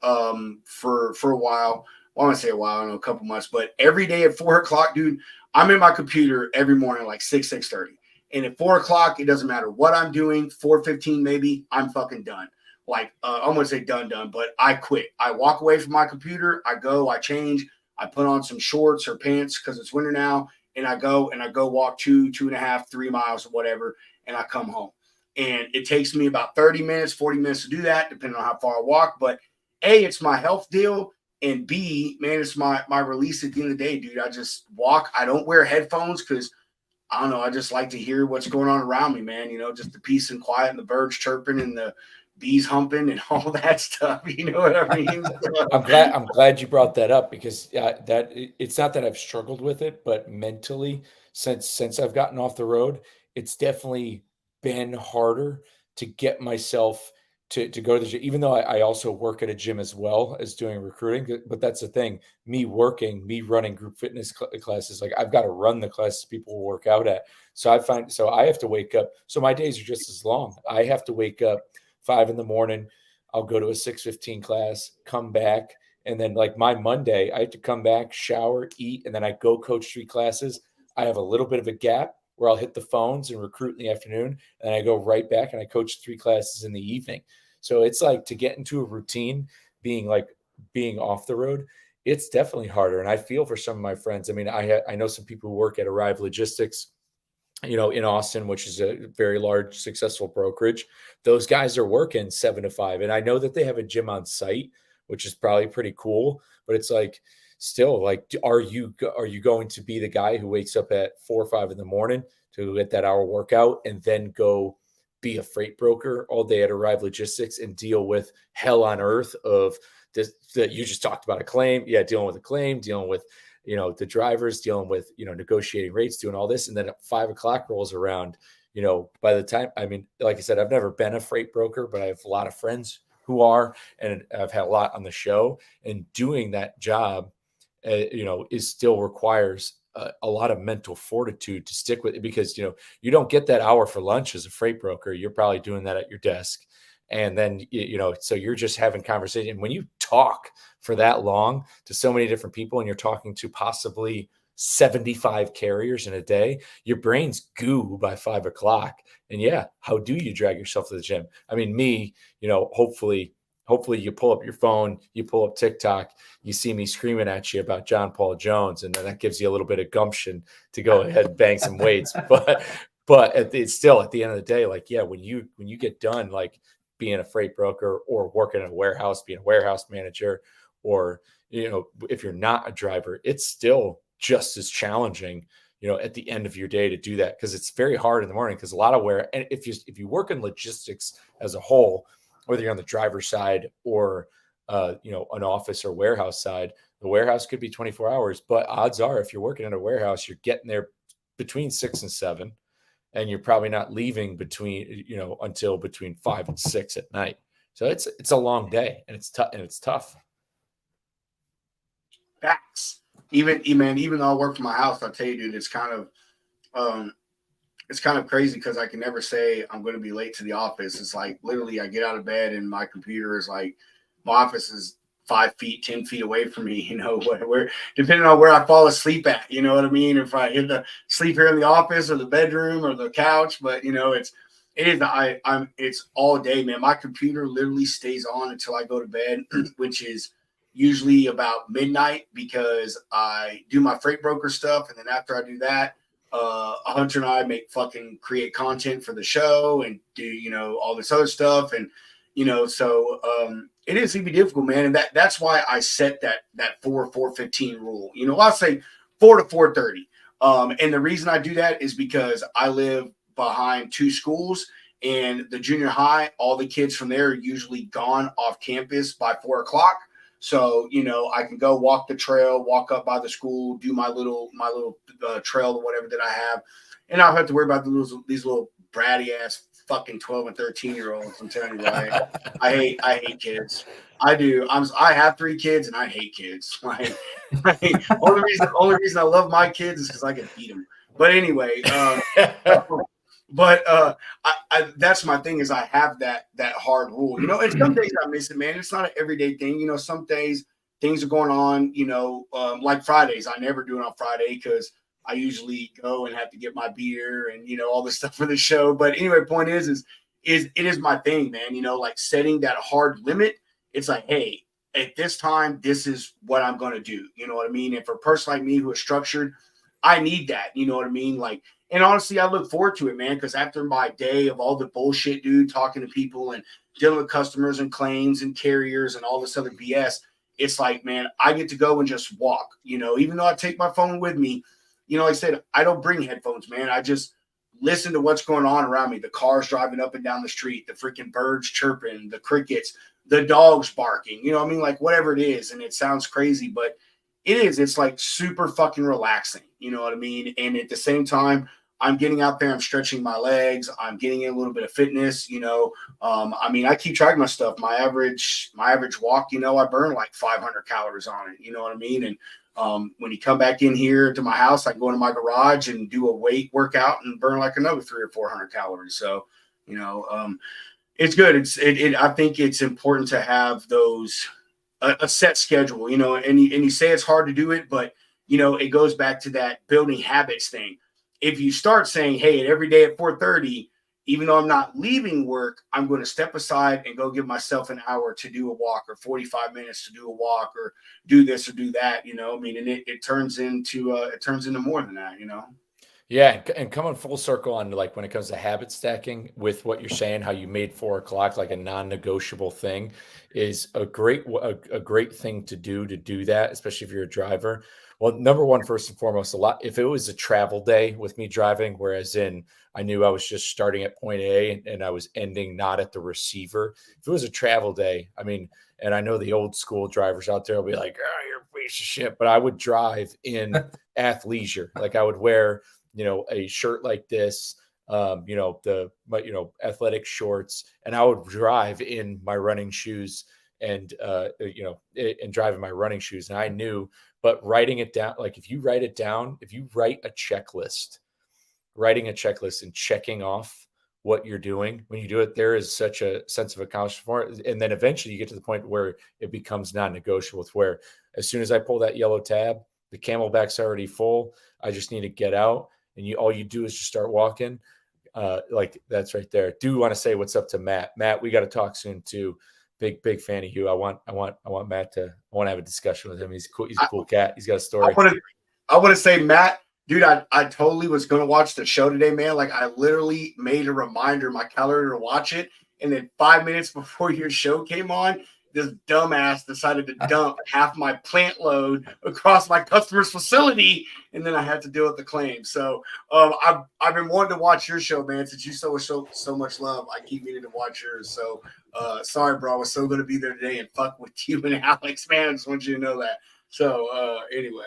for a while. Well, I want to say a while, I don't know, a couple months, but every day at 4 o'clock, dude, I'm in my computer every morning, like 6:30. And at 4 o'clock, it doesn't matter what I'm doing, 4:15 maybe, I'm fucking done. Like, I'm going to say done, but I quit. I walk away from my computer. I go, I change. I put on some shorts or pants because it's winter now. And I go walk 2.5, 3 miles or whatever. And I come home. And it takes me about 30 minutes, 40 minutes to do that, depending on how far I walk. But A, it's my health deal. And B, man, it's my release at the end of the day, dude. I just walk. I don't wear headphones because, I don't know, I just like to hear what's going on around me, man. Just the peace and quiet and the birds chirping and the bees humping and all that stuff. You know what I mean? I'm glad you brought that up, because that it's not that I've struggled with it, but mentally, since I've gotten off the road, it's definitely been harder to get myself to go to the gym, even though I also work at a gym as well as doing recruiting. But that's the thing, me running group fitness classes, like I've got to run the classes people will work out at. So I have to wake up. So my days are just as long. I have to wake up 5 a.m. I'll go to a 6:15 class, come back. And then like my Monday, I have to come back, shower, eat, and then I go coach 3 classes. I have a little bit of a gap where I'll hit the phones and recruit in the afternoon. And I go right back and I coach 3 classes in the evening. So it's like, to get into a routine, being off the road, it's definitely harder. And I feel for some of my friends. I mean, I know some people who work at Arrive Logistics, in Austin, which is a very large, successful brokerage. Those guys are working 7 to 5. And I know that they have a gym on site, which is probably pretty cool, but it's like, still, like, are you going to be the guy who wakes up at 4 or 5 in the morning to get that hour workout and then go be a freight broker all day at Arrive Logistics and deal with hell on earth of this that you just talked about, a claim? Yeah, dealing with a claim, dealing with the drivers, dealing with, negotiating rates, doing all this. And then at 5 o'clock rolls around, by the time, I mean, like I said, I've never been a freight broker, but I have a lot of friends who are, and I've had a lot on the show, and doing that job, is still requires a lot of mental fortitude to stick with it, because, you don't get that hour for lunch as a freight broker. You're probably doing that at your desk. And then, so you're just having conversation. When you talk for that long to so many different people, and you're talking to possibly 75 carriers in a day, your brain's goo by 5 o'clock. And yeah, how do you drag yourself to the gym? I mean, me, hopefully you pull up your phone, you pull up TikTok, you see me screaming at you about John Paul Jones, and then that gives you a little bit of gumption to go ahead and bang some weights. But it's still at the end of the day, like, yeah, when you get done, like being a freight broker or working in a warehouse, being a warehouse manager, or, if you're not a driver, it's still just as challenging, at the end of your day to do that. Cause it's very hard in the morning. Cause a lot of and if you work in logistics as a whole, whether you're on the driver's side or, an office or warehouse side, the warehouse could be 24 hours, but odds are if you're working in a warehouse, you're getting there between 6 and 7, and you're probably not leaving until between 5 and 6 at night. So it's a long day, and it's tough. Facts. Even though I work from my house, I'll tell you, dude, it's kind of crazy because I can never say I'm going to be late to the office. It's like literally I get out of bed and my computer is like, my office is 5 feet, 10 feet away from me, where depending on where I fall asleep at, you know what I mean? If I hit the sleep here in the office or the bedroom or the couch, but it's all day, man. My computer literally stays on until I go to bed, which is usually about midnight because I do my freight broker stuff. And then after I do that, Hunter and I create content for the show and do, all this other stuff. And, so it is going to be difficult, man. And that's why I set that 4:15 rule. I'll say 4 to 4:30. And the reason I do that is because I live behind 2 schools, and the junior high, all the kids from there are usually gone off campus by 4 o'clock. So, I can go walk the trail, walk up by the school, do my little trail or whatever that I have. And I don't have to worry about these little bratty ass fucking 12 and 13-year-olds. I'm telling you, right? I hate kids. I do. I have 3 kids and I hate kids. Only reason I love my kids is because I can beat them. But anyway, that's my thing is I have that hard rule, and some days I miss it, man. It's not an everyday thing. Some days things are going on, like Fridays. I never do it on Friday because I usually go and have to get my beer and, all this stuff for the show. But anyway, point is it is my thing, man. Like setting that hard limit. It's like, hey, at this time, this is what I'm going to do. You know what I mean? And for a person like me who is structured, I need that. You know what I mean? Like, and honestly, I look forward to it, man, because after my day of all the bullshit, dude, talking to people and dealing with customers and claims and carriers and all this other BS, it's like, man, I get to go and just walk, even though I take my phone with me. Like I said, I don't bring headphones, man. I just listen to what's going on around me. The cars driving up and down the street, the freaking birds chirping, the crickets, the dogs barking, I mean, like whatever it is. And it sounds crazy, but it is. It's like super fucking relaxing. You know what I mean? And at the same time, I'm getting out there. I'm stretching my legs. I'm getting in a little bit of fitness. I keep track of my stuff. My average walk, I burn like 500 calories on it. You know what I mean? And when you come back in here to my house, I go into my garage and do a weight workout and burn like another 300 or 400 calories. So, it's good. I think it's important to have those a set schedule. And you say it's hard to do it, but it goes back to that building habits thing. If you start saying, hey, every day at 4:30, even though I'm not leaving work, I'm going to step aside and go give myself an hour to do a walk or 45 minutes to do a walk or do this or do that, and it turns into more than that, Yeah. And coming full circle on like when it comes to habit stacking with what you're saying, how you made 4 o'clock like a non-negotiable thing is a great thing to do that, especially if you're a driver. Well, number one, first and foremost, if it was a travel day with me driving, whereas I knew I was just starting at point A and I was ending not at the receiver. If it was a travel day, and I know the old school drivers out there will be like, oh, you're a piece of shit, but I would drive in athleisure. Like I would wear, a shirt like this, athletic shorts, and I would drive in my running shoes and drive in my running shoes. And I knew, but writing it down, like if you write a checklist, writing a checklist and checking off what you're doing, when you do it, there is such a sense of accomplishment for it. And then eventually you get to the point where it becomes non-negotiable, where as soon as I pull that yellow tab, the Camelback's already full. I just need to get out. And all you do is just start walking. Like that's right there. Do want to say what's up to Matt. Matt, we got to talk soon too. Big fan of you. I want Matt to have a discussion with him. He's cool. He's a cool cat. He's got a story. I want to say, Matt, Dude, I totally was gonna watch the show today, man. Like I literally made a reminder in my calendar to watch it, and then 5 minutes before your show came on, this dumbass decided to dump half my plant load across my customer's facility, and then I had to deal with the claim. So I've been wanting to watch your show, man. Since you so much love, I keep meaning to watch yours. So sorry, bro. I was so gonna be there today and fuck with you and Alex, man. I just want you to know that. So anyway.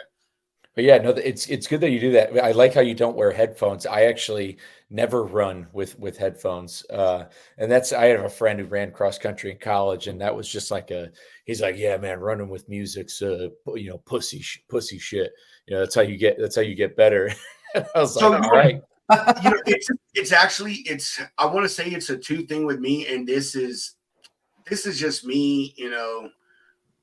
But yeah, no, it's good that you do that. I like how you don't wear headphones. I actually never run with headphones. And I have a friend who ran cross country in college, and that was just like he's like, yeah, man, running with music's pussy shit. That's how you get better. I was like, all right. I want to say it's a two thing with me, and this is just me,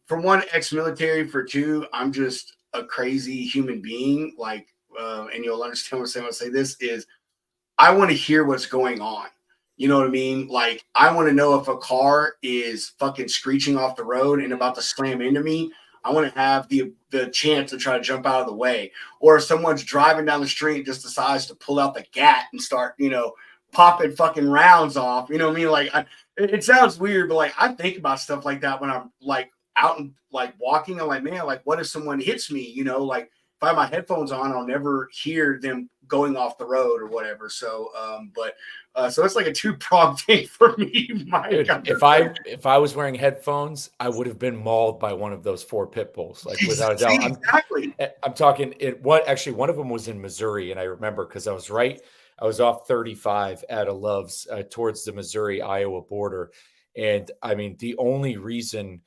for one, ex-military, for two, I'm just a crazy human being, and you'll understand what I'm saying when I say this is I want to hear what's going on. You know what I mean? Like, I want to know if a car is fucking screeching off the road and about to slam into me. I want to have the chance to try to jump out of the way. Or if someone's driving down the street and just decides to pull out the gat and start, popping fucking rounds off. You know what I mean? Like, it sounds weird, but like I think about stuff like that when I'm like out and like walking. I'm like, man, like what if someone hits me? Like if I have my headphones on, I'll never hear them going off the road or whatever. So so it's like a two-pronged thing for me. Dude, if I was wearing headphones, I would have been mauled by one of those 4 pit bulls, like without a doubt. Exactly. I'm talking one of them was in Missouri, and I remember because I was off 35 at a Love's towards the Missouri-Iowa border. And I mean, the only reason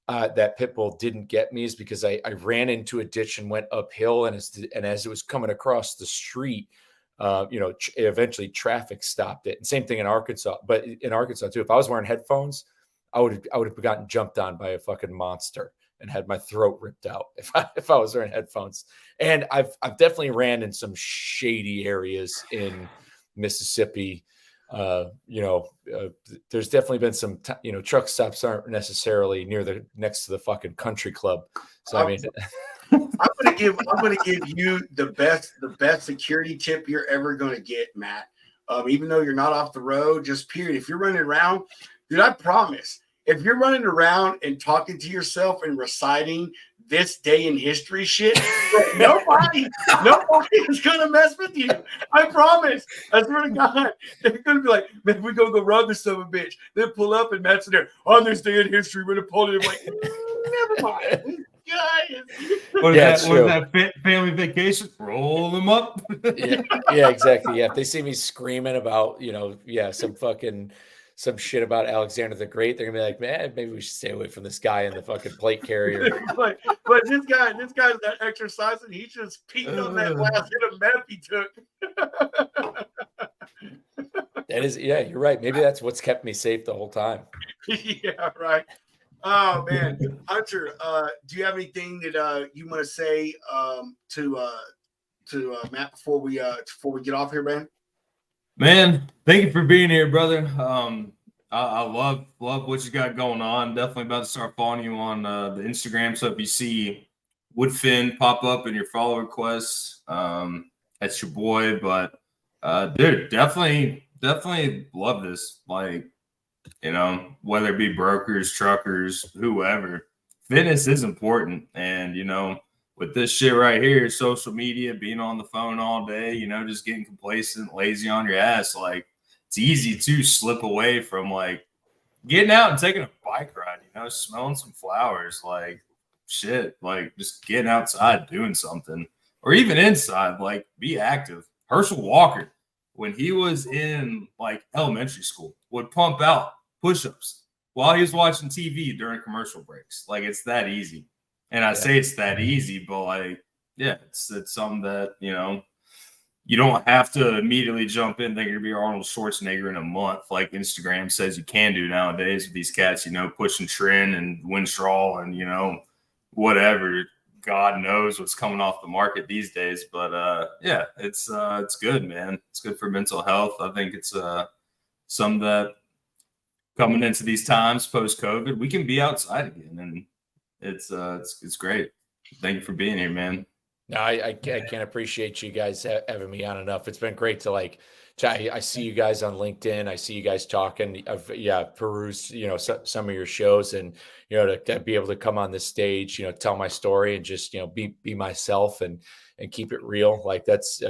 that pit bull didn't get me is because I ran into a ditch and went uphill, and as it was coming across the street, eventually traffic stopped it. And same thing in Arkansas, but in Arkansas too. If I was wearing headphones, I would have gotten jumped on by a fucking monster and had my throat ripped out if I was wearing headphones. And I've definitely ran in some shady areas in Mississippi. There's definitely been some, truck stops aren't necessarily next to the fucking country club. So I mean, I'm gonna give you the best security tip you're ever gonna get, Matt. Even though you're not off the road, just period. If you're running around, dude, I promise. If you're running around and talking to yourself and reciting this day in history shit, nobody is gonna mess with you. I promise. I swear to God, they're gonna be like, man, we're gonna go rob this son of a bitch. Then pull up and Matt's in there on this day in history. We're gonna pull it. I'm like, never mind. What is that family vacation? Roll them up. yeah, exactly. Yeah, if they see me screaming about, some shit about Alexander the Great, they're gonna be like, man, maybe we should stay away from this guy in the fucking plate carrier. but this guy's not exercising. He's just peeing on that last hit of meth he took. That is, yeah, you're right. Maybe that's what's kept me safe the whole time. Yeah, right. Oh man, Hunter, do you have anything that you want to say to Matt before we get off here, man? Man, thank you for being here, brother. I love what you got going on. Definitely about to start following you on the Instagram. So if you see Woodfin pop up in your follow requests, that's your boy. But dude, definitely love this. Like, whether it be brokers, truckers, whoever, fitness is important. And with this shit right here, social media, being on the phone all day, just getting complacent, lazy on your ass, like it's easy to slip away from like getting out and taking a bike ride, smelling some flowers, like shit, like just getting outside, doing something, or even inside, like be active. Herschel Walker, when he was in like elementary school, would pump out push-ups while he was watching TV during commercial breaks. Like it's that easy. And I say it's that easy, but like, yeah, it's something that, you don't have to immediately jump in thinking you're going to be Arnold Schwarzenegger in a month, like Instagram says you can do nowadays with these cats, pushing trend and Winstraw and, whatever. God knows what's coming off the market these days. But yeah, it's good, man. It's good for mental health. I think it's something that coming into these times post-COVID, we can be outside again, and it's great. Thank you for being here, man. No, I can't appreciate you guys having me on enough. It's been great to I see you guys on LinkedIn. I see you guys talking. I've perused, some of your shows, and to be able to come on this stage, tell my story and just be myself and keep it real. Like that's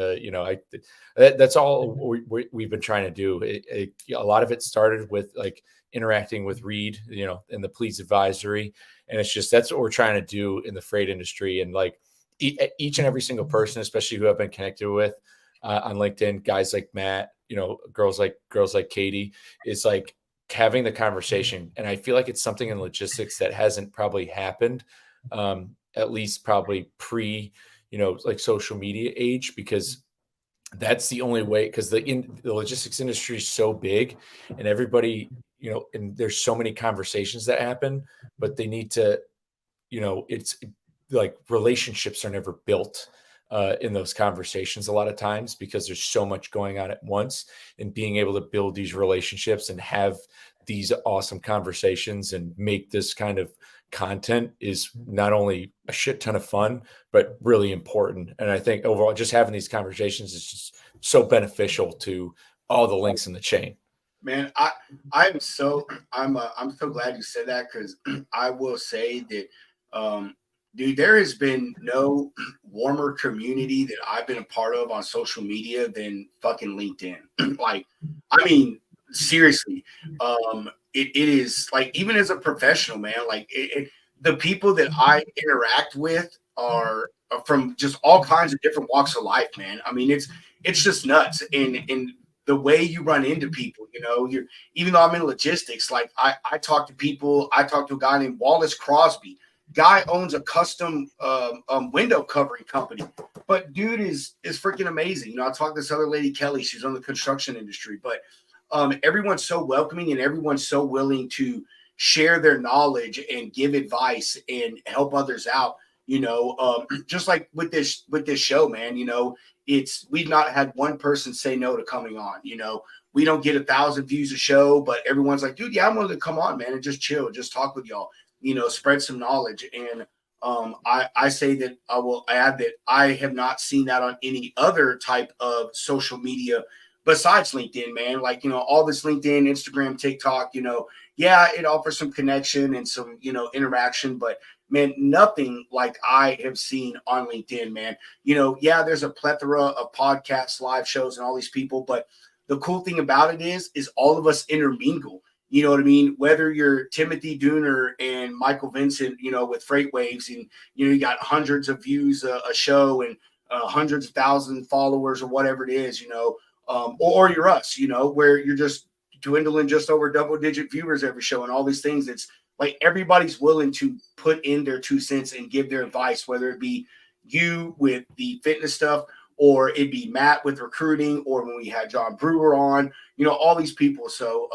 that's all we've been trying to do. A lot of it started with like interacting with Reed, in the police advisory, and it's just that's what we're trying to do in the freight industry, and like each and every single person, especially who I've been connected with on LinkedIn, guys like Matt, girls like Katie, is like having the conversation. And I feel like it's something in logistics that hasn't probably happened, at least probably pre, like social media age, because that's the only way, because the logistics industry is so big and everybody, and there's so many conversations that happen, but they need to, it's like relationships are never built in those conversations a lot of times because there's so much going on at once, and being able to build these relationships and have these awesome conversations and make this kind of content is not only a shit ton of fun, but really important. And I think overall, just having these conversations is just so beneficial to all the links in the chain. Man, I'm so glad you said that, because I will say that dude, there has been no warmer community that I've been a part of on social media than fucking LinkedIn. Like, I mean, seriously, it is like, even as a professional, man, like the people that I interact with are from just all kinds of different walks of life, man. I mean, it's just nuts. And the way you run into people, even though I'm in logistics, like I talk to people. I talked to a guy named Wallace Crosby. Guy owns a custom window covering company, but dude is freaking amazing. I talked to this other lady, Kelly. She's on the construction industry, but everyone's so welcoming and everyone's so willing to share their knowledge and give advice and help others out. Just like with this show, man. We've not had one person say no to coming on. We don't get 1,000 views a show, but everyone's like, dude, yeah, I'm willing to come on, man, and just chill, just talk with y'all. Spread some knowledge. And I say that I will add that I have not seen that on any other type of social media besides LinkedIn, man. Like, all this LinkedIn, Instagram, TikTok, yeah, it offers some connection and some, interaction, but man, nothing like I have seen on LinkedIn, man. Yeah, there's a plethora of podcasts, live shows, and all these people, but the cool thing about it is all of us intermingle. You know what I mean? Whether you're Timothy Dooner and Michael Vincent, with Freight Waves, and you got hundreds of views a show and hundreds of thousands followers or whatever it is, or you're us, where you're just dwindling just over double-digit viewers every show and all these things. It's like everybody's willing to put in their 2 cents and give their advice, whether it be you with the fitness stuff, or it'd be Matt with recruiting, or when we had John Brewer on, all these people. So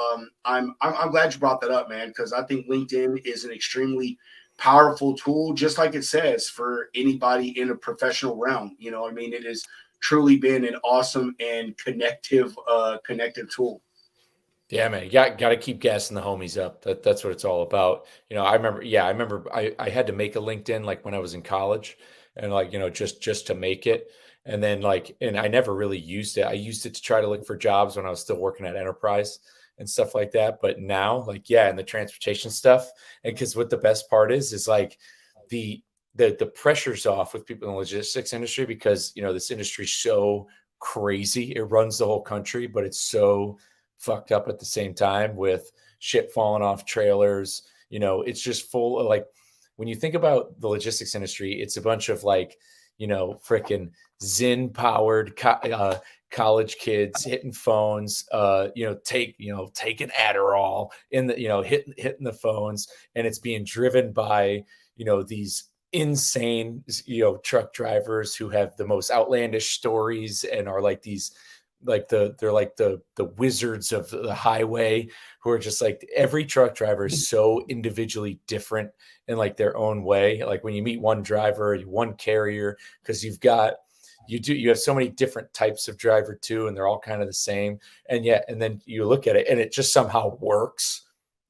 I'm glad you brought that up, man, because I think LinkedIn is an extremely powerful tool, just like it says, for anybody in a professional realm. I mean, it has truly been an awesome and connective tool. Yeah, man, you got to keep gassing the homies up. That's what it's all about. I remember I had to make a LinkedIn like when I was in college, and like, just to make it. And then and I never really used it. I used it to try to look for jobs when I was still working at Enterprise and stuff like that. But now, and the transportation stuff. And because what the best part is like the pressure's off with people in the logistics industry, because, this industry is so crazy. It runs the whole country, but it's so fucked up at the same time with shit falling off trailers. It's just full of when you think about the logistics industry, it's a bunch of freaking Zen powered college kids hitting phones, taking Adderall in the, hitting the phones. And it's being driven by, these insane, truck drivers who have the most outlandish stories and are like these, they're like the wizards of the highway, who are just like, every truck driver is so individually different in their own way. Like when you meet one driver, one carrier, because you have so many different types of driver too, and they're all kind of the same. And then you look at it and it just somehow works.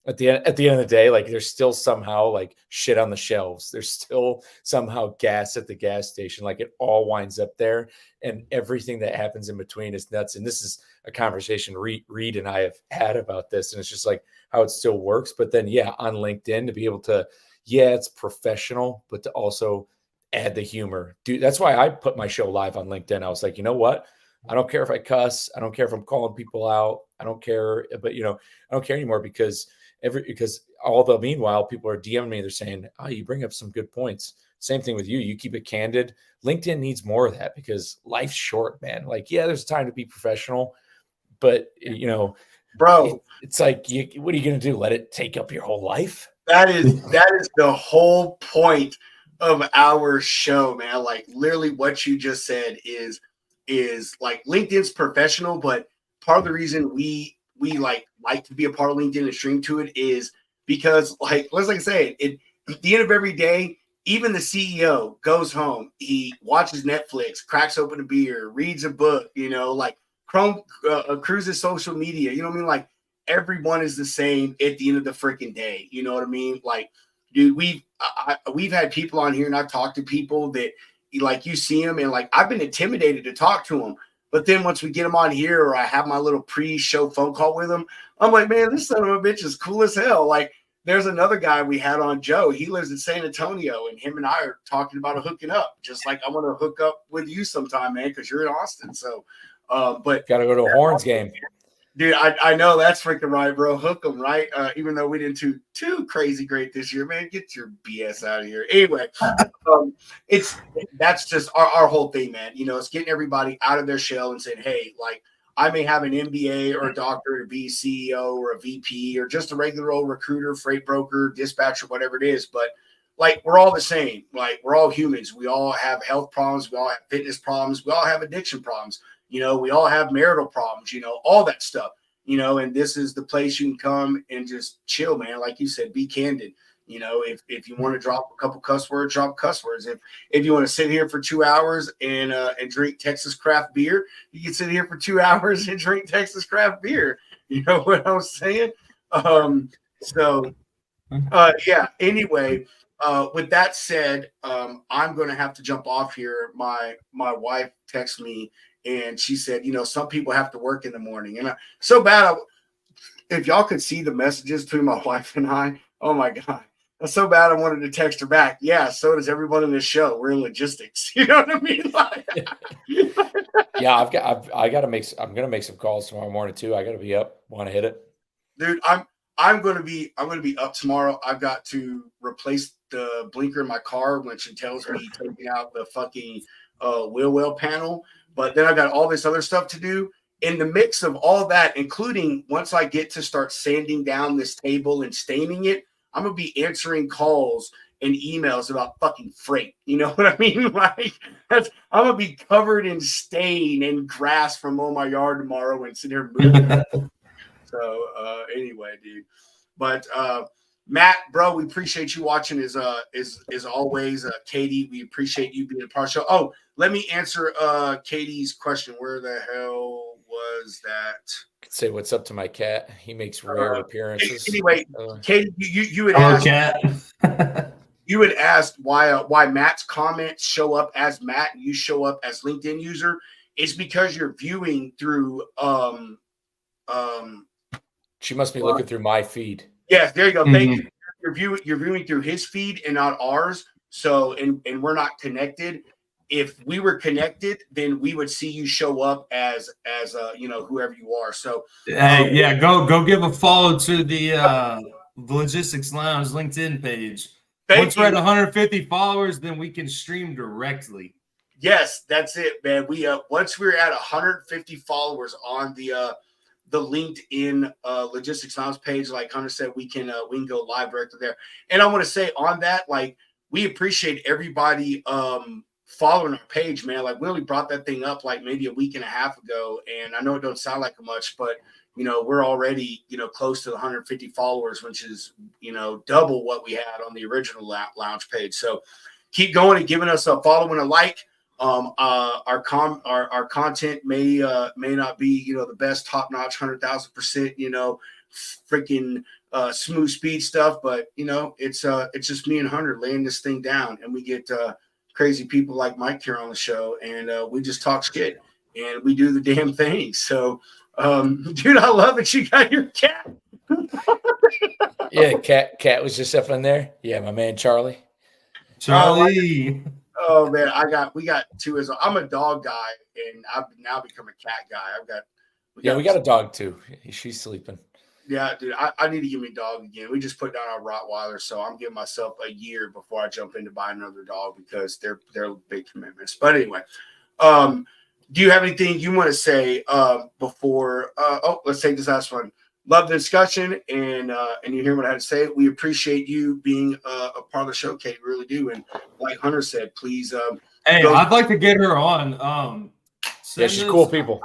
at the end of the day, like there's still somehow like shit on the shelves. There's still somehow gas at the gas station. Like it all winds up there, and everything that happens in between is nuts. And this is a conversation Reed and I have had about this, and it's just like how it still works. But then, yeah, on LinkedIn to be able to, yeah, it's professional, but to also add the humor, dude. That's why I put my show live on LinkedIn. I was like, you know what? I don't care if I cuss. I don't care if I'm calling people out. I don't care, but I don't care anymore because meanwhile, people are DMing me. They're saying, "Oh, you bring up some good points." Same thing with you. You keep it candid. LinkedIn needs more of that because life's short, man. Like, yeah, there's time to be professional, but bro, it's like, what are you going to do? Let it take up your whole life? that is the whole point of our show, man. Like literally what you just said is like LinkedIn's professional, but part of the reason we like to be a part of LinkedIn and stream to it is because like I say, at the end of every day, even the CEO goes home, he watches Netflix, cracks open a beer, reads a book, like cruises social media, you know what I mean? Like everyone is the same at the end of the freaking day. You know what I mean? Like, dude, we've had people on here and I've talked to people that like you see them and like I've been intimidated to talk to them. But then once we get them on here or I have my little pre-show phone call with them, I'm like, man, this son of a bitch is cool as hell. Like there's another guy we had on, Joe. He lives in San Antonio and him and I are talking about hooking up. Just like I want to hook up with you sometime, man, because you're in Austin. So, but got to go to a Horns game. Dude, I know that's freaking right, bro. Hook them, right? Even though we didn't do too crazy great this year, man. Get your BS out of here. Anyway, that's just our whole thing, man. It's getting everybody out of their shell and saying, hey, like I may have an MBA or a doctorate to be CEO or a VP or just a regular old recruiter, freight broker, dispatcher, whatever it is, but like we're all the same. Like we're all humans. We all have health problems. We all have fitness problems. We all have addiction problems. We all have marital problems, all that stuff, and this is the place you can come and just chill, man. Like you said, be candid. If you want to drop a couple cuss words, drop cuss words. If you want to sit here for 2 hours and drink Texas craft beer, you can sit here for 2 hours and drink Texas craft beer. You know what I'm saying? Yeah. Anyway, with that said, I'm going to have to jump off here. My wife texted me. And she said, some people have to work in the morning. And so bad. If y'all could see the messages between my wife and I, oh my God. That's so bad I wanted to text her back. Yeah, so does everyone in this show. We're in logistics. You know what I mean? Yeah, I'm gonna make some calls tomorrow morning too. I gotta be up. Want to hit it. Dude, I'm gonna be up tomorrow. I've got to replace the blinker in my car, which entails me taking out the fucking wheel well panel. But then I got all this other stuff to do. In the mix of all that, including once I get to start sanding down this table and staining it, I'm going to be answering calls and emails about fucking freight. You know what I mean? Like I'm going to be covered in stain and grass from mowing my yard tomorrow and sit here moving. So anyway, dude. But Matt, bro, we appreciate you watching as always. Katie, we appreciate you being a part of the show. Oh, let me answer Katie's question. Where the hell was that? Say what's up to my cat. He makes rare appearances. Anyway, Katie, you had Hello, asked. cat. You had asked why Matt's comments show up as Matt and you show up as LinkedIn user. It's because you're viewing through. She must be looking through my feed. Yes, there you go. Thank you. You're viewing through his feed and not ours. So, and we're not connected. If we were connected, then we would see you show up as whoever you are. So, Hey, yeah, go give a follow to the Logistics Lounge LinkedIn page. Once we're at 150 followers, then we can stream directly. Yes, that's it, man. We once we're at 150 followers on the LinkedIn Logistics Lounge page, like Hunter said, we can go live directly there. And I want to say on that, like, we appreciate everybody following our page, man. Like we only brought that thing up like maybe a week and a half ago, and I know it don't sound like much, but we're already close to the 150 followers, which is double what we had on the original lounge page. So keep going and giving us a follow and a like. Our content may not be the best top notch 100,000% freaking smooth speed stuff, but it's just me and Hunter laying this thing down, and we get crazy people like Mike here on the show, and we just talk shit and we do the damn thing. So, dude, I love it. You got your cat. Yeah, cat was just up in there. Yeah, my man Charlie. Charlie. Oh man, we got two as I'm a dog guy, and I've now become a cat guy. We got a dog too. She's sleeping. Yeah, dude, I need to give me a dog again. We just put down our Rottweiler, so I'm giving myself a year before I jump in to buy another dog because they're big commitments. But anyway, do you have anything you want to say before? Let's take this last one. Love the discussion, and you hear what I had to say. We appreciate you being a part of the show, Kate. We really do. And like Hunter said, please. Hey, I'd like to get her on. Yeah, she's cool people.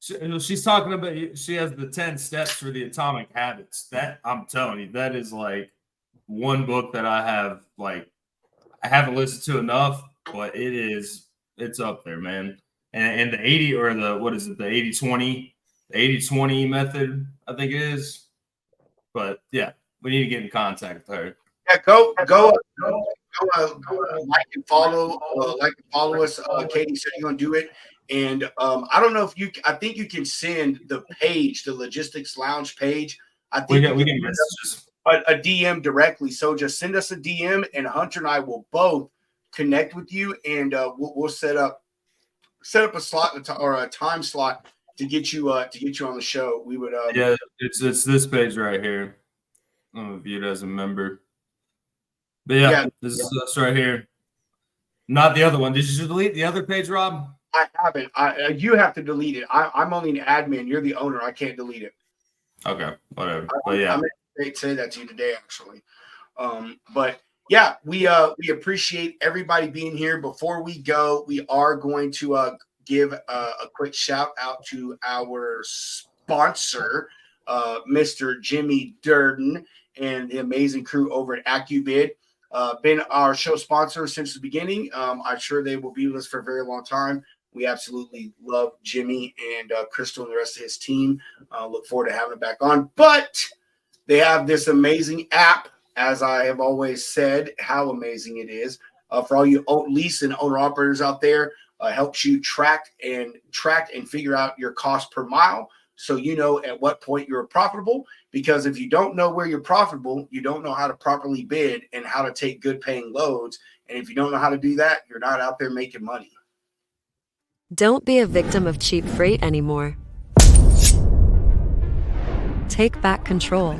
She's talking about. She has the 10 steps for the Atomic Habits. That I'm telling you, that is like one book that I have. Like, I haven't listened to enough, but it's up there, man. And the 80 or the what is it? The 80-20. The 80-20 method, I think it is. But yeah, we need to get in contact with her. Yeah, go like and follow us. Katie said you're gonna do it. And I don't know if I think you can send the page, the Logistics Lounge page. I think we get messages. A DM directly. So just send us a DM, and Hunter and I will both connect with you, and we'll set up a slot or a time slot to get you on the show. We would it's this page right here. I don't know if you as a member. But yeah, this is us right here. Not the other one. Did you delete the other page, Rob? I haven't. You have to delete it. I'm only an admin. You're the owner. I can't delete it. Okay, whatever. But yeah, I meant to say that to you today, actually. But yeah, we appreciate everybody being here. Before we go, we are going to give a quick shout out to our sponsor, Mr. Jimmy Durden and the amazing crew over at AccuBid. Been our show sponsor since the beginning. I'm sure they will be with us for a very long time. We absolutely love Jimmy and Crystal and the rest of his team. Look forward to having him back on. But they have this amazing app, as I have always said, how amazing it is. For all you lease and owner operators out there, helps you track and figure out your cost per mile, so you know at what point you're profitable. Because if you don't know where you're profitable, you don't know how to properly bid and how to take good paying loads. And if you don't know how to do that, you're not out there making money. Don't be a victim of cheap freight anymore. Take back control.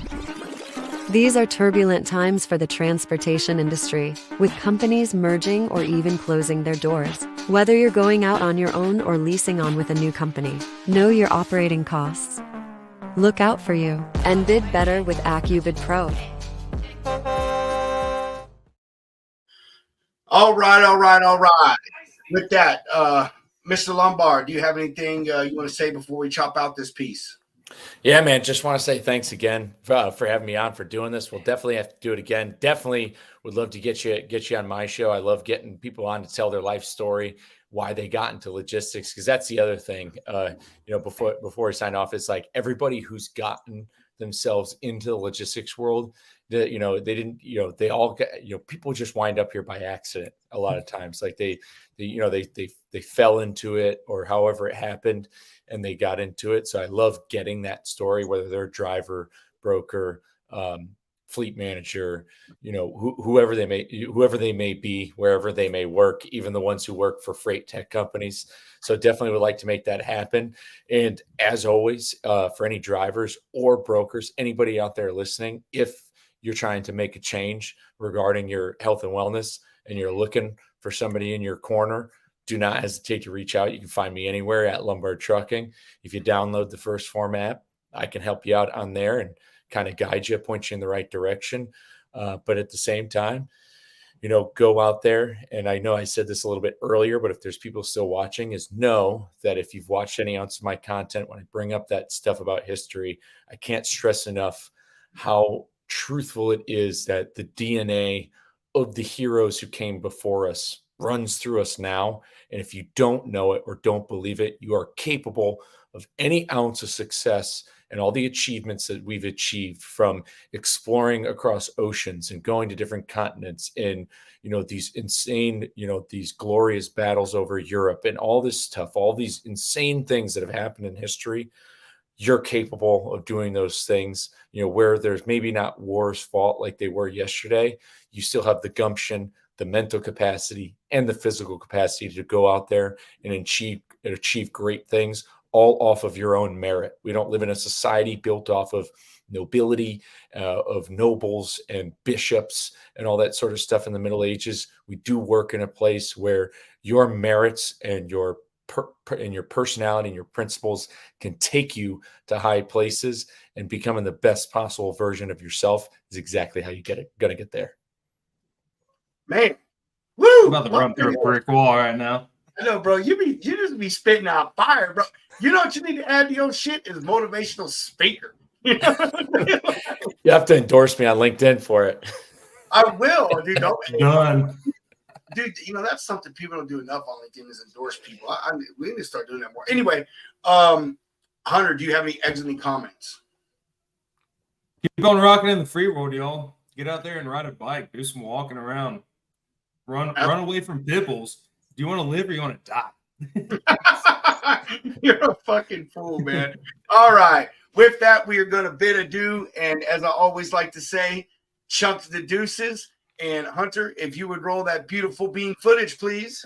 These are turbulent times for the transportation industry, with companies merging or even closing their doors. Whether you're going out on your own or leasing on with a new company, know your operating costs. Look out for you and bid better with AccuBid Pro. All right. With that, Mr. Lombard, do you have anything you want to say before we chop out this piece? Yeah, man. Just want to say thanks again for having me on, for doing this. We'll definitely have to do it again. Definitely would love to get you on my show. I love getting people on to tell their life story, why they got into logistics, because that's the other thing. Before I sign off, it's like everybody who's gotten themselves into the logistics world, they all get, people just wind up here by accident a lot of times. Like they fell into it, or however it happened, and they got into it. So I love getting that story, whether they're a driver, broker, fleet manager, whoever they may be, wherever they may work, even the ones who work for freight tech companies. So definitely would like to make that happen. And as always, for any drivers or brokers, anybody out there listening, if you're trying to make a change regarding your health and wellness and you're looking for somebody in your corner, do not hesitate to reach out. You can find me anywhere at Lombard Trucking. If you download the First Form app, I can help you out on there and kind of guide you, point you in the right direction. But at the same time, go out there. And I know I said this a little bit earlier, but if there's people still watching, is know that if you've watched any ounce of my content, when I bring up that stuff about history, I can't stress enough how truthful it is that the DNA of the heroes who came before us runs through us now. And if you don't know it or don't believe it, you are capable of any ounce of success and all the achievements that we've achieved, from exploring across oceans and going to different continents, and, you know, these insane, you know, these glorious battles over Europe and all this stuff, all these insane things that have happened in history, you're capable of doing those things, you know, where there's maybe not wars fought like they were yesterday. You still have the gumption, the mental capacity, and the physical capacity to go out there and achieve great things, all off of your own merit. We don't live in a society built off of nobility, of nobles and bishops and all that sort of stuff in the Middle Ages. We do work in a place where your merits and your personality and your principles can take you to high places, and becoming the best possible version of yourself is exactly how you gonna get there. Man, woo! I'm about to run through a brick wall right now. I know, bro. You just be spitting out fire, bro. You know what you need to add to your shit is motivational speaker. You have to endorse me on LinkedIn for it. I will, dude. Don't, Done. dude. You know that's something people don't do enough on LinkedIn is endorse people. We need to start doing that more. Anyway, Hunter, do you have any exiting comments? Keep on rocking in the free world, y'all. Get out there and ride a bike. Do some walking around. Run away from pimples. Do you want to live or you want to die? You're a fucking fool, man. All right. With that, we are going to bid adieu. And as I always like to say, chunk the deuces. And Hunter, if you would roll that beautiful bean footage, please.